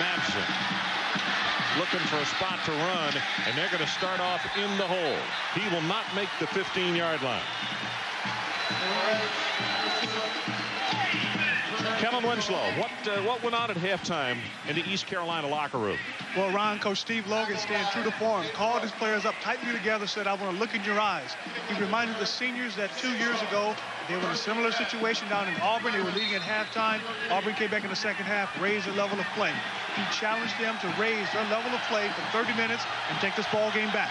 Madsen looking for a spot to run, and they're going to start off in the hole. He will not make the 15-yard line. Kellen Winslow, what went on at halftime in the East Carolina locker room? Well, Ron, Coach Steve Logan, staying true to form, called his players up tightly together, said, I want to look in your eyes. He reminded the seniors that 2 years ago, they were in a similar situation down in Auburn. They were leading at halftime. Auburn came back in the second half, raised their level of play. He challenged them to raise their level of play for 30 minutes and take this ball game back.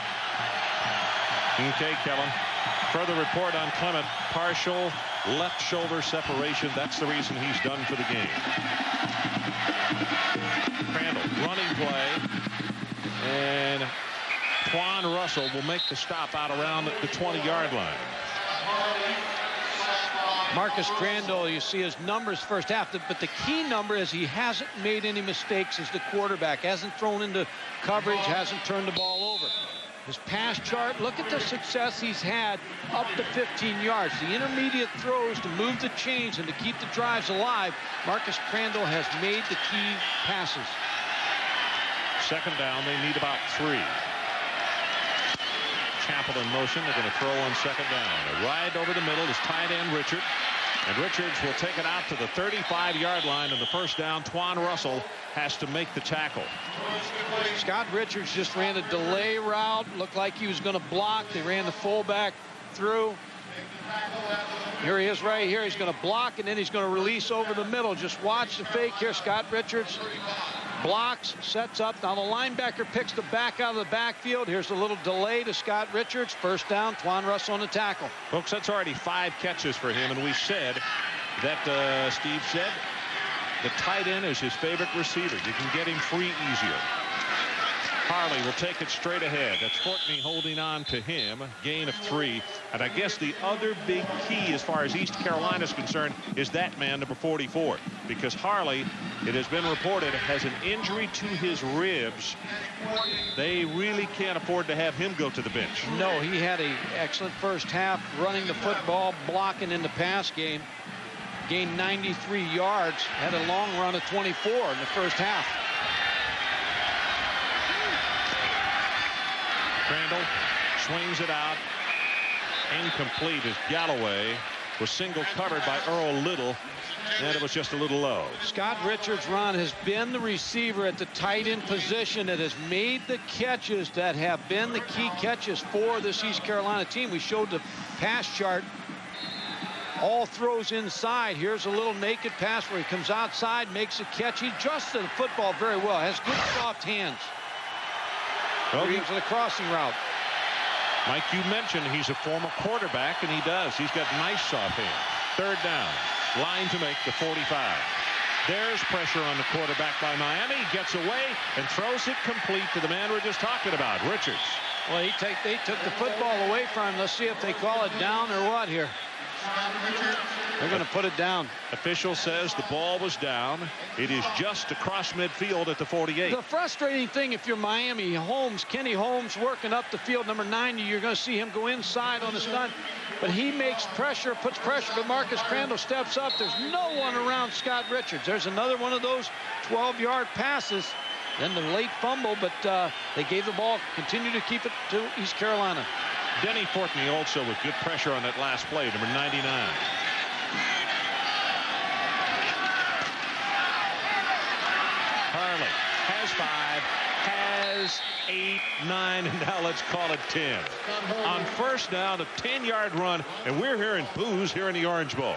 Okay, Kellen. Further report on Clement, partial left shoulder separation. That's the reason he's done for the game. Crandall, running play. And Quan Russell will make the stop out around the 20-yard line. Marcus Crandall, you see his numbers first half, but the key number is he hasn't made any mistakes as the quarterback. Hasn't thrown into coverage, hasn't turned the ball over. His pass chart, look at the success he's had up to 15 yards. The intermediate throws to move the chains and to keep the drives alive. Marcus Crandall has made the key passes. Second down, they need about 3. Chappell in motion. They're going to throw on second down. A ride over the middle is tight end Richard. And Richards will take it out to the 35-yard line, and the first down. Twan Russell has to make the tackle. Scott Richards just ran a delay route. Looked like he was going to block. They ran the fullback through. Here he is right here. He's going to block, and then he's going to release over the middle. Just watch the fake here. Scott Richards blocks, sets up. Now the linebacker picks the back out of the backfield. Here's a little delay to Scott Richards. First down, Twan Russell on the tackle. Folks, that's already 5 catches for him, and we said that Steve said the tight end is his favorite receiver. You can get him free easier. Harley will take it straight ahead. That's Fortney holding on to him. Gain of 3. And I guess the other big key as far as East Carolina is concerned is that man, number 44. Because Harley, it has been reported, has an injury to his ribs. They really can't afford to have him go to the bench. No, he had an excellent first half running the football, blocking in the pass game. Gained 93 yards. Had a long run of 24 in the first half. Crandall swings it out. Incomplete as Galloway was single covered by Earl Little, and it was just a little low. Scott Richards, Ron, has been the receiver at the tight end position that has made the catches that have been the key catches for this East Carolina team. We showed the pass chart. All throws inside. Here's a little naked pass where he comes outside, makes a catch. He adjusted the football very well. Has good soft hands. Well, Into the crossing route. Mike, you mentioned he's a former quarterback, and he does. He's got nice soft hands. Third down. Line to make the 45. There's pressure on the quarterback by Miami. He gets away and throws it complete to the man we're just talking about, Richards. Well, they took the football away from him. Let's see if they call it down or what here. They're going to put it down. Official says the ball was down. It is just across midfield at the 48. The frustrating thing, if you're Miami, Kenny Holmes working up the field, number 90, you're going to see him go inside on the stunt. But he makes pressure, puts pressure, but Marcus Crandall steps up. There's no one around Scott Richards. There's another one of those 12-yard passes. Then the late fumble, but they gave the ball, continue to keep it to East Carolina. Denny Fortney also with good pressure on that last play, number 99. Harley has 5, has 8, 9, and now let's call it 10. On first down, a 10-yard run, and we're hearing boos here in the Orange Bowl.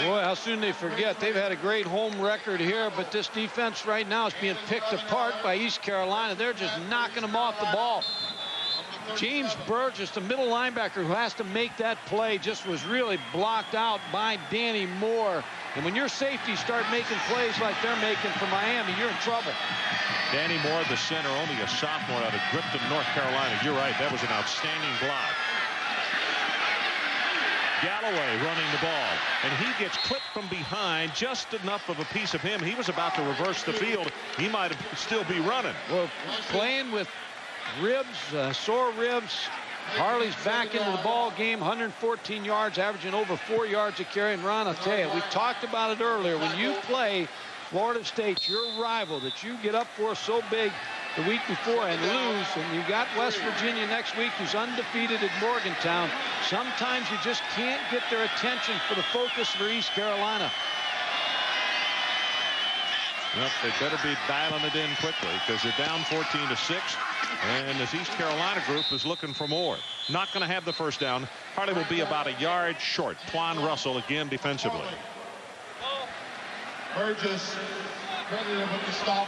Boy, how soon they forget. They've had a great home record here, but this defense right now is being picked apart by East Carolina. They're just knocking them off the ball. James Burgess, the middle linebacker who has to make that play, just was really blocked out by Danny Moore. And when your safeties start making plays like they're making for Miami, you're in trouble. Danny Moore, the center, only a sophomore out of Grifton, North Carolina. You're right, that was an outstanding block. Galloway running the ball, and he gets clipped from behind, just enough of a piece of him. He was about to reverse the field. He might still be running. Well, playing with ribs, sore ribs. Harley's back into the ball game, 114 yards, averaging over 4 yards a carry. And Ron, I'll tell you, we talked about it earlier. When you play Florida State, your rival that you get up for so big the week before and lose, and you got West Virginia next week, who's undefeated at Morgantown, sometimes you just can't get their attention for the focus for East Carolina. Well, they better be dialing it in quickly because they're down 14-6, and this East Carolina group is looking for more. Not going to have the first down. Harley will be about a yard short. Twan Russell again defensively. Burgess credited with the stop.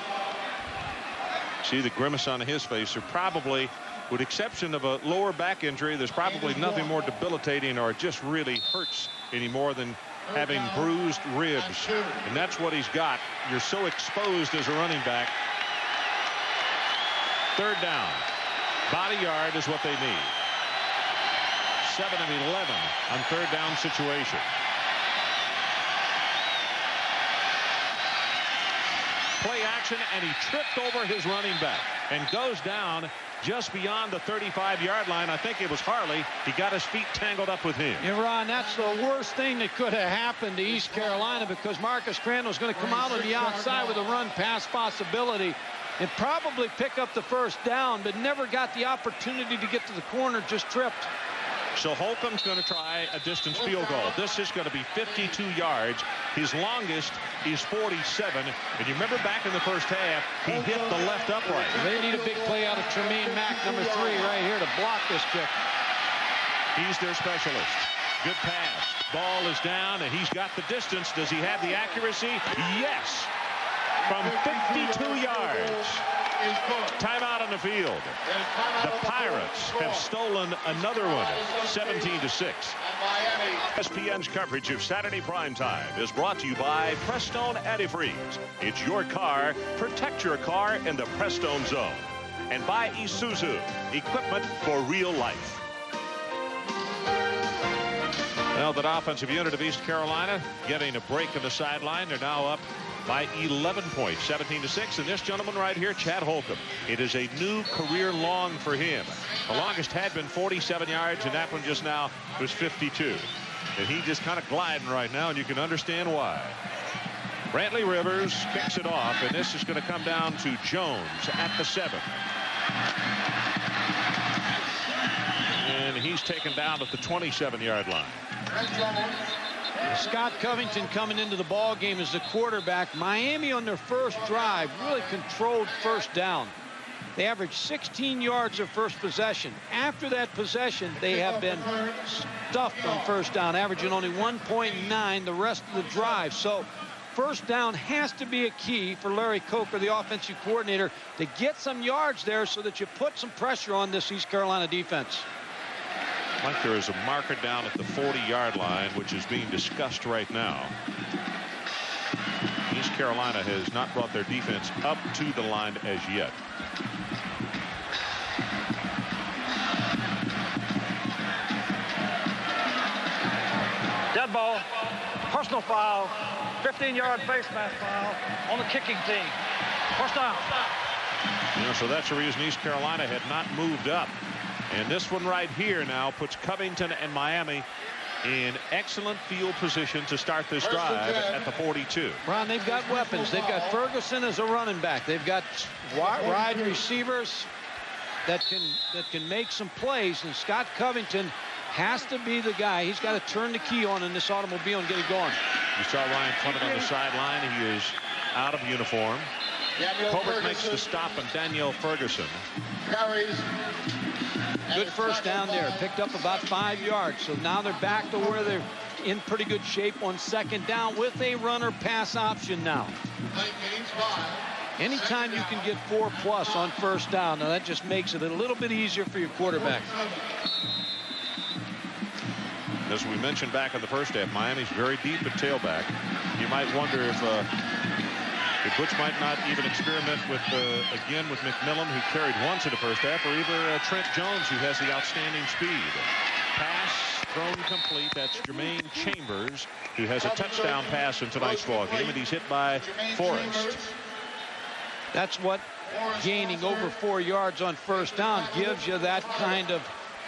See the grimace on his face. They're probably, with exception of a lower back injury, there's probably nothing more debilitating or it just really hurts any more than having bruised ribs. And that's what he's got. You're so exposed as a running back. Third down. Body yard is what they need. 7 of 11 on third down situation. Play action, and he tripped over his running back and goes down just beyond the 35-yard line. I think it was Harley. He got his feet tangled up with him. Yeah, Ron, that's the worst thing that could have happened to East Carolina, because Marcus Crandall is going to come out on the outside with a run-pass possibility and probably pick up the first down, but never got the opportunity to get to the corner, just tripped. So Holcomb's going to try a distance field goal. This is going to be 52 yards. His longest is 47. And you remember back in the first half, he hit the left upright. They need a big play out of Tremaine Mack, number 3, right here to block this kick. He's their specialist. Good pass. Ball is down, and he's got the distance. Does he have the accuracy? Yes. From 52 yards. Timeout on the field. The Pirates have stolen another one, 17-6. ESPN's coverage of Saturday primetime is brought to you by Prestone Antifreeze. It's your car. Protect your car in the Prestone zone. And by Isuzu, equipment for real life. Well, that offensive unit of East Carolina getting a break on the sideline. They're now up by 11 points, 17-6. And this gentleman right here, Chad Holcomb, it is a new career long for him. The longest had been 47 yards, and that one just now was 52. And he just kind of gliding right now, and you can understand why. Brantley Rivers kicks it off, and this is going to come down to Jones at the 7. And he's taken down at the 27-yard line. Scott Covington coming into the ball game as the quarterback. Miami on their first drive really controlled first down. They averaged 16 yards of first possession. After that possession, they have been stuffed on first down, averaging only 1.9 the rest of the drive. So first down has to be a key for Larry Coker, the offensive coordinator, to get some yards there so that you put some pressure on this East Carolina defense. Like there is a marker down at the 40-yard line, which is being discussed right now. East Carolina has not brought their defense up to the line as yet. Dead ball, personal foul, 15-yard face mask foul on the kicking team. First down. So that's the reason East Carolina had not moved up. And this one right here now puts Covington and Miami in excellent field position to start this drive at the 42. Ron, they've got weapons. They've got Ferguson as a running back. They've got wide receivers that can make some plays. And Scott Covington has to be the guy. He's got to turn the key on in this automobile and get it going. You saw Ryan Clement on the sideline. He is out of uniform. Colbert makes the stop on Daniel Ferguson. Carries. Good first down there. Picked up about 5 yards. So now they're back to where they're in pretty good shape on second down with a runner pass option now. Anytime you can get 4+ on first down, now that just makes it a little bit easier for your quarterback. As we mentioned back in the first half, Miami's very deep at tailback. You might wonder if Butch might not even experiment with, again, with McMillan, who carried once in the first half, or either Trent Jones, who has the outstanding speed. Pass thrown complete. That's Jermaine Chambers, who has a touchdown pass in tonight's ball game, and he's hit by Forrest. That's what gaining over 4 yards on first down gives you that kind of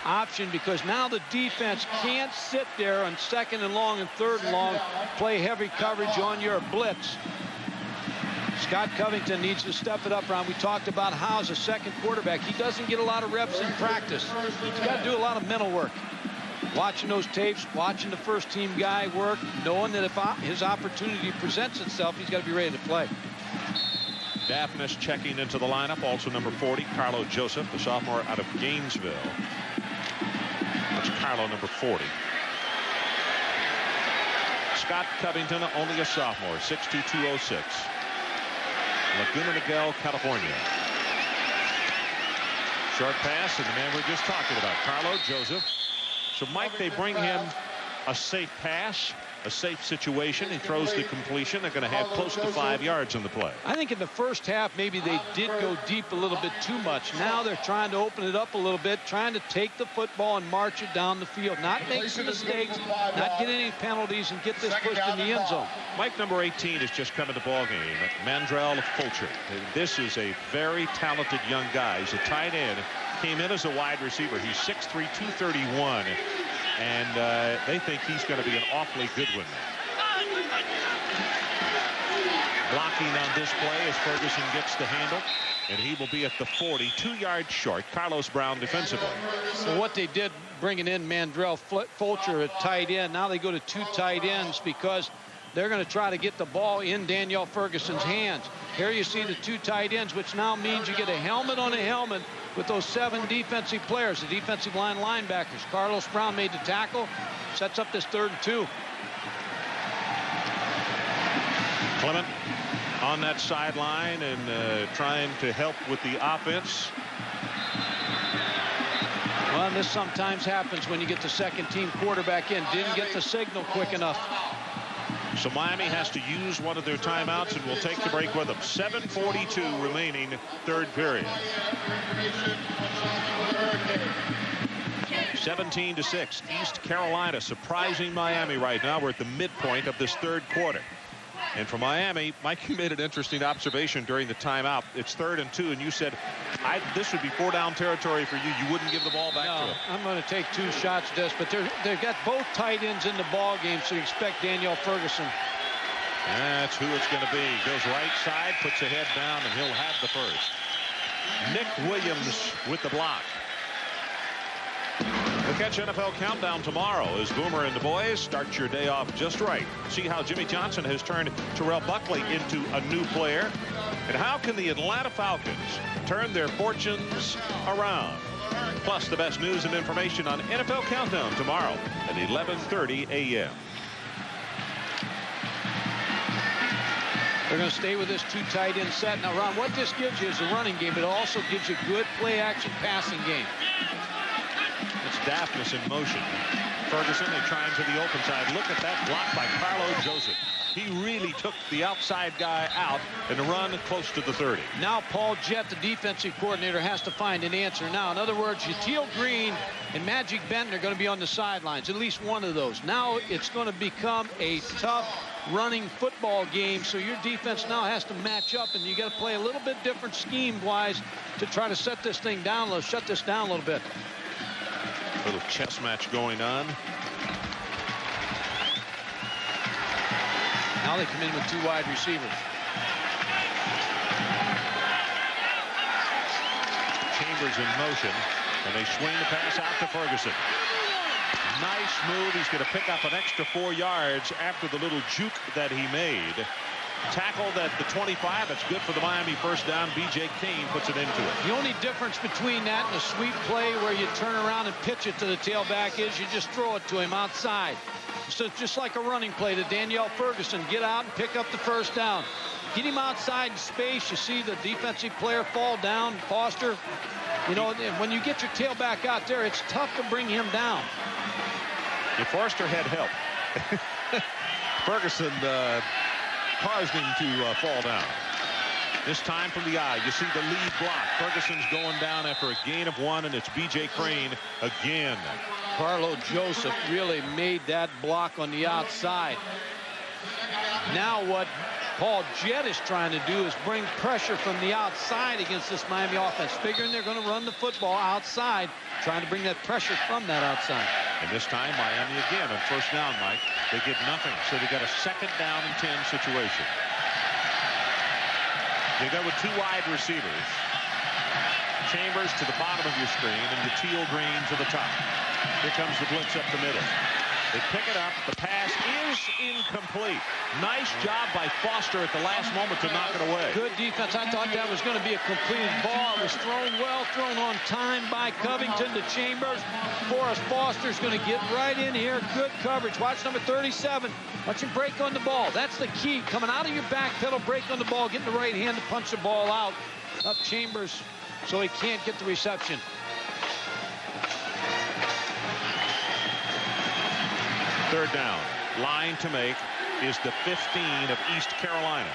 option, because now the defense can't sit there on second and long and third and long, play heavy coverage on your blitz. Scott Covington needs to step it up, Ron. We talked about how as a second quarterback, he doesn't get a lot of reps in practice. He's got to do a lot of mental work. Watching those tapes, watching the first team guy work, knowing that if his opportunity presents itself, he's got to be ready to play. Daphnis checking into the lineup. Also number 40, Carlo Joseph, the sophomore out of Gainesville. That's Carlo, number 40. Scott Covington, only a sophomore, 6'2", 206. Laguna Niguel, California. Short pass, and the man we're just talking about, Carlo Joseph. So, Mike, they bring him a safe pass, a safe situation. He throws the completion. They're going to have close to 5 yards on the play. I think in the first half, maybe they did go deep a little bit too much. Now they're trying to open it up a little bit, trying to take the football and march it down the field. Not make some mistakes, not get any penalties, and get this pushed in the end zone. Mike, number 18, has just come in the ball game. Mandrell Fulcher. This is a very talented young guy. He's a tight end. Came in as a wide receiver. He's 6'3", 231. And they think he's going to be an awfully good one. blocking on this play as Ferguson gets the handle, and he will be at the 40, 2 yards short. Carlos Brown defensively. So what they did, bringing in Mandrell Fulcher at tight end, now they go to 2 tight ends because they're going to try to get the ball in Danielle Ferguson's hands. Here you see the 2 tight ends, which now means you get a helmet on a helmet with those 7 defensive players, the defensive line linebackers. Carlos Brown made the tackle, sets up this 3rd and 2. Clement on that sideline and trying to help with the offense. Well, this sometimes happens when you get the second-team quarterback in. Didn't get the signal quick enough. So Miami has to use one of their timeouts, and we'll take the break with them. 7:42 remaining, 3rd period. 17-6, East Carolina surprising Miami right now. We're at the midpoint of this 3rd quarter. And for Miami, Mike, you made an interesting observation during the timeout. It's 3rd and 2, and you said this would be 4-down territory for you. You wouldn't give the ball back to him. I'm going to take 2 shots at this, but they've got both tight ends in the ball game, so you expect Danielle Ferguson. That's who it's going to be. Goes right side, puts the head down, and he'll have the first. Nick Williams with the block. We'll catch NFL Countdown tomorrow as Boomer and the boys start your day off just right. See how Jimmy Johnson has turned Terrell Buckley into a new player. And how can the Atlanta Falcons turn their fortunes around? Plus the best news and information on NFL Countdown tomorrow at 11:30 a.m. They're going to stay with this 2 tight end set. Now, Ron, what this gives you is a running game, but it also gives you good play-action passing game. Daphnis in motion. Ferguson, they try him to the open side. Look at that block by Carlo Joseph. He really took the outside guy out and run close to the 30. Now Paul Jett, the defensive coordinator, has to find an answer now. In other words, Yatil Green and Magic Benton are going to be on the sidelines, at least one of those. Now it's going to become a tough running football game, so your defense now has to match up, and you got to play a little bit different scheme-wise to try to set this thing down, shut this down a little bit. Little chess match going on. Now they come in with 2 wide receivers. Chambers in motion, and they swing the pass out to Ferguson. Nice move. He's going to pick up an extra 4 yards after the little juke that he made. Tackled at the 25. That's good for the Miami first down. B.J. Kane puts it into it. The only difference between that and a sweep play where you turn around and pitch it to the tailback is you just throw it to him outside. So it's just like a running play to Danielle Ferguson. Get out and pick up the first down. Get him outside in space. You see the defensive player fall down. Foster, you know, when you get your tailback out there, it's tough to bring him down. If Foster had help, Ferguson caused him to fall down. This time from the eye, you see the lead block. Ferguson's going down after a gain of 1, and it's B.J. Crane again. Carlo Joseph really made that block on the outside. Now what Paul Jett is trying to do is bring pressure from the outside against this Miami offense, figuring they're going to run the football outside, trying to bring that pressure from that outside. And this time Miami again on first down, Mike. They get nothing, so they got a 2nd down and 10 situation. They go with 2 wide receivers. Chambers to the bottom of your screen and Yatil Green to the top. Here comes the blitz up the middle. They pick it up. The pass is incomplete. Nice job by Foster at the last moment to knock it away. Good defense. I thought that was going to be a completed ball. It was thrown well, thrown on time by Covington to Chambers. Forrest Foster's going to get right in here. Good coverage. Watch number 37. Watch him break on the ball. That's the key. Coming out of your back pedal, break on the ball, getting the right hand to punch the ball out. Up Chambers so he can't get the reception. Third down. Line to make is the 15 of East Carolina.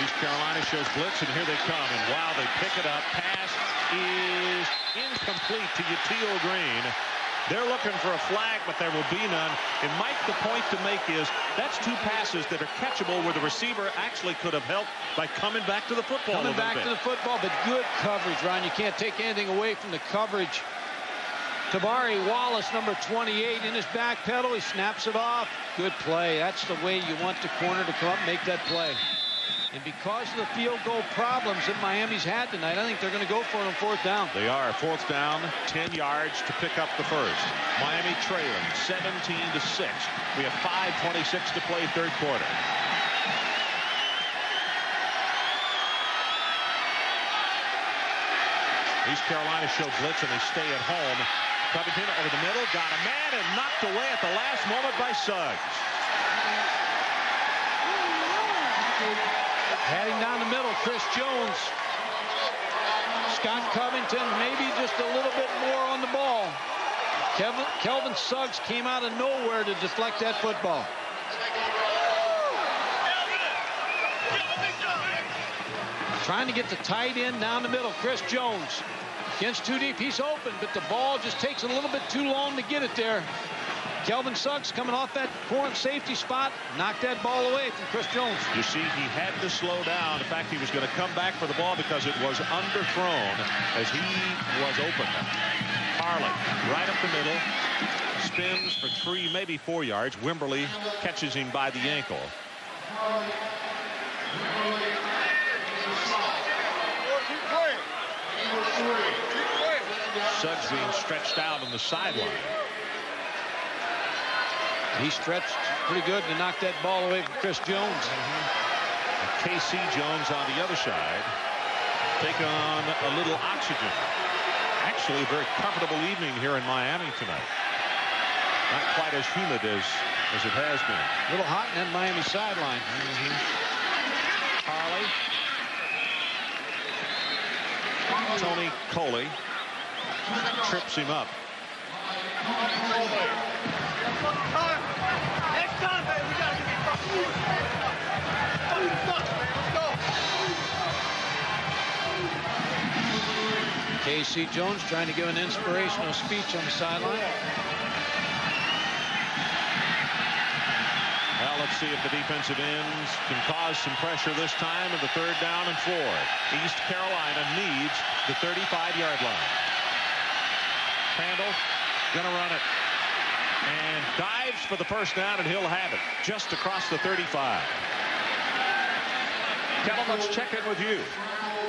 East Carolina shows blitz, and here they come. And wow, they pick it up. Pass is incomplete to Yatil Green. They're looking for a flag, but there will be none. And Mike, the point to make is that's 2 passes that are catchable where the receiver actually could have helped by coming back to the football. Coming back to the football, but good coverage, Ron. You can't take anything away from the coverage Tabari Wallace, number 28, in his back pedal. He snaps it off. Good play. That's the way you want the corner to come up and make that play. And because of the field goal problems that Miami's had tonight, I think they're going to go for it on 4th down. They are. 4th down, 10 yards to pick up the first. Miami trailing 17-6. We have 5:26 to play, 3rd quarter. East Carolina show blitz and they stay at home. Covington over the middle, got a man and knocked away at the last moment by Suggs. Heading down the middle, Chris Jones. Scott Covington maybe just a little bit more on the ball. Kelvin Suggs came out of nowhere to deflect that football. Trying to get the tight end down the middle, Chris Jones. Against 2 deep, he's open, but the ball just takes a little bit too long to get it there. Kelvin Suggs coming off that corner safety spot, knocked that ball away from Chris Jones. You see, he had to slow down. In fact, he was going to come back for the ball because it was underthrown as he was open. Harley, right up the middle, spins for 3, maybe 4 yards. Wimberly catches him by the ankle. Suggs being stretched out on the sideline. He stretched pretty good to knock that ball away from Chris Jones. KC Jones on the other side take on a little oxygen. Actually, a very comfortable evening here in Miami tonight. Not quite as humid as it has been. A little hot in that Miami sideline. Harley. Tony Coley trips him up. KC Jones trying to give an inspirational speech on the sideline. Well, let's see if the defensive ends can cause some pressure this time in the 3rd down and 4. East Carolina needs the 35-yard line. Crandall gonna run it and dives for the 1st down, and he'll have it just across the 35. Kevin, let's check in with you.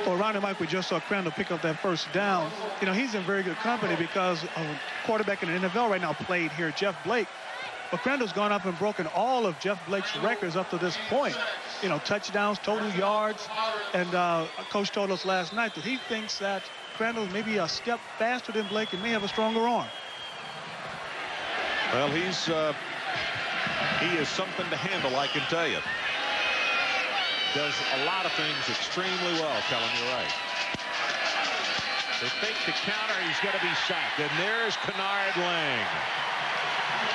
Well, Ron and Mike, we just saw Crandall pick up that 1st down. You know, he's in very good company because a quarterback in the NFL right now played here, Jeff Blake. But Crandall's gone up and broken all of Jeff Blake's records up to this point. You know, touchdowns, total yards. And Coach told us last night that he thinks that Crandall may be a step faster than Blake and may have a stronger arm. Well, he is something to handle, I can tell you. Does a lot of things extremely well, Kellen, you're right. They fake the counter, he's going to be sacked. And there's Kennard Lang.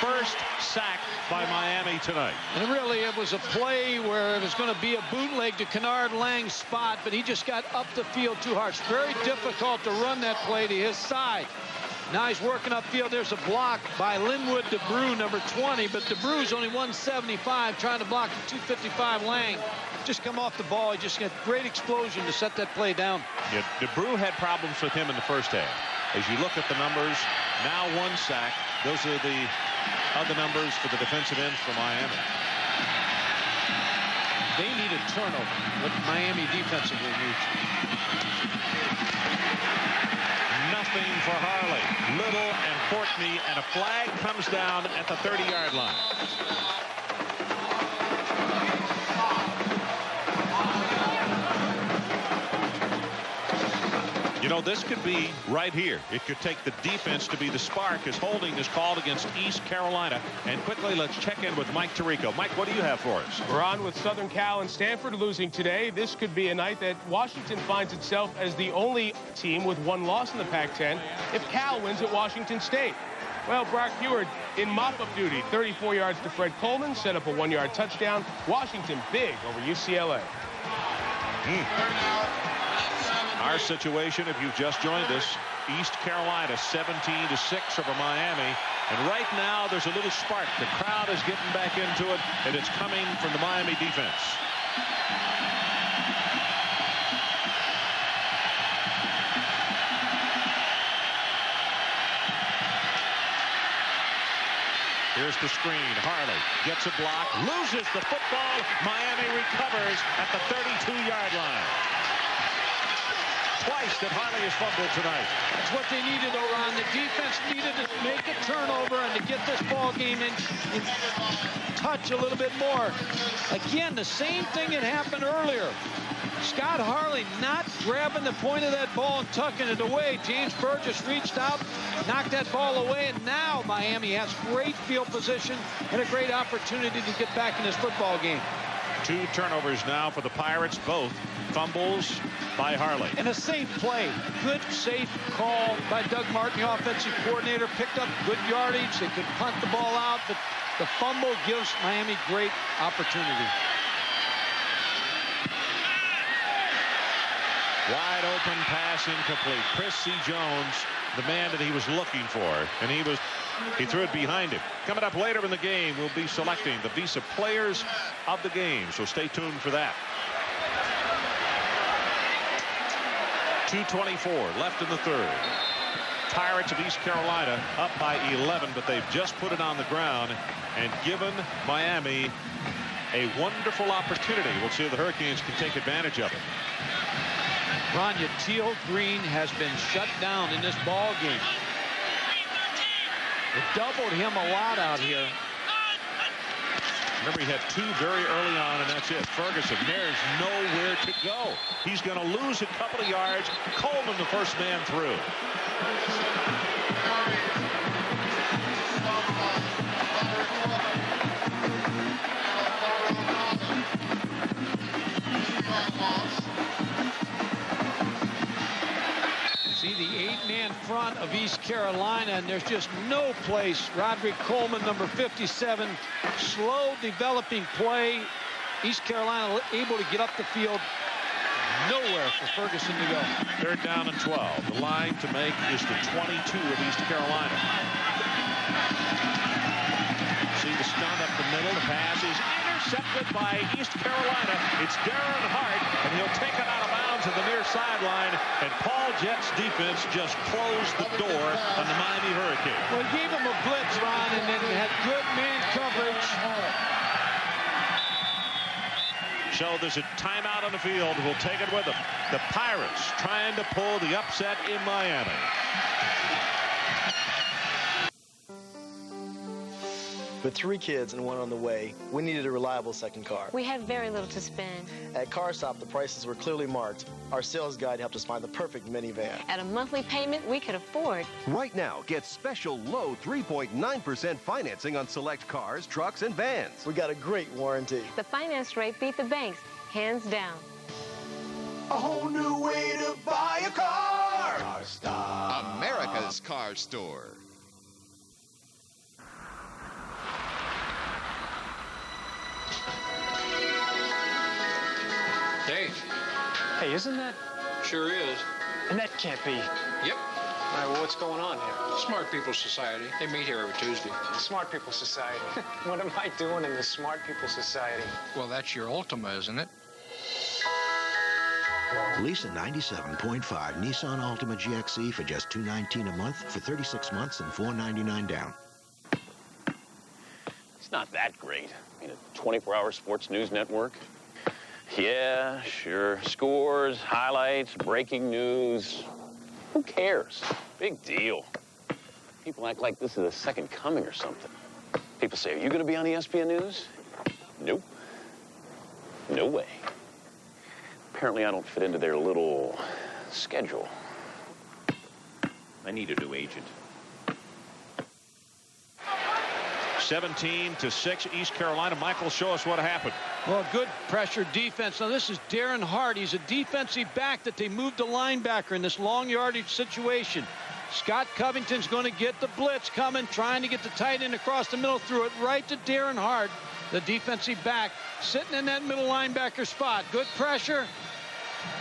First sack by Miami tonight. And really, it was a play where it was going to be a bootleg to Kennard Lang's spot, but he just got up the field too hard. It's very difficult to run that play to his side. Now he's working upfield. There's a block by Linwood DeBrew, number 20, but DeBrew's only 175, trying to block the 255 Lang. Just come off the ball. He just got great explosion to set that play down. Yeah, DeBrew had problems with him in the 1st half. As you look at the numbers, now 1 sack. Those are the other numbers for the defensive ends for Miami. They need a turnover, what Miami defensively needs. Nothing for Harley. Little and Courtney, and a flag comes down at the 30-yard line. You know, this could be right here. It could take the defense to be the spark as holding is called against East Carolina. And quickly, let's check in with Mike Tirico. Mike, what do you have for us? We're on with Southern Cal and Stanford losing today. This could be a night that Washington finds itself as the only team with 1 loss in the Pac-10 if Cal wins at Washington State. Well, Brock Heward in mop-up duty, 34 yards to Fred Coleman, set up a 1-yard touchdown. Washington big over UCLA. Our situation, if you've just joined us, East Carolina 17-6 over Miami. And right now, there's a little spark. The crowd is getting back into it, and it's coming from the Miami defense. Here's the screen. Harley gets a block, loses the football. Miami recovers at the 32-yard line. Twice that Harley has fumbled tonight. That's what they needed, though, Ron. The defense needed to make a turnover and to get this ball game in touch a little bit more. Again, the same thing that happened earlier. Scott Harley not grabbing the point of that ball and tucking it away. James Burgess reached out, knocked that ball away, and now Miami has great field position and a great opportunity to get back in this football game. 2 turnovers now for the Pirates, both fumbles by Harley. And a safe play. Good, safe call by Doug Martin, the offensive coordinator. Picked up good yardage. They could punt the ball out, but the fumble gives Miami great opportunity. Wide open pass incomplete. Chris C. Jones, the man that he was looking for, and he threw it behind him. Coming up later in the game, we'll be selecting the Visa Players of the Game, so stay tuned for that. 2:24 left in the third. Pirates of East Carolina up by 11, but they've just put it on the ground and given Miami a wonderful opportunity. We'll see if the Hurricanes can take advantage of it. Ranya, Teal Green has been shut down in this ball game. It doubled him a lot out here. Remember, he had 2 very early on, and that's it. Ferguson, there's nowhere to go. He's going to lose a couple of yards. Coleman, the first man through. See the 8-man front of East Carolina, and there's just no place. Roderick Coleman, number 57, slow developing play. East Carolina able to get up the field. Nowhere for Ferguson to go. 3rd down and 12. The line to make is the 22 of East Carolina. See the stunt up the middle. The pass is intercepted by East Carolina. It's Darren Hart, and he'll take it out of bounds at the near sideline. And Paul Jett's defense just closed the door on the Miami Hurricane. Well, he gave him a blitz, Ron, and then had good man coverage. So there's a timeout on the field. We'll take it with them. The Pirates trying to pull the upset in Miami. With 3 kids and 1 on the way, we needed a reliable second car. We had very little to spend. At CarStop, the prices were clearly marked. Our sales guide helped us find the perfect minivan. At a monthly payment we could afford. Right now, get special low 3.9% financing on select cars, trucks, and vans. We got a great warranty. The finance rate beat the banks, hands down. A whole new way to buy a car. CarStop, America's car store. Hey. Hey, isn't that? Sure is. And that can't be. Yep. All right, well, what's going on here? Smart People Society. They meet here every Tuesday. Smart People Society. What am I doing in the Smart People Society? Well, that's your Ultima, isn't it? Lease a 97.5 Nissan Altima GXE for just $219 a month for 36 months and $499 down. It's not that great. I mean, a 24-hour sports news network. Yeah, sure. Scores, highlights, breaking news. Who cares? Big deal. People act like this is the second coming or something. People say, are you going to be on ESPN News? Nope. No way. Apparently, I don't fit into their little schedule. I need a new agent. 17-6, East Carolina. Michael, show us what happened. Well, good pressure defense. Now, this is Darren Hart. He's a defensive back that they moved to linebacker in this long yardage situation. Scott Covington's going to get the blitz coming, trying to get the tight end across the middle, threw it right to Darren Hart, the defensive back, sitting in that middle linebacker spot. Good pressure.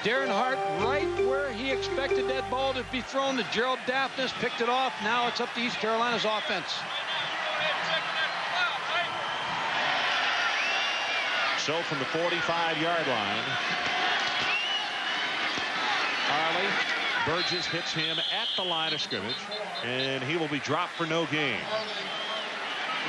Darren Hart right where he expected that ball to be thrown. The Gerald Daphnis picked it off. Now it's up to East Carolina's offense. So from the 45-yard line, Harley, Burgess hits him at the line of scrimmage, and he will be dropped for no gain.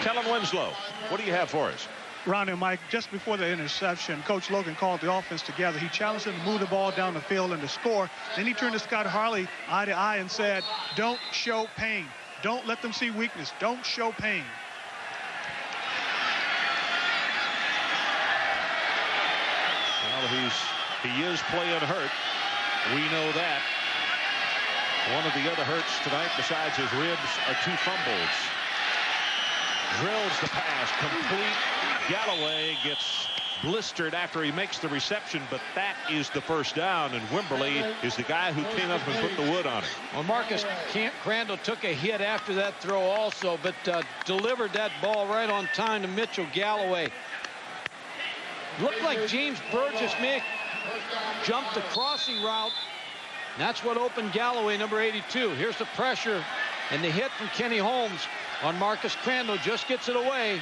Kellen Winslow, what do you have for us? Ron and Mike, just before the interception, Coach Logan called the offense together. He challenged them to move the ball down the field and to score. Then he turned to Scott Harley eye to eye and said, don't show pain. Don't let them see weakness. Don't show pain. Well, he is playing hurt. We know that. One of the other hurts tonight, besides his ribs, are 2 fumbles. Drills the pass, complete. Galloway gets blistered after he makes the reception, but that is the first down, and Wimberly is the guy who came up and put the wood on it. Well, Marcus Crandall took a hit after that throw also, but delivered that ball right on time to Mitchell Galloway. Looked like James Burgess may have jumped the crossing route. That's what opened Galloway, number 82. Here's the pressure, and the hit from Kenny Holmes on Marcus Crandall just gets it away.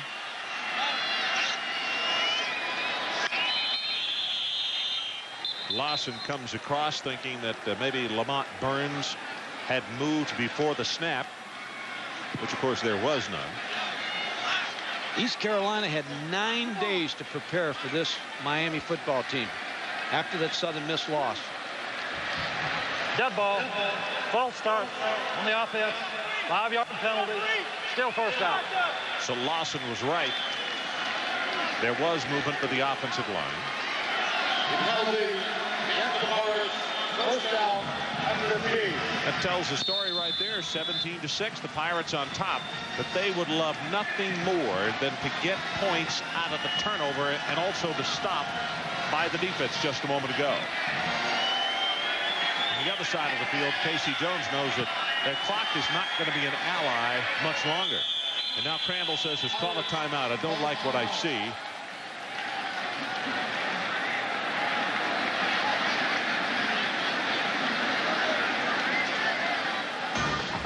Lawson comes across thinking that maybe Lamont Burns had moved before the snap, which of course there was none. East Carolina had 9 days to prepare for this Miami football team after that Southern Miss loss. Dead ball. False start on the offense. 5-yard penalty. Still first down. So Lawson was right. There was movement to the offensive line. First down after the P. That tells the story right there. 17-6, the Pirates on top. But they would love nothing more than to get points out of the turnover and also the stop by the defense just a moment ago. On the other side of the field, Casey Jones knows that their clock is not going to be an ally much longer. And now Crandall says, just call a timeout. I don't like what I see.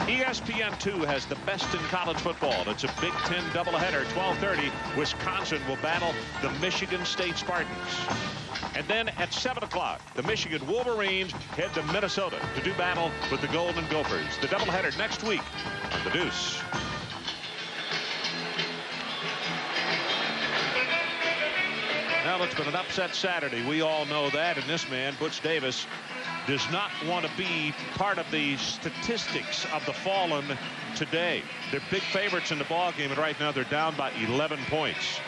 ESPN2 has the best in college football. It's a Big Ten doubleheader, 12:30. Wisconsin will battle the Michigan State Spartans. And then at 7 o'clock, the Michigan Wolverines head to Minnesota to do battle with the Golden Gophers. The doubleheader next week on The Deuce. Well, it's been an upset Saturday. We all know that. And this man, Butch Davis, does not want to be part of the statistics of the fallen today. They're big favorites in the ball game, and right now they're down by 11 points.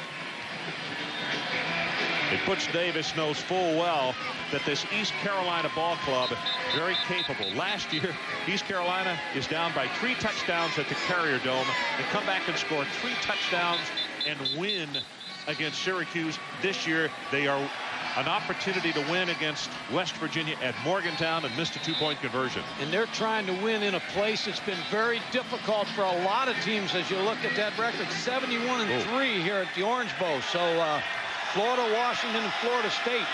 And Butch Davis knows full well that this East Carolina ball club, very capable. Last year, East Carolina is down by 3 touchdowns at the Carrier Dome and come back and score 3 touchdowns and win against Syracuse. This year, they are an opportunity to win against West Virginia at Morgantown and missed a 2-point conversion. And they're trying to win in a place that's been very difficult for a lot of teams as you look at that record. 71-3 here at the Orange Bowl. So Florida, Washington, and Florida State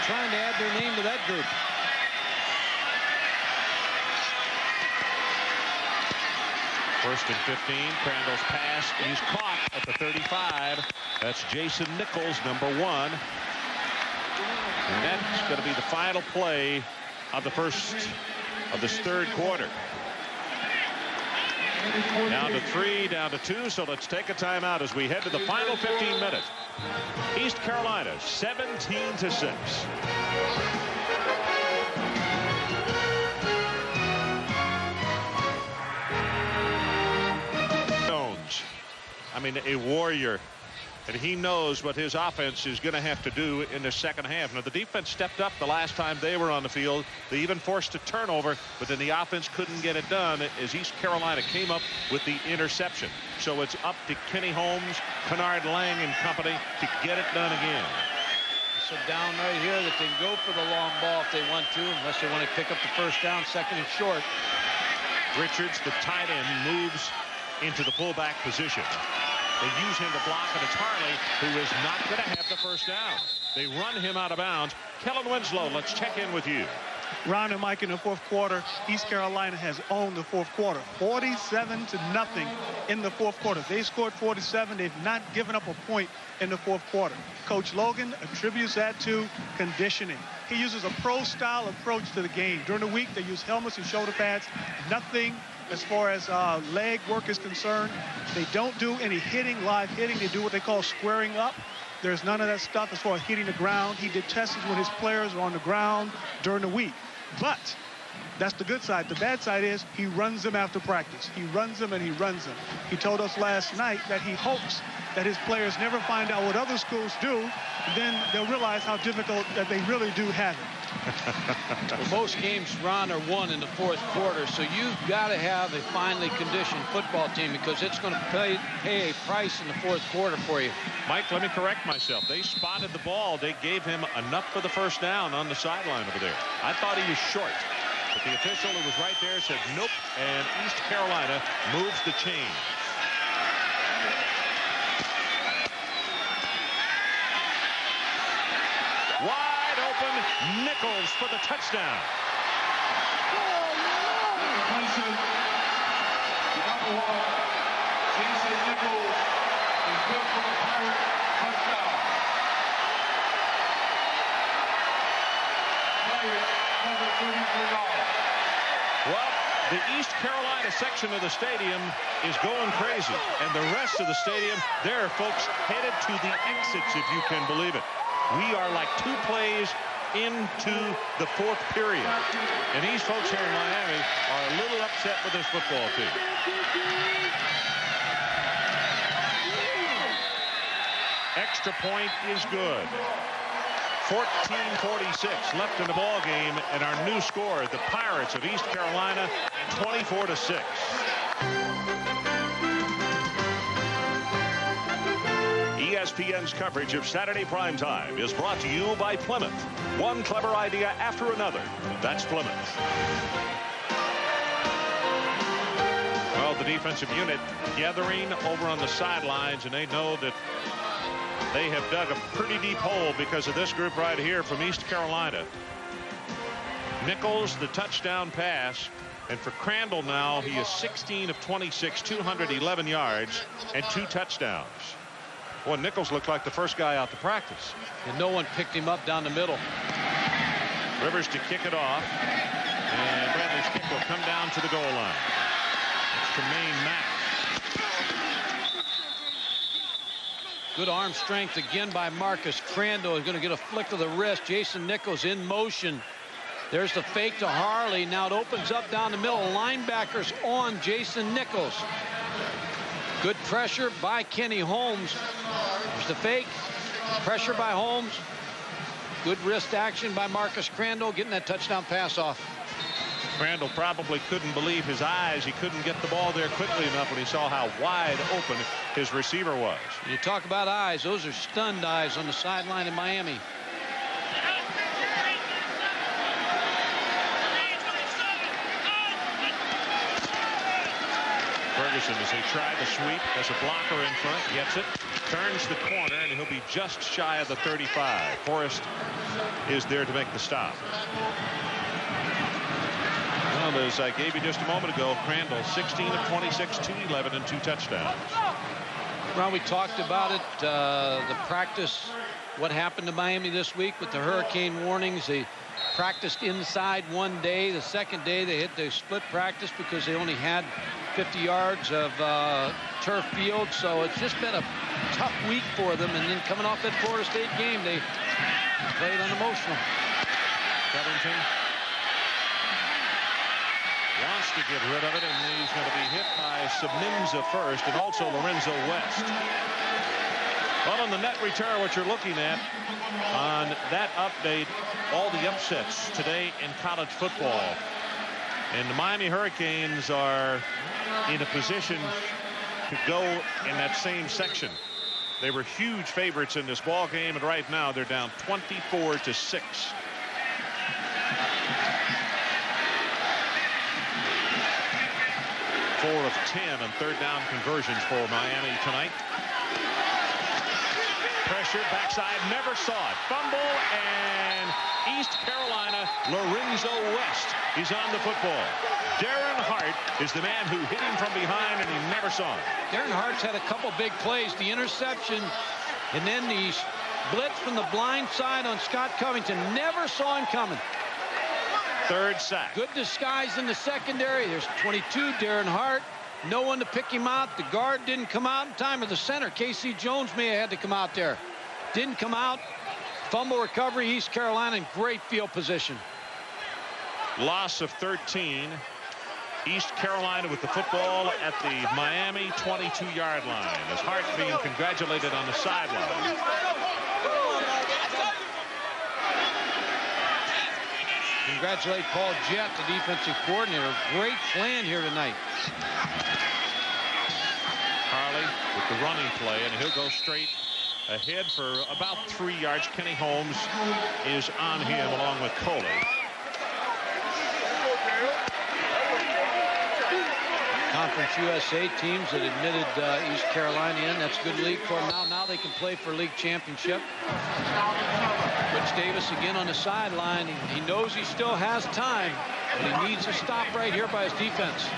trying to add their name to that group. First and 15. Crandall's pass is caught at the 35. That's Jason Nichols, number 1. And that's going to be the final play of this third quarter. Down to 3, down to 2. So let's take a timeout as we head to the final 15 minutes. East Carolina 17-6. I mean, a warrior, and he knows what his offense is going to have to do in the second half. Now, the defense stepped up the last time they were on the field. They even forced a turnover, but then the offense couldn't get it done as East Carolina came up with the interception. So it's up to Kenny Holmes, Kennard Lang and company to get it done again. So down right here that they can go for the long ball if they want to, unless they want to pick up the first down, second and short. Richards, the tight end, moves into the fullback position. They use him to block, and it's Harley who is not going to have the first down. They run him out of bounds. Kellen Winslow, let's check in with you. Ron and Mike, in the fourth quarter, East Carolina has owned the fourth quarter. 47-0 in the fourth quarter. They scored 47. They've not given up a point in the fourth quarter. Coach Logan attributes that to conditioning. He uses a pro-style approach to the game. During the week, they use helmets and shoulder pads. Nothing as far as leg work is concerned. They don't do any hitting, live hitting. They do what they call squaring up. There's none of that stuff as far as hitting the ground. He did tests when his players were on the ground during the week. But that's the good side. The bad side is he runs them after practice. He runs them and he runs them. He told us last night that he hopes that his players never find out what other schools do. Then they'll realize how difficult that they really do have it. Well, most games, Ron, are won in the fourth quarter, so you've got to have a finely conditioned football team because it's going to pay a price in the fourth quarter for you. Mike, let me correct myself. They spotted the ball. They gave him enough for the first down on the sideline over there. I thought he was short, but the official who was right there said nope, and East Carolina moves the chain. Wide open, Nichols for the touchdown. Jason Nichols is good for the Pirate touchdown. Pirate number 33. Well, the East Carolina section of the stadium is going crazy, and the rest of the stadium, there are folks headed to the exits, if you can believe it. We are like 2 plays into the fourth period. And these folks here in Miami are a little upset with this football team. Extra point is good. 14:46 left in the ball game, and our new score, the Pirates of East Carolina, 24-6. ESPN's coverage of Saturday primetime is brought to you by Plymouth. One clever idea after another. That's Plymouth. Well, the defensive unit gathering over on the sidelines, and they know that they have dug a pretty deep hole because of this group right here from East Carolina. Nichols, the touchdown pass. And for Crandall now, he is 16 of 26, 211 yards, and 2 touchdowns. Boy, Nichols looked like the first guy out to practice. And no one picked him up down the middle. Rivers to kick it off. And Bradley's kick will come down to the goal line. It's Tremaine Mack. Good arm strength again by Marcus Crandall. Is going to get a flick of the wrist. Jason Nichols in motion. There's the fake to Harley. Now it opens up down the middle. Linebackers on Jason Nichols. Good pressure by Kenny Holmes. There's the fake. Pressure by Holmes. Good wrist action by Marcus Crandall, getting that touchdown pass off. Crandall probably couldn't believe his eyes. He couldn't get the ball there quickly enough when he saw how wide open his receiver was. You talk about eyes. Those are stunned eyes on the sideline in Miami. Ferguson, as they try the sweep, has a blocker in front, gets it, turns the corner, and he'll be just shy of the 35. Forrest is there to make the stop. Well, as I gave you just a moment ago, Crandall, 16 of 26, 211, and 2 touchdowns. Well, we talked about it, the practice, what happened to Miami this week with the hurricane warnings. They practiced inside one day. The second day, they hit the split practice because they only had 50 yards of turf field. So it's just been a tough week for them. And then coming off that Florida State game, they played unemotional. Covington wants to get rid of it, and he's going to be hit by Siminza first and also Lorenzo West. Well, on the net return, what you're looking at on that update, all the upsets today in college football. And the Miami Hurricanes are in a position to go in that same section. They were huge favorites in this ball game, and right now they're down 24-6. Four of 10 on third down conversions for Miami tonight. Pressure, backside, never saw it. Fumble, and East Carolina, Lorenzo West is on the football. Darren Hart is the man who hit him from behind, and he never saw it. Darren Hart's had a couple big plays. The interception, and then the blitz from the blind side on Scott Covington. Never saw him coming. third sack. Good disguise in the secondary. There's 22, Darren Hart. No one to pick him out. The guard didn't come out in time, or the center, Casey Jones, may have had to come out there. Didn't come out. Fumble recovery, East Carolina in great field position. Loss of 13. East Carolina with the football at the Miami 22-yard line as Hart being congratulated on the sideline. Congratulate Paul Jett, the defensive coordinator. Great plan here tonight. Harley with the running play, and he'll go straight ahead for about 3 yards. Kenny Holmes is on him along with Coley. Conference USA teams that admitted East Carolina in. That's good league for them now. Now they can play for league championship. Rich Davis again on the sideline. He knows he still has time, but he needs a stop right here by his defense.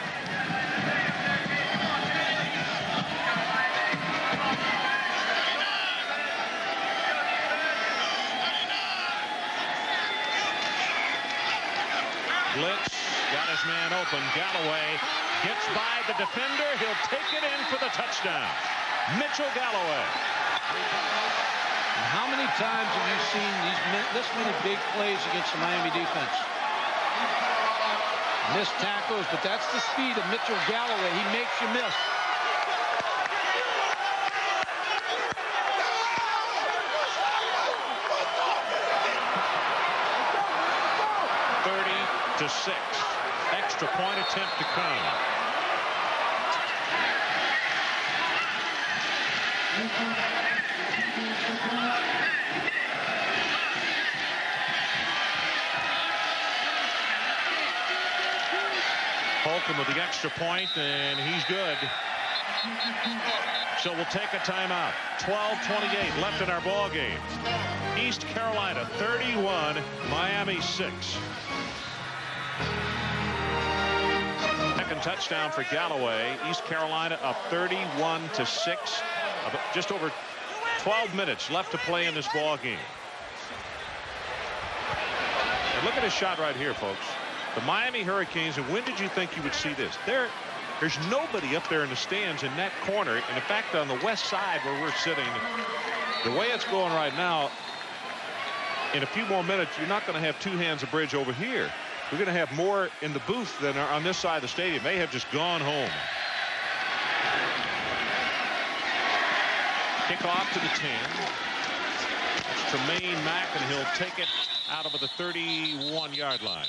Blitz, got his man open. Galloway gets by the defender. He'll take it in for the touchdown. Mitchell Galloway. And how many times have you seen this many big plays against the Miami defense? Missed tackles, but that's the speed of Mitchell Galloway. He makes you miss. To 6. Extra point attempt to come. Holcomb with the extra point, and he's good. So we'll take a timeout. 12:28 left in our ball game. East Carolina 31, Miami 6. Second touchdown for Galloway. East Carolina up 31-6. Just over 12 minutes left to play in this ball game. And look at this shot right here, folks. The Miami Hurricanes, and when did you think you would see this? There's nobody up there in the stands in that corner. And in fact, on the west side where we're sitting, the way it's going right now, in a few more minutes, you're not going to have two hands of bridge over here. We're going to have more in the booth than are on this side of the stadium. They have just gone home. Kickoff to the 10. It's Tremaine Mack, and he'll take it out of the 31-yard line.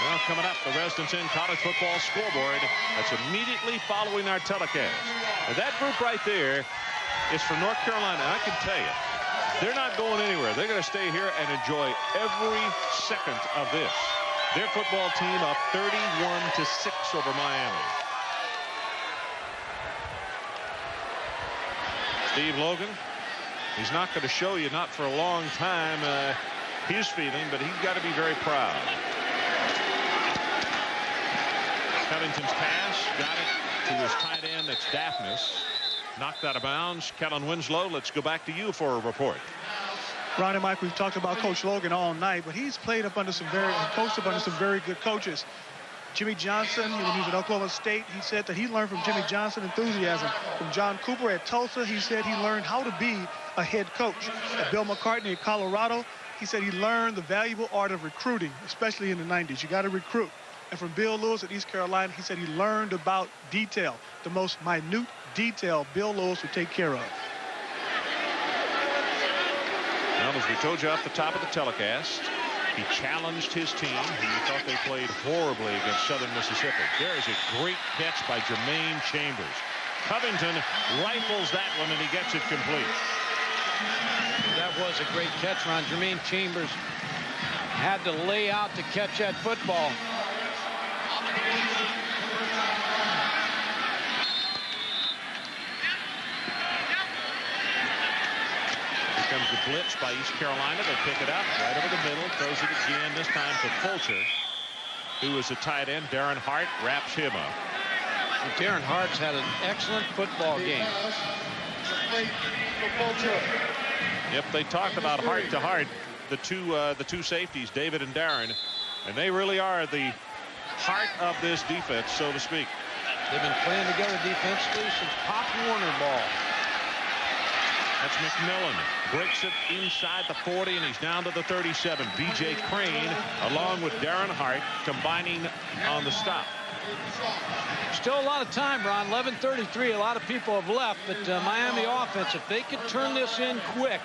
Well, coming up, the Residence Inn College Football Scoreboard. That's immediately following our telecast. Now, that group right there is from North Carolina. I can tell you, they're not going anywhere. They're going to stay here and enjoy every second of this. Their football team up 31-6 over Miami. Steve Logan, he's not going to show you, not for a long time, his feeling, but he's got to be very proud. Covington's pass, got it to his tight end, that's Daphnis. Knocked out of bounds. Kellen Winslow, let's go back to you for a report. Ron and Mike, we've talked about Coach Logan all night, but he's played up under coached up under some very good coaches. Jimmy Johnson, when he was at Oklahoma State, he said that he learned from Jimmy Johnson enthusiasm. From John Cooper at Tulsa, he said he learned how to be a head coach. At Bill McCartney at Colorado, he said he learned the valuable art of recruiting, especially in the 90s. You got to recruit. And from Bill Lewis at East Carolina, he said he learned about detail, the most minute detail Bill Lewis would take care of. Well, as we told you off the top of the telecast, he challenged his team. He thought they played horribly against Southern Mississippi. There is a great catch by Jermaine Chambers. Covington rifles that one, and he gets it complete. That was a great catch, Ron. Jermaine Chambers had to lay out to catch that football. Here comes the blitz by East Carolina. They pick it up right over the middle. Throws it again, this time to Fulcher, who is a tight end. Darren Hart wraps him up. And Darren Hart's had an excellent football game. Yep, they talked about heart to heart. the two safeties, David and Darren, and they really are the heart of this defense, so to speak. They've been playing together defensively since Pop Warner ball. That's McMillan. Breaks it inside the 40, and he's down to the 37. B.J. Crane, along with Darren Hart, combining on the stop. Still a lot of time, Ron. 11:33. A lot of people have left, but Miami offense, if they could turn this in quick,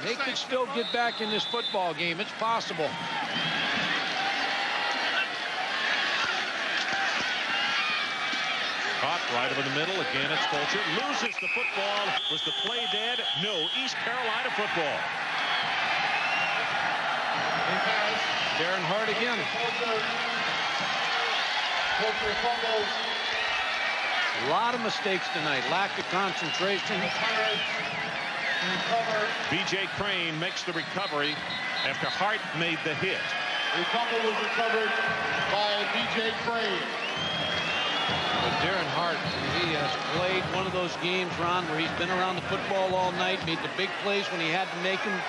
they could still get back in this football game. It's possible. Caught right over the middle. Again, it's Fulcher. Loses the football. Was the play dead? No. East Carolina football. Darren Hart again. A lot of mistakes tonight. Lack of concentration. B.J. Crane makes the recovery after Hart made the hit. The fumble was recovered by B.J. Crane. But Darren Hart, he has played one of those games, Ron, where he's been around the football all night, made the big plays when he had to make them.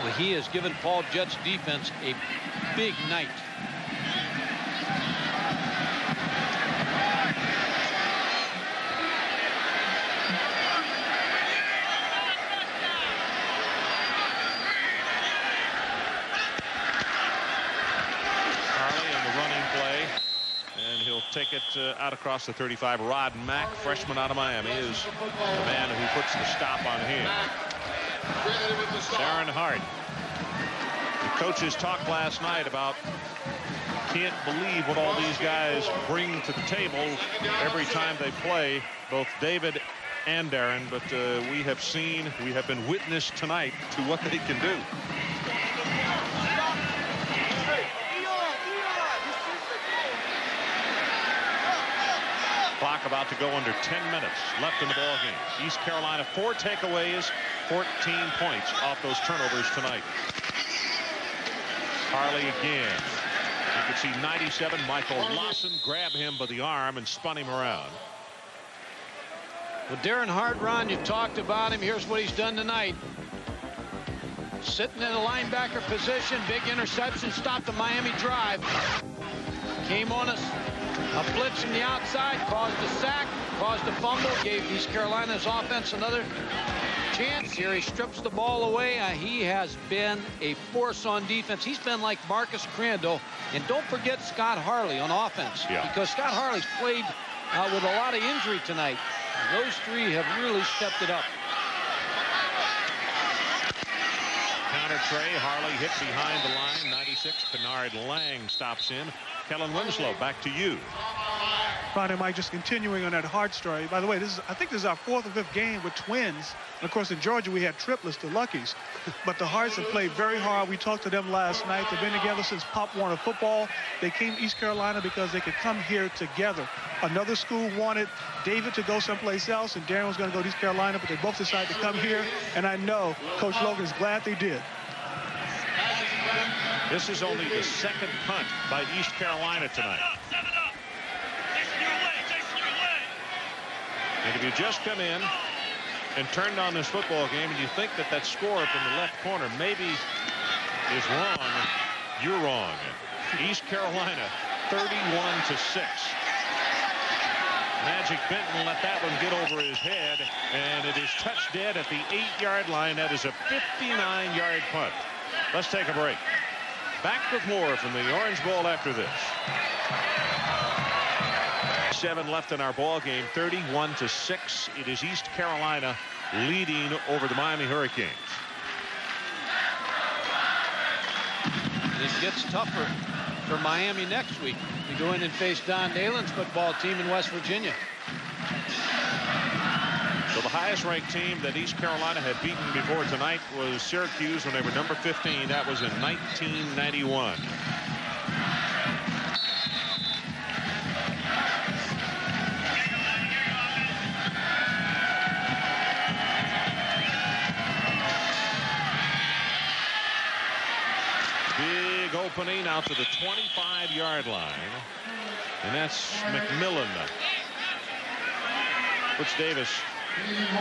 Well, he has given Paul Jett's defense a big night. Take it out across the 35. Rod Mack, freshman out of Miami, is the man who puts the stop on him. Darren Hart. The coaches talked last night about can't believe what all these guys bring to the table every time they play, both David and Darren, but we have been witness tonight to what they can do. Clock about to go under 10 minutes left in the ball game. East Carolina 4 takeaways, 14 points off those turnovers tonight. Harley again. You can see 97. Michael Lawson grabbed him by the arm and spun him around. Well, Darren Hart, Ron, you talked about him. Here's what he's done tonight. Sitting in a linebacker position, big interception, stopped the Miami drive. Came on us. A blitz from the outside caused a sack, caused a fumble, gave East Carolina's offense another chance. Here he strips the ball away. He has been a force on defense. He's been like Marcus Crandall. And don't forget Scott Harley on offense. Yeah. Because Scott Harley's played with a lot of injury tonight. Those three have really stepped it up. Counter tray. Harley hit behind the line. 96. Bernard Lang stops in. Kellen Winslow, back to you. Ron and Mike, just continuing on that Hart story. By the way, I think this is our 4th or 5th game with twins. And of course, in Georgia, we had triplets, the Luckies. But the Harts have played very hard. We talked to them last night. They've been together since Pop Warner football. They came to East Carolina because they could come here together. Another school wanted David to go someplace else, and Darren was going to go to East Carolina, but they both decided to come here. And I know Coach Logan is glad they did. This is only the second punt by East Carolina tonight. And if you just come in and turned on this football game and you think that that score up in the left corner maybe is wrong, you're wrong. East Carolina 31-6. Magic Benton let that one get over his head, and it is touched dead at the 8-yard line. That is a 59-yard punt. Let's take a break. Back with more from the Orange Bowl after this. 7 left in our ball game, 31-6. It is East Carolina leading over the Miami Hurricanes. It gets tougher for Miami next week. We go in and face Don Dalen's football team in West Virginia. So the highest ranked team that East Carolina had beaten before tonight was Syracuse when they were number 15. That was in 1991. Big opening out to the 25-yard line. And that's McMillan. Butch Davis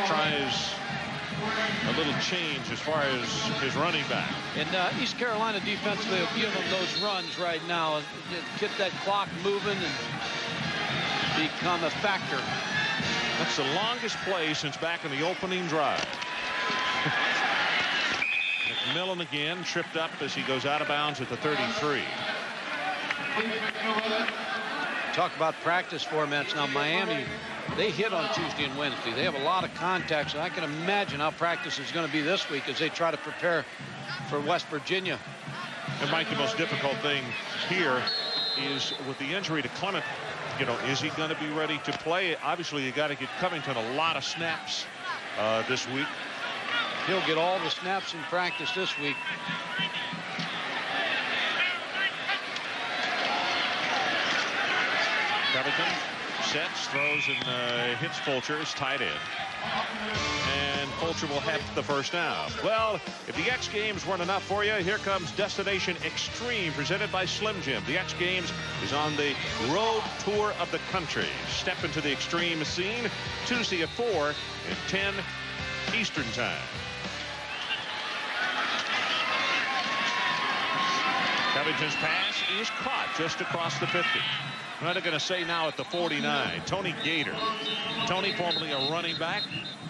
tries a little change as far as his running back. And East Carolina defensively will give them those runs right now. Get that clock moving and become a factor. That's the longest play since back in the opening drive. McMillan again tripped up as he goes out of bounds at the 33. Talk about practice formats. Now Miami, they hit on Tuesday and Wednesday. They have a lot of contacts, and I can imagine how practice is going to be this week as they try to prepare for West Virginia. And Mike, the most difficult thing here is with the injury to Clement. You know, is he going to be ready to play? Obviously, you got to get Covington a lot of snaps this week. He'll get all the snaps in practice this week. Covington sets, throws, and hits Fulcher as tight end. And Fulcher will have the first down. Well, if the X Games weren't enough for you, here comes Destination Extreme, presented by Slim Jim. The X Games is on the road tour of the country. Step into the extreme scene Tuesday at 4 and 10 Eastern Time. Covington's pass is caught just across the 50. What are they going to say now at the 49? Tony Gator. Tony, formerly a running back,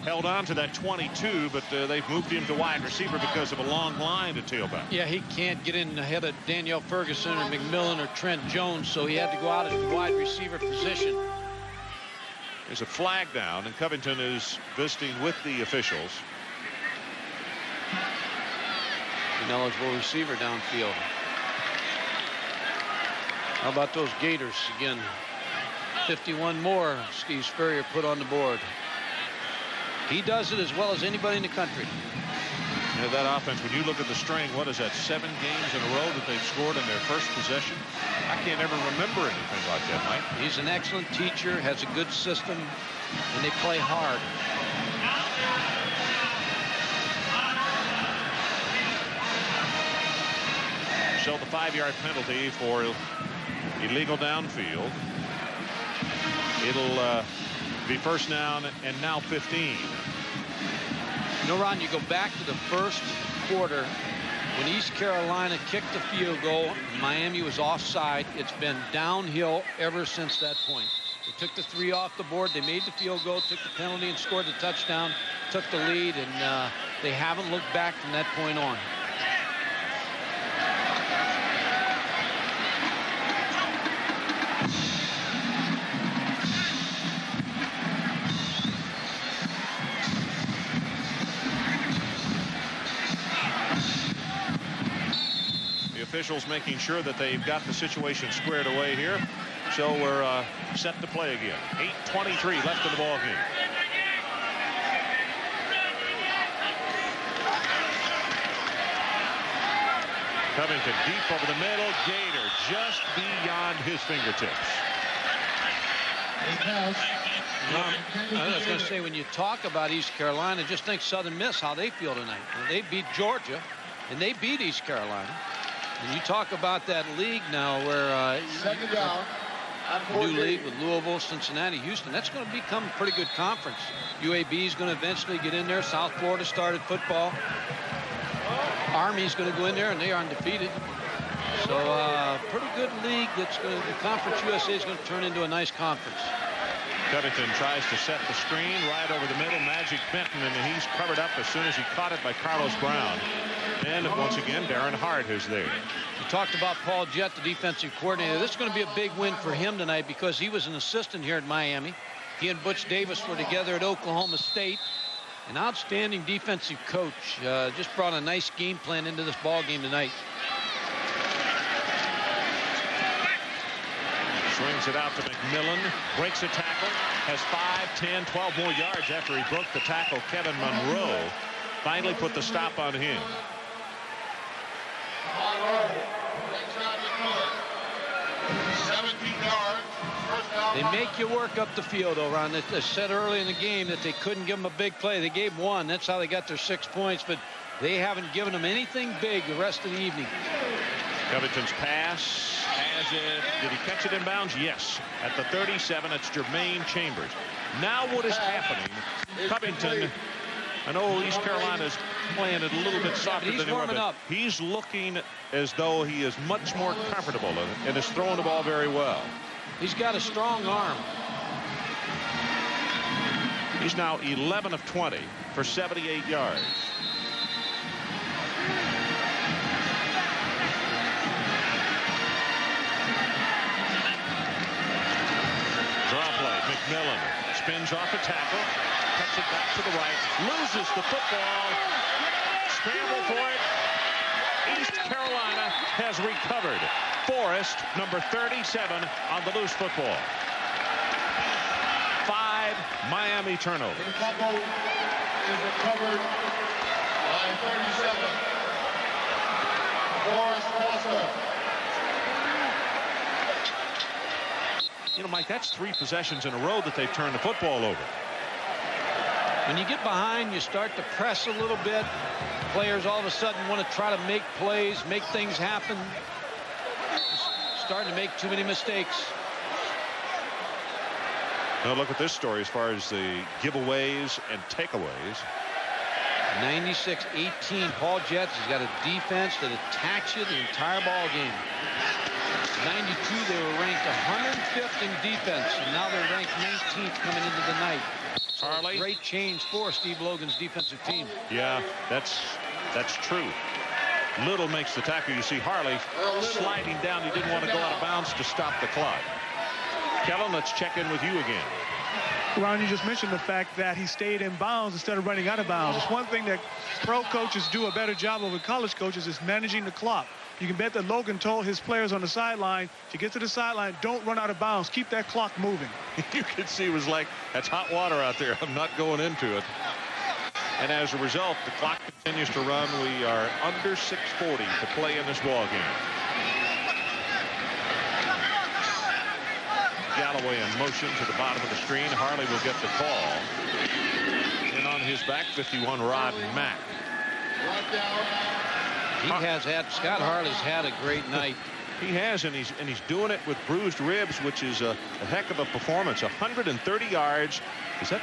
held on to that 22, but they've moved him to wide receiver because of a long line to tailback. Yeah, he can't get in ahead of Danielle Ferguson or McMillan or Trent Jones, so he had to go out at the wide receiver position. There's a flag down, and Covington is visiting with the officials. An eligible receiver downfield. How about those Gators again? 51 more Steve Spurrier put on the board. He does it as well as anybody in the country. You know, that offense, when you look at the string, what is that, 7 games in a row that they've scored in their first possession? I can't ever remember anything like that, Mike. He's an excellent teacher, has a good system, and they play hard. So the 5-yard penalty for illegal downfield. It'll be first down and now 15. You know, Ron, you go back to the first quarter when East Carolina kicked the field goal, Miami was offside. It's been downhill ever since that point. They took the 3 off the board. They made the field goal, took the penalty, and scored the touchdown, took the lead, and they haven't looked back from that point on. Officials making sure that they've got the situation squared away here. So we're set to play again. 8:23 left in the ball game. Covington deep over the middle. Gator just beyond his fingertips. I was going to say, when you talk about East Carolina, just think Southern Miss, how they feel tonight. They beat Georgia, and they beat East Carolina. And you talk about that league now where new league with Louisville, Cincinnati, Houston, that's going to become a pretty good conference. UAB is going to eventually get in there. South Florida started football. Army's going to go in there, and they are undefeated. So pretty good league. That's going to, the Conference USA is going to turn into a nice conference. Covington tries to set the screen right over the middle. Magic Benton, and he's covered up as soon as he caught it by Carlos Brown. And once again, Darren Hart is there. You talked about Paul Jett, the defensive coordinator. This is going to be a big win for him tonight because he was an assistant here at Miami. He and Butch Davis were together at Oklahoma State. An outstanding defensive coach. Just brought a nice game plan into this ball game tonight. Swings it out to McMillan, breaks a tackle, has 5, 10, 12 more yards after he broke the tackle. Kevin Monroe finally put the stop on him. They make you work up the field, though, Ron. They said early in the game that they couldn't give them a big play. They gave one. That's how they got their 6 points, but they haven't given them anything big the rest of the evening. Covington's pass. Did he catch it in bounds? Yes. At the 37, it's Jermaine Chambers. Now what is happening? Covington I know East Carolina's playing it a little bit softer than they were, but he's looking as though he is much more comfortable and is throwing the ball very well. He's got a strong arm. He's now 11 of 20 for 78 yards. Draw play. McMillan spins off a tackle, cuts it back to the right, loses the football, scramble for it. East Carolina has recovered. Forrest, number 37, on the loose football. 5 Miami turnovers. The fumble is recovered by 37. Forrest Foster. You know, Mike, that's 3 possessions in a row that they've turned the football over. When you get behind, you start to press a little bit. Players all of a sudden want to try to make plays, make things happen. Starting to make too many mistakes. Now look at this story as far as the giveaways and takeaways. 96-18 Paul Jets has got a defense that attacks you the entire ball game. 92 they were ranked 105th in defense, and now they're ranked 19th coming into the night. So Harley, great change for Steve Logan's defensive team. Yeah, that's true. Little makes the tackle. You see Harley sliding down. He didn't want to go out of bounds to stop the clock. Kellen, let's check in with you again. Ron, you just mentioned the fact that he stayed in bounds instead of running out of bounds. It's one thing that pro coaches do a better job of than college coaches is managing the clock. You can bet that Logan told his players on the sideline, to get to the sideline, don't run out of bounds. Keep that clock moving. You could see it was like, that's hot water out there. I'm not going into it. And as a result, the clock continues to run. We are under 6:40 to play in this ball game. Galloway in motion to the bottom of the screen. Harley will get the call. And on his back, 51, Rod Mack. Scott Harley's had a great night. He has, and he's doing it with bruised ribs, which is a heck of a performance. 130 yards. Is that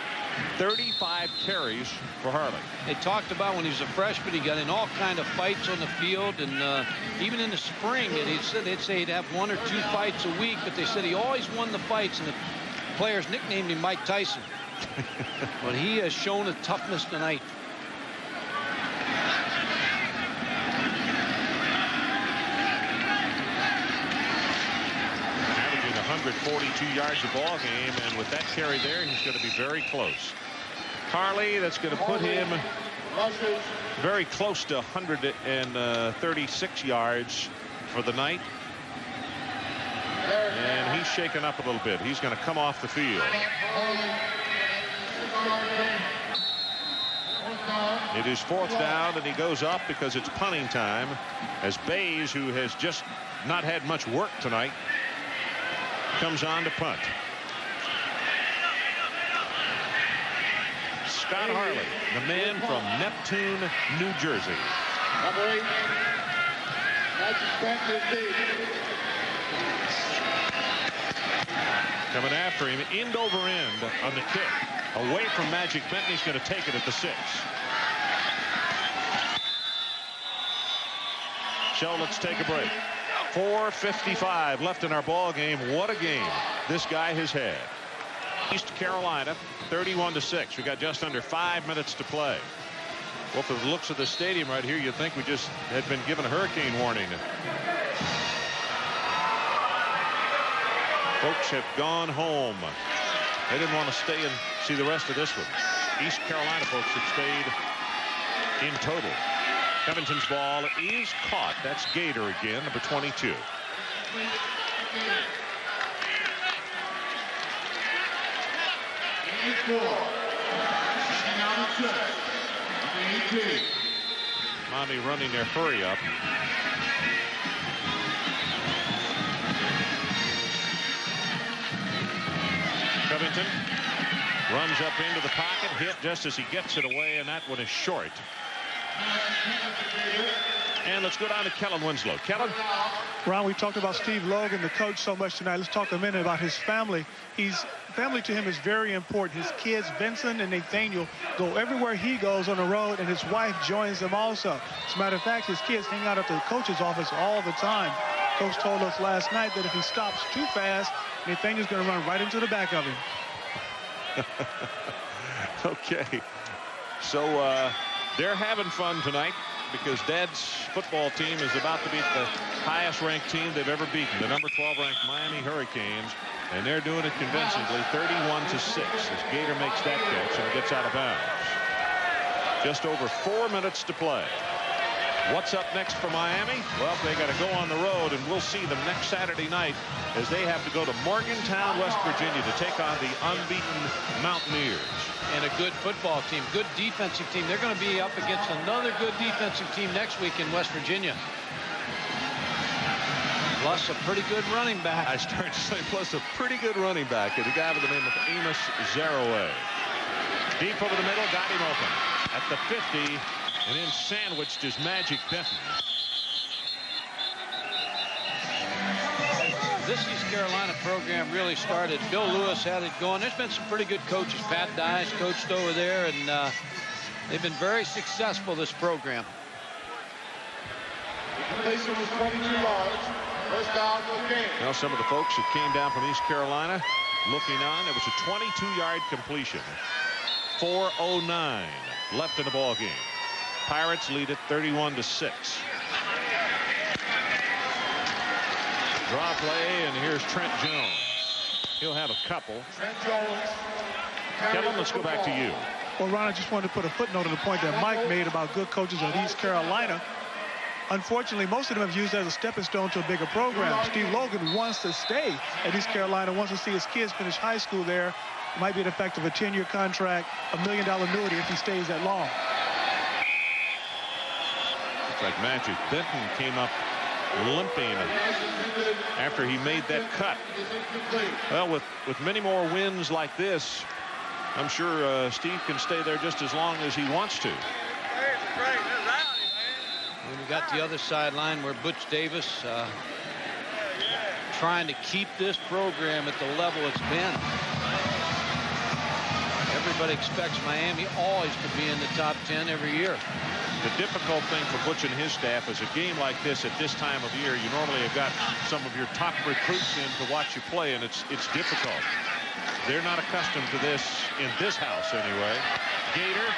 35 carries for Harley? They talked about when he was a freshman, he got in all kind of fights on the field, and even in the spring, and they'd say he'd have 1 or 2 fights a week, but they said he always won the fights, and the players nicknamed him Mike Tyson. But he has shown a toughness tonight. Averaging 142 yards a ball game, and with that carry there, he's going to be very close. Harley, that's going to put him very close to 136 yards for the night. And he's shaken up a little bit. He's going to come off the field. It is 4th down, and he goes up because it's punting time, as Bays, who has just not had much work tonight, comes on to punt. Scott Harley, the man from Neptune, New Jersey. Number 8. That's Bentley. Coming after him, end over end on the kick. Away from Magic Bentley. He's going to take it at the 6. So let's take a break. 4:55 left in our ball game. What a game this guy has had. East Carolina 31-6. We got just under 5 minutes to play. Well, for the looks of the stadium right here, you'd think we just had been given a hurricane warning. Folks have gone home. They didn't want to stay and see the rest of this one. East Carolina folks have stayed in total. Covington's ball is caught. That's Gator again, number 22. Miami running their hurry up. Covington runs up into the pocket, hit just as he gets it away, and that one is short. And let's go down to Kellen Winslow. Kellen? Ron, we talked about Steve Logan, the coach, so much tonight. Let's talk a minute about his family. He's family to him is very important. His kids, Vincent and Nathaniel, go everywhere he goes on the road, and his wife joins him also. As a matter of fact, his kids hang out at the coach's office all the time. Coach told us last night that if he stops too fast, Nathaniel's going to run right into the back of him. Okay. So they're having fun tonight because Dad's football team is about to beat the highest-ranked team they've ever beaten, the number 12-ranked Miami Hurricanes, and they're doing it convincingly, 31-6, as Gator makes that catch and gets out of bounds. Just over 4 minutes to play. What's up next for Miami? Well, they got to go on the road, and we'll see them next Saturday night as they have to go to Morgantown, West Virginia to take on the unbeaten Mountaineers. And a good football team, good defensive team. They're going to be up against another good defensive team next week in West Virginia. Plus a pretty good running back. I started to say plus a pretty good running back. And a guy by the name of Amos Zaraway. Deep over the middle, got him open. At the 50, and then sandwiched his Magic Benton. This East Carolina program really started. Bill Lewis had it going. There's been some pretty good coaches. Pat Dye's coached over there, and they've been very successful, this program. Completion was 22 yards. First down for the game. Well, some of the folks that came down from East Carolina looking on, it was a 22-yard completion. 4:09 left in the ball game. Pirates lead it 31-6. Draw play, and here's Trent Jones. He'll have a couple. Trent Jones. Kevin, let's go back to you. Well, Ron, I just wanted to put a footnote on the point that Mike made about good coaches at East Carolina. Unfortunately, most of them have used it as a stepping stone to a bigger program. Steve Logan wants to stay at East Carolina, wants to see his kids finish high school there. It might be an effect of a 10-year contract, $1 million annuity if he stays that long. Looks like Magic Benton came up limping after he made that cut. Well, with many more wins like this, I'm sure Steve can stay there just as long as he wants to. And we got the other sideline where Butch Davis trying to keep this program at the level it's been. Everybody expects Miami always to be in the top 10 every year. The difficult thing for Butch and his staff is a game like this at this time of year. You normally have got some of your top recruits in to watch you play, and it's difficult. They're not accustomed to this in this house anyway. Gator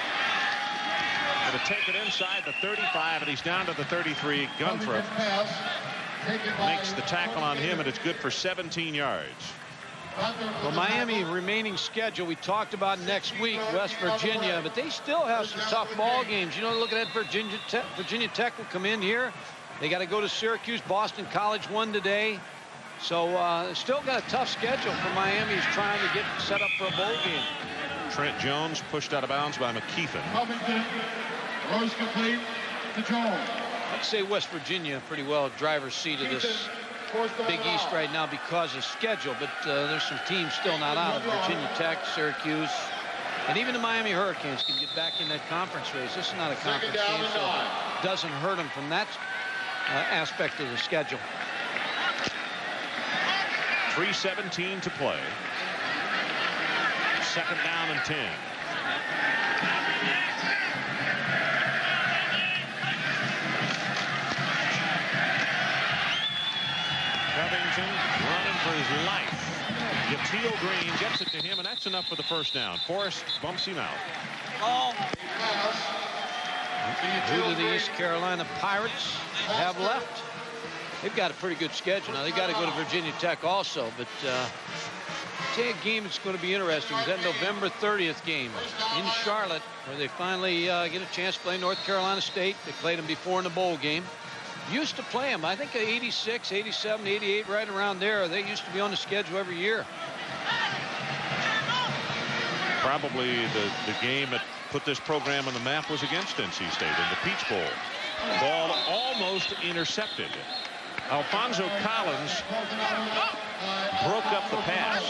going to take it inside the 35, and he's down to the 33. Gunthrope makes the tackle on him, and it's good for 17 yards. Well, Miami remaining schedule, we talked about next week, West Virginia, but they still have some tough ball games. You know, looking at Virginia Tech will come in here. They got to go to Syracuse. Boston College won today. So still got a tough schedule for Miami. He's trying to get set up for a bowl game. Trent Jones pushed out of bounds by McKeithen. Throws complete to Jones. I'd say West Virginia pretty well driver's seat of this Big East right now because of schedule, but there's some teams still not out of Virginia Tech, Syracuse, and even the Miami Hurricanes can get back in that conference race. This is not a conference game, so it doesn't hurt them from that aspect of the schedule. 3:17 to play. Second down and 10. Covington running for his life. Yatil Green gets it to him, and that's enough for the first down. Forrest bumps him out. Who do the East Carolina Pirates have left? They've got a pretty good schedule. Now, they've got to go to Virginia Tech also, but I'll tell you a game that's going to be interesting is that November 30th game in Charlotte, where they finally get a chance to play North Carolina State. They played them before in the bowl game. Used to play them, I think 86, 87, 88, right around there. They used to be on the schedule every year. Probably the game that put this program on the map was against NC State in the Peach Bowl. Ball almost intercepted. Alfonso Collins broke up the pass.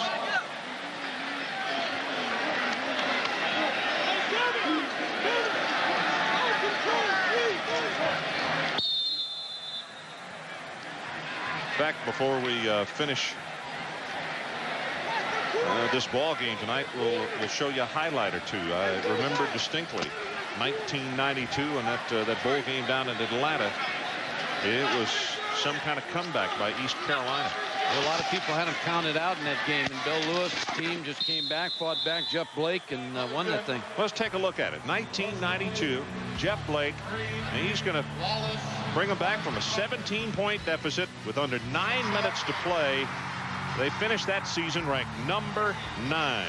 In fact, before we finish This ball game tonight will show you a highlight or two. I remember distinctly 1992 and that bowl game down in Atlanta. It was some kind of comeback by East Carolina. A lot of people had him counted out in that game, and Bill Lewis' team just came back, fought back Jeff Blake, and won that thing. Let's take a look at it. 1992, Jeff Blake, and he's going to bring them back from a 17-point deficit with under 9 minutes to play. They finished that season ranked number 9.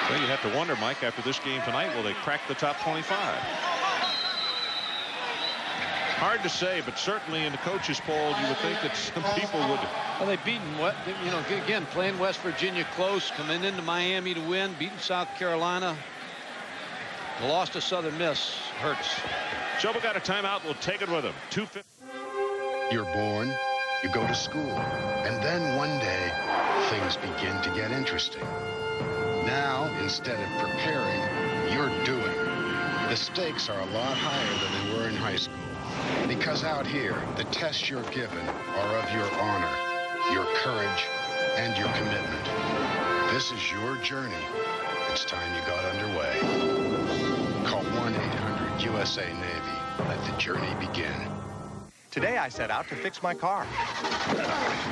Well, you have to wonder, Mike, after this game tonight, will they crack the top 25? Hard to say, but certainly in the coaches poll, you would think that some people would. Well, they've beaten, you know, again, playing West Virginia close, coming into Miami to win, beating South Carolina. The loss to Southern Miss hurts. Joe got a timeout. We'll take it with him. 2:50. You're born, you go to school, and then one day, things begin to get interesting. Now, instead of preparing, you're doing. The stakes are a lot higher than they were in high school. Because out here, the tests you're given are of your honor, your courage, and your commitment. This is your journey. It's time you got underway. Call 1-800-USA-NAVY. Let the journey begin. Today I set out to fix my car.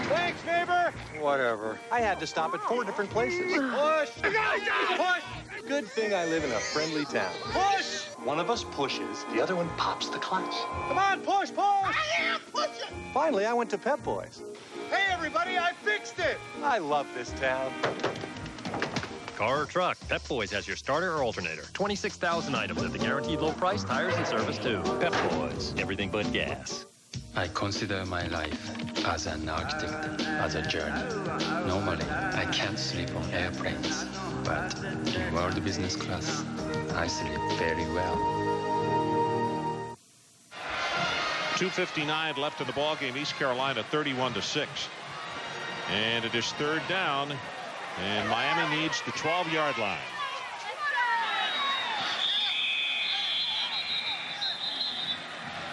Thanks, neighbor. Whatever. I had to stop at 4 different places. Push. Push. Good thing I live in a friendly town. Push. One of us pushes, the other one pops the clutch. Come on, push, push. I am pushing. Finally, I went to Pep Boys. Hey, everybody, I fixed it. I love this town. Car or truck, Pep Boys has your starter or alternator. 26,000 items at the guaranteed low price, tires and service too. Pep Boys, everything but gas. I consider my life as an architect, as a journey. Normally, I can't sleep on airplanes, but in world business class, I sleep very well. 2:59 left in the ball game. East Carolina 31-6. And it is 3rd down. And Miami needs the 12-yard line.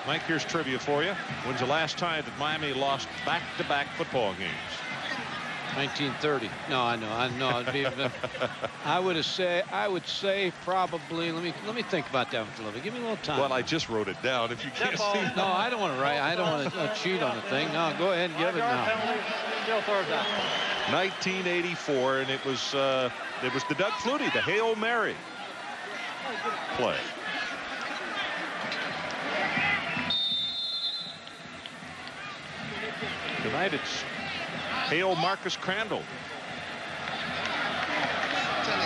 Mike, here's trivia for you. When's the last time that Miami lost back-to-back football games? 1930. No, I know. I would say probably. Let me think about that for a little bit. Give me a little time. Well, I just wrote it down. If you can't see. No, I don't want to write. I don't want to cheat on the thing. No, go ahead and give it now. Still 3rd down. 1984, and it was the Doug Flutie, the Hail Mary play. Tonight it's Hail Marcus Crandall.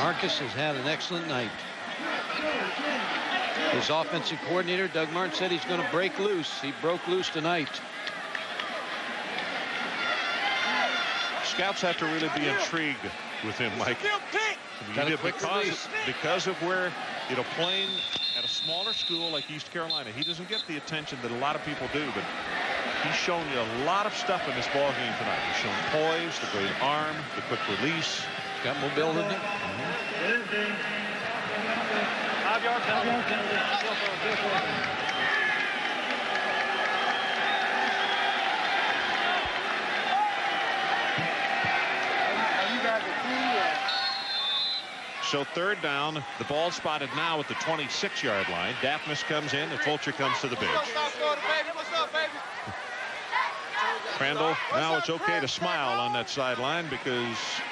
Marcus has had an excellent night. His offensive coordinator, Doug Martin, said he's going to break loose. He broke loose tonight. Scouts have to really be intrigued with him, Mike. Because of where, playing at a smaller school like East Carolina, he doesn't get the attention that a lot of people do, but he's shown you a lot of stuff in this ball game tonight. He's shown poise, the great arm, the quick release. Got mobility. 5-yard penalty. So 3rd down, the ball spotted now at the 26-yard line. Daphnis comes in, and Fulcher comes to the bench. Crandall, now it's okay to smile on that sideline because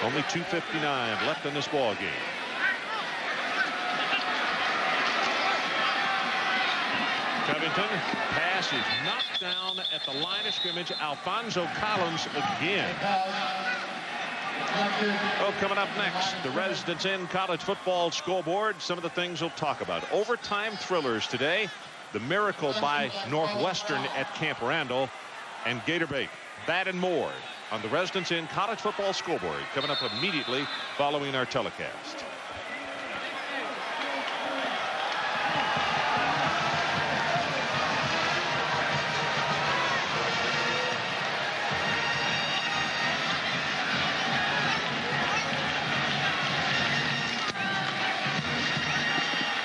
only 2:59 left in this ball game. Covington, pass is knocked down at the line of scrimmage. Alfonso Collins again. Oh, coming up next, the Residents Inn College Football Scoreboard. Some of the things we'll talk about. Overtime thrillers today. The Miracle by Northwestern at Camp Randall. And Gator Bait. That and more on the Residents Inn College Football Scoreboard. Coming up immediately following our telecast.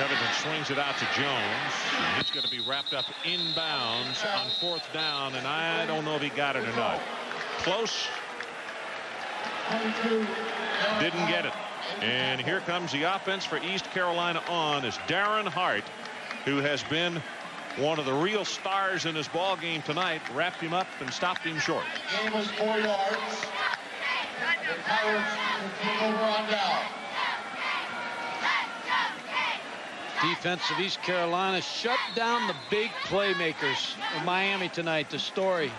Covington swings it out to Jones. He's going to be wrapped up inbounds on 4th down, and I don't know if he got it or not. Close. Didn't get it. And here comes the offense for East Carolina on is Darren Hart, who has been one of the real stars in this ball game tonight. Wrapped him up and stopped him short. Game was 4 yards. The Pirates will take over on down. Defense of East Carolina shut down the big playmakers of Miami tonight. The story.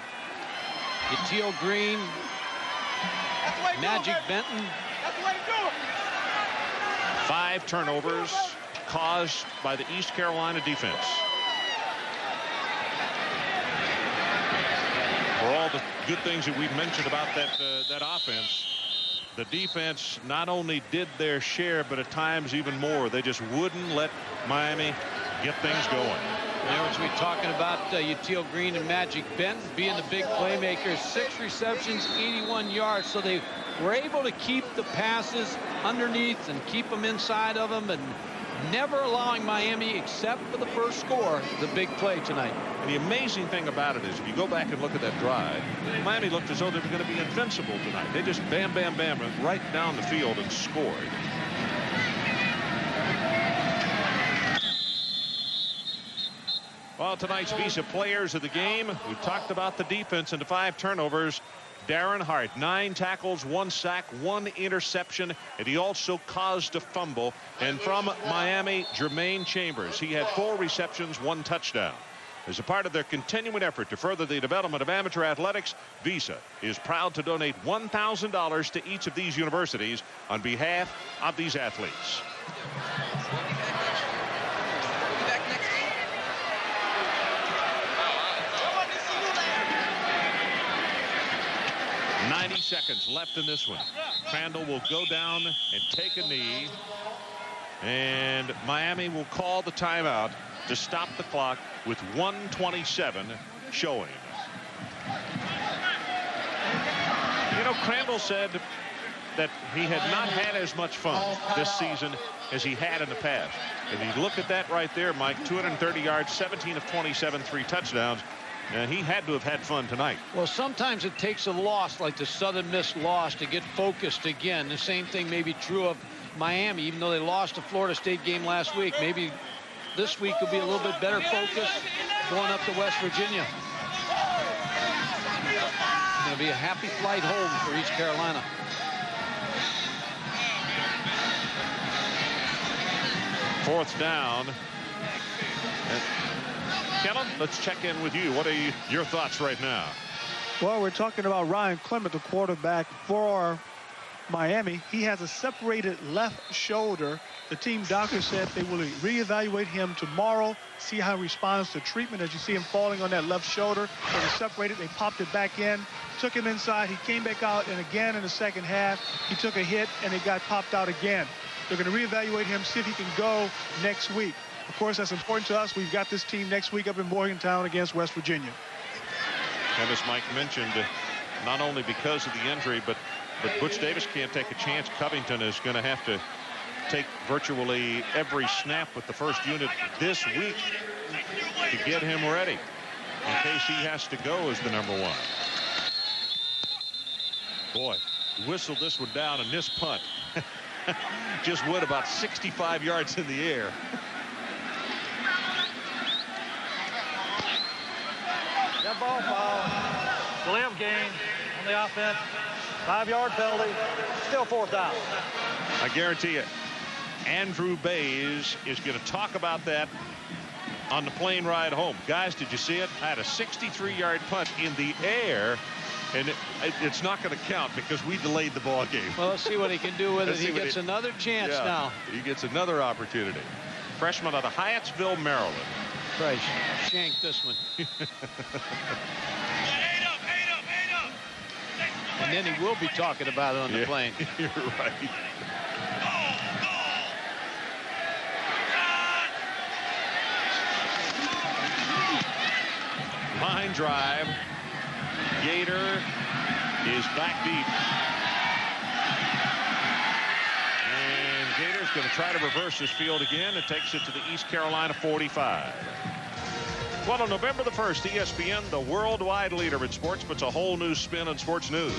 Teal Green, Magic Benton. 5 turnovers caused by the East Carolina defense. For all the good things that we've mentioned about that offense, the defense not only did their share, but at times even more. They just wouldn't let Miami get things going. There was we talking about Teal Green and Magic Benton being the big playmakers. 6 receptions, 81 yards. So they were able to keep the passes underneath and keep them inside of them, and never allowing Miami, except for the first score, the big play tonight. And the amazing thing about it is, if you go back and look at that drive, Miami looked as though they were going to be invincible tonight. They just bam, bam, bam, right down the field and scored. Well, tonight's Visa players of the game, we talked about the defense and the 5 turnovers. Darren Hart, 9 tackles, 1 sack, 1 interception, and he also caused a fumble. And from Miami, Jermaine Chambers, he had 4 receptions, 1 touchdown. As a part of their continuing effort to further the development of amateur athletics, Visa is proud to donate $1,000 to each of these universities on behalf of these athletes. 90 seconds left in this one. Crandall will go down and take a knee, and Miami will call the timeout to stop the clock with 1:27 showing. You know, Crandall said that he had not had as much fun this season as he had in the past. And you look at that right there, Mike, 230 yards, 17 of 27, 3 touchdowns. And he had to have had fun tonight. Well, sometimes it takes a loss like the Southern Miss loss to get focused again. The same thing may be true of Miami, even though they lost the Florida State game last week. Maybe this week will be a little bit better focus going up to West Virginia. It's going to be a happy flight home for East Carolina. Fourth down. Kellen, let's check in with you. What are your thoughts right now? Well, we're talking about Ryan Clement, the quarterback for Miami. He has a separated left shoulder. The team doctor said they will reevaluate him tomorrow, see how he responds to treatment. As you see him falling on that left shoulder, it was separated. They popped it back in, took him inside. He came back out, and again in the second half, he took a hit, and it got popped out again. They're going to reevaluate him, see if he can go next week. Of course, that's important to us. We've got this team next week up in Morgantown against West Virginia. And as Mike mentioned, not only because of the injury, but Butch Davis can't take a chance. Covington is going to have to take virtually every snap with the first unit this week to get him ready in case he has to go as the #1. Boy, whistled this one down, and this punt just went about 65 yards in the air. That ball foul. Glove gain on the offense. 5-yard penalty. Still 4th down. I guarantee you, Andrew Bays is going to talk about that on the plane ride home. Guys, did you see it? I had a 63-yard punt in the air, and it's not going to count because we delayed the ball game. Well, let's see what he can do with it. He gets another chance now. He gets another opportunity. Freshman out of Hyattsville, Maryland. Right, shanked this one. And then he will be talking about it on the plane. You're right. Line drive. Gator is back deep. And Gator is going to try to reverse this field again. It takes it to the East Carolina 45. Well, on November the 1st, ESPN, the worldwide leader in sports, puts a whole new spin on sports news.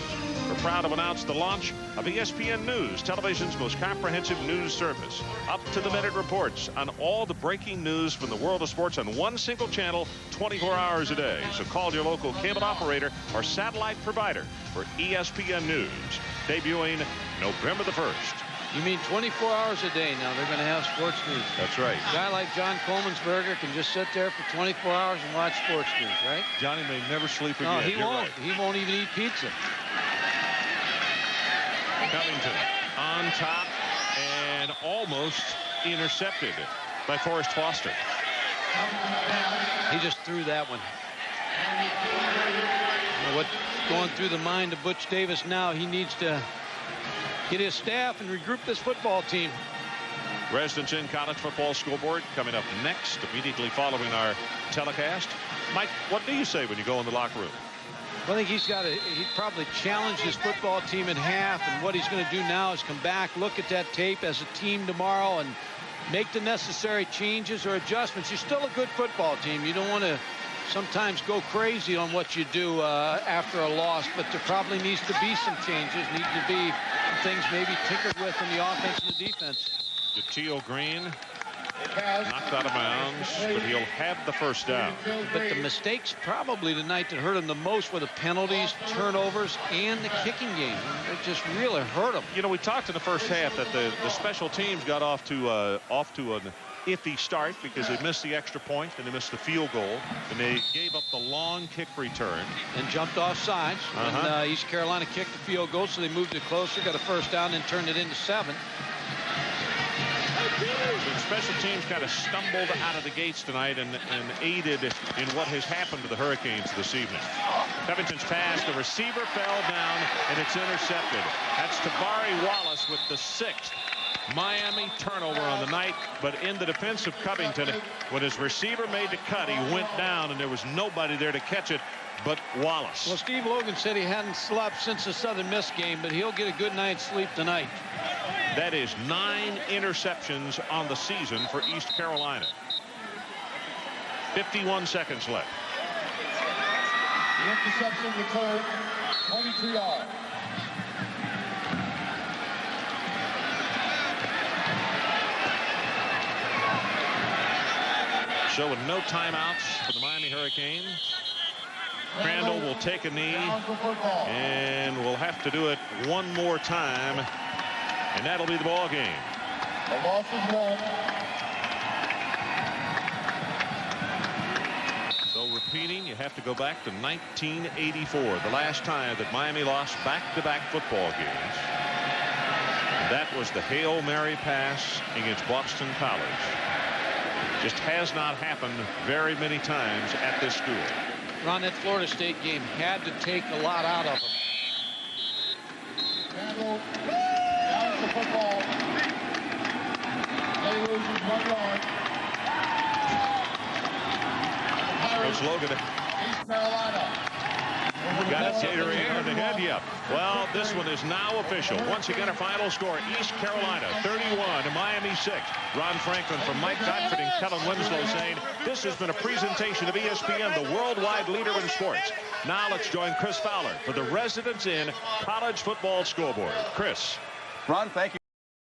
We're proud to announce the launch of ESPN News, television's most comprehensive news service. Up-to-the-minute reports on all the breaking news from the world of sports on one single channel, 24 hours a day. So call your local cable operator or satellite provider for ESPN News, debuting November the 1st. You mean 24 hours a day now they're going to have sports news? That's right. A guy like John Coleman'sberger can just sit there for 24 hours and watch sports news, right? Johnny may never sleep again. No, he won't. Right. He won't even eat pizza. Covington on top and almost intercepted by Forrest Foster. He just threw that one. What's going through the mind of Butch Davis now, he needs to get his staff and regroup this football team. Residence Inn College Football Scoreboard coming up next, immediately following our telecast. Mike, what do you say when you go in the locker room? Well, I think he'd probably challenge his football team in half, and what he's going to do now is come back, look at that tape as a team tomorrow, and make the necessary changes or adjustments. You're still a good football team. You don't want to sometimes go crazy on what you do after a loss, but there probably needs to be some changes, need to be some things maybe tinkered with in the offense and the defense. Teal Green knocked out of bounds, but he'll have the first down. But the mistakes probably tonight that hurt him the most were the penalties, turnovers, and the kicking game. It just really hurt him. You know, we talked in the first half that the special teams got off to an iffy start because they missed the extra point and they missed the field goal, and they gave up the long kick return and jumped off sides. And East Carolina kicked the field goal, so they moved it closer, got a first down, and turned it into 7. So the special teams kind of stumbled out of the gates tonight and aided in what has happened to the Hurricanes this evening. Covington's pass, the receiver fell down, and it's intercepted. That's Tabari Wallace with the 6th Miami turnover on the night, but in the defense of Covington, when his receiver made the cut, he went down, and there was nobody there to catch it but Wallace. Well, Steve Logan said he hadn't slept since the Southern Miss game, but he'll get a good night's sleep tonight. That is 9 interceptions on the season for East Carolina. 51 seconds left. The interception returned 22 yards. So with no timeouts for the Miami Hurricanes, Crandall will take a knee, and we'll have to do it one more time, and that'll be the ball game. The loss is 1. So repeating, you have to go back to 1984, the last time that Miami lost back-to-back football games. And that was the Hail Mary pass against Boston College. Just has not happened very many times at this school. Ron, that Florida State game had to take a lot out of him. Crandall down the football. They loses 1 yard. Coach Logan. East Carolina. Got it catering on the head, yep. Well, this one is now official. Once again, a final score. East Carolina 31 to Miami 6. Ron Franklin from Mike Godfrey and Kellen Winslow saying this has been a presentation of ESPN, the worldwide leader in sports. Now let's join Chris Fowler for the Residence Inn College Football Scoreboard. Chris. Ron, thank you.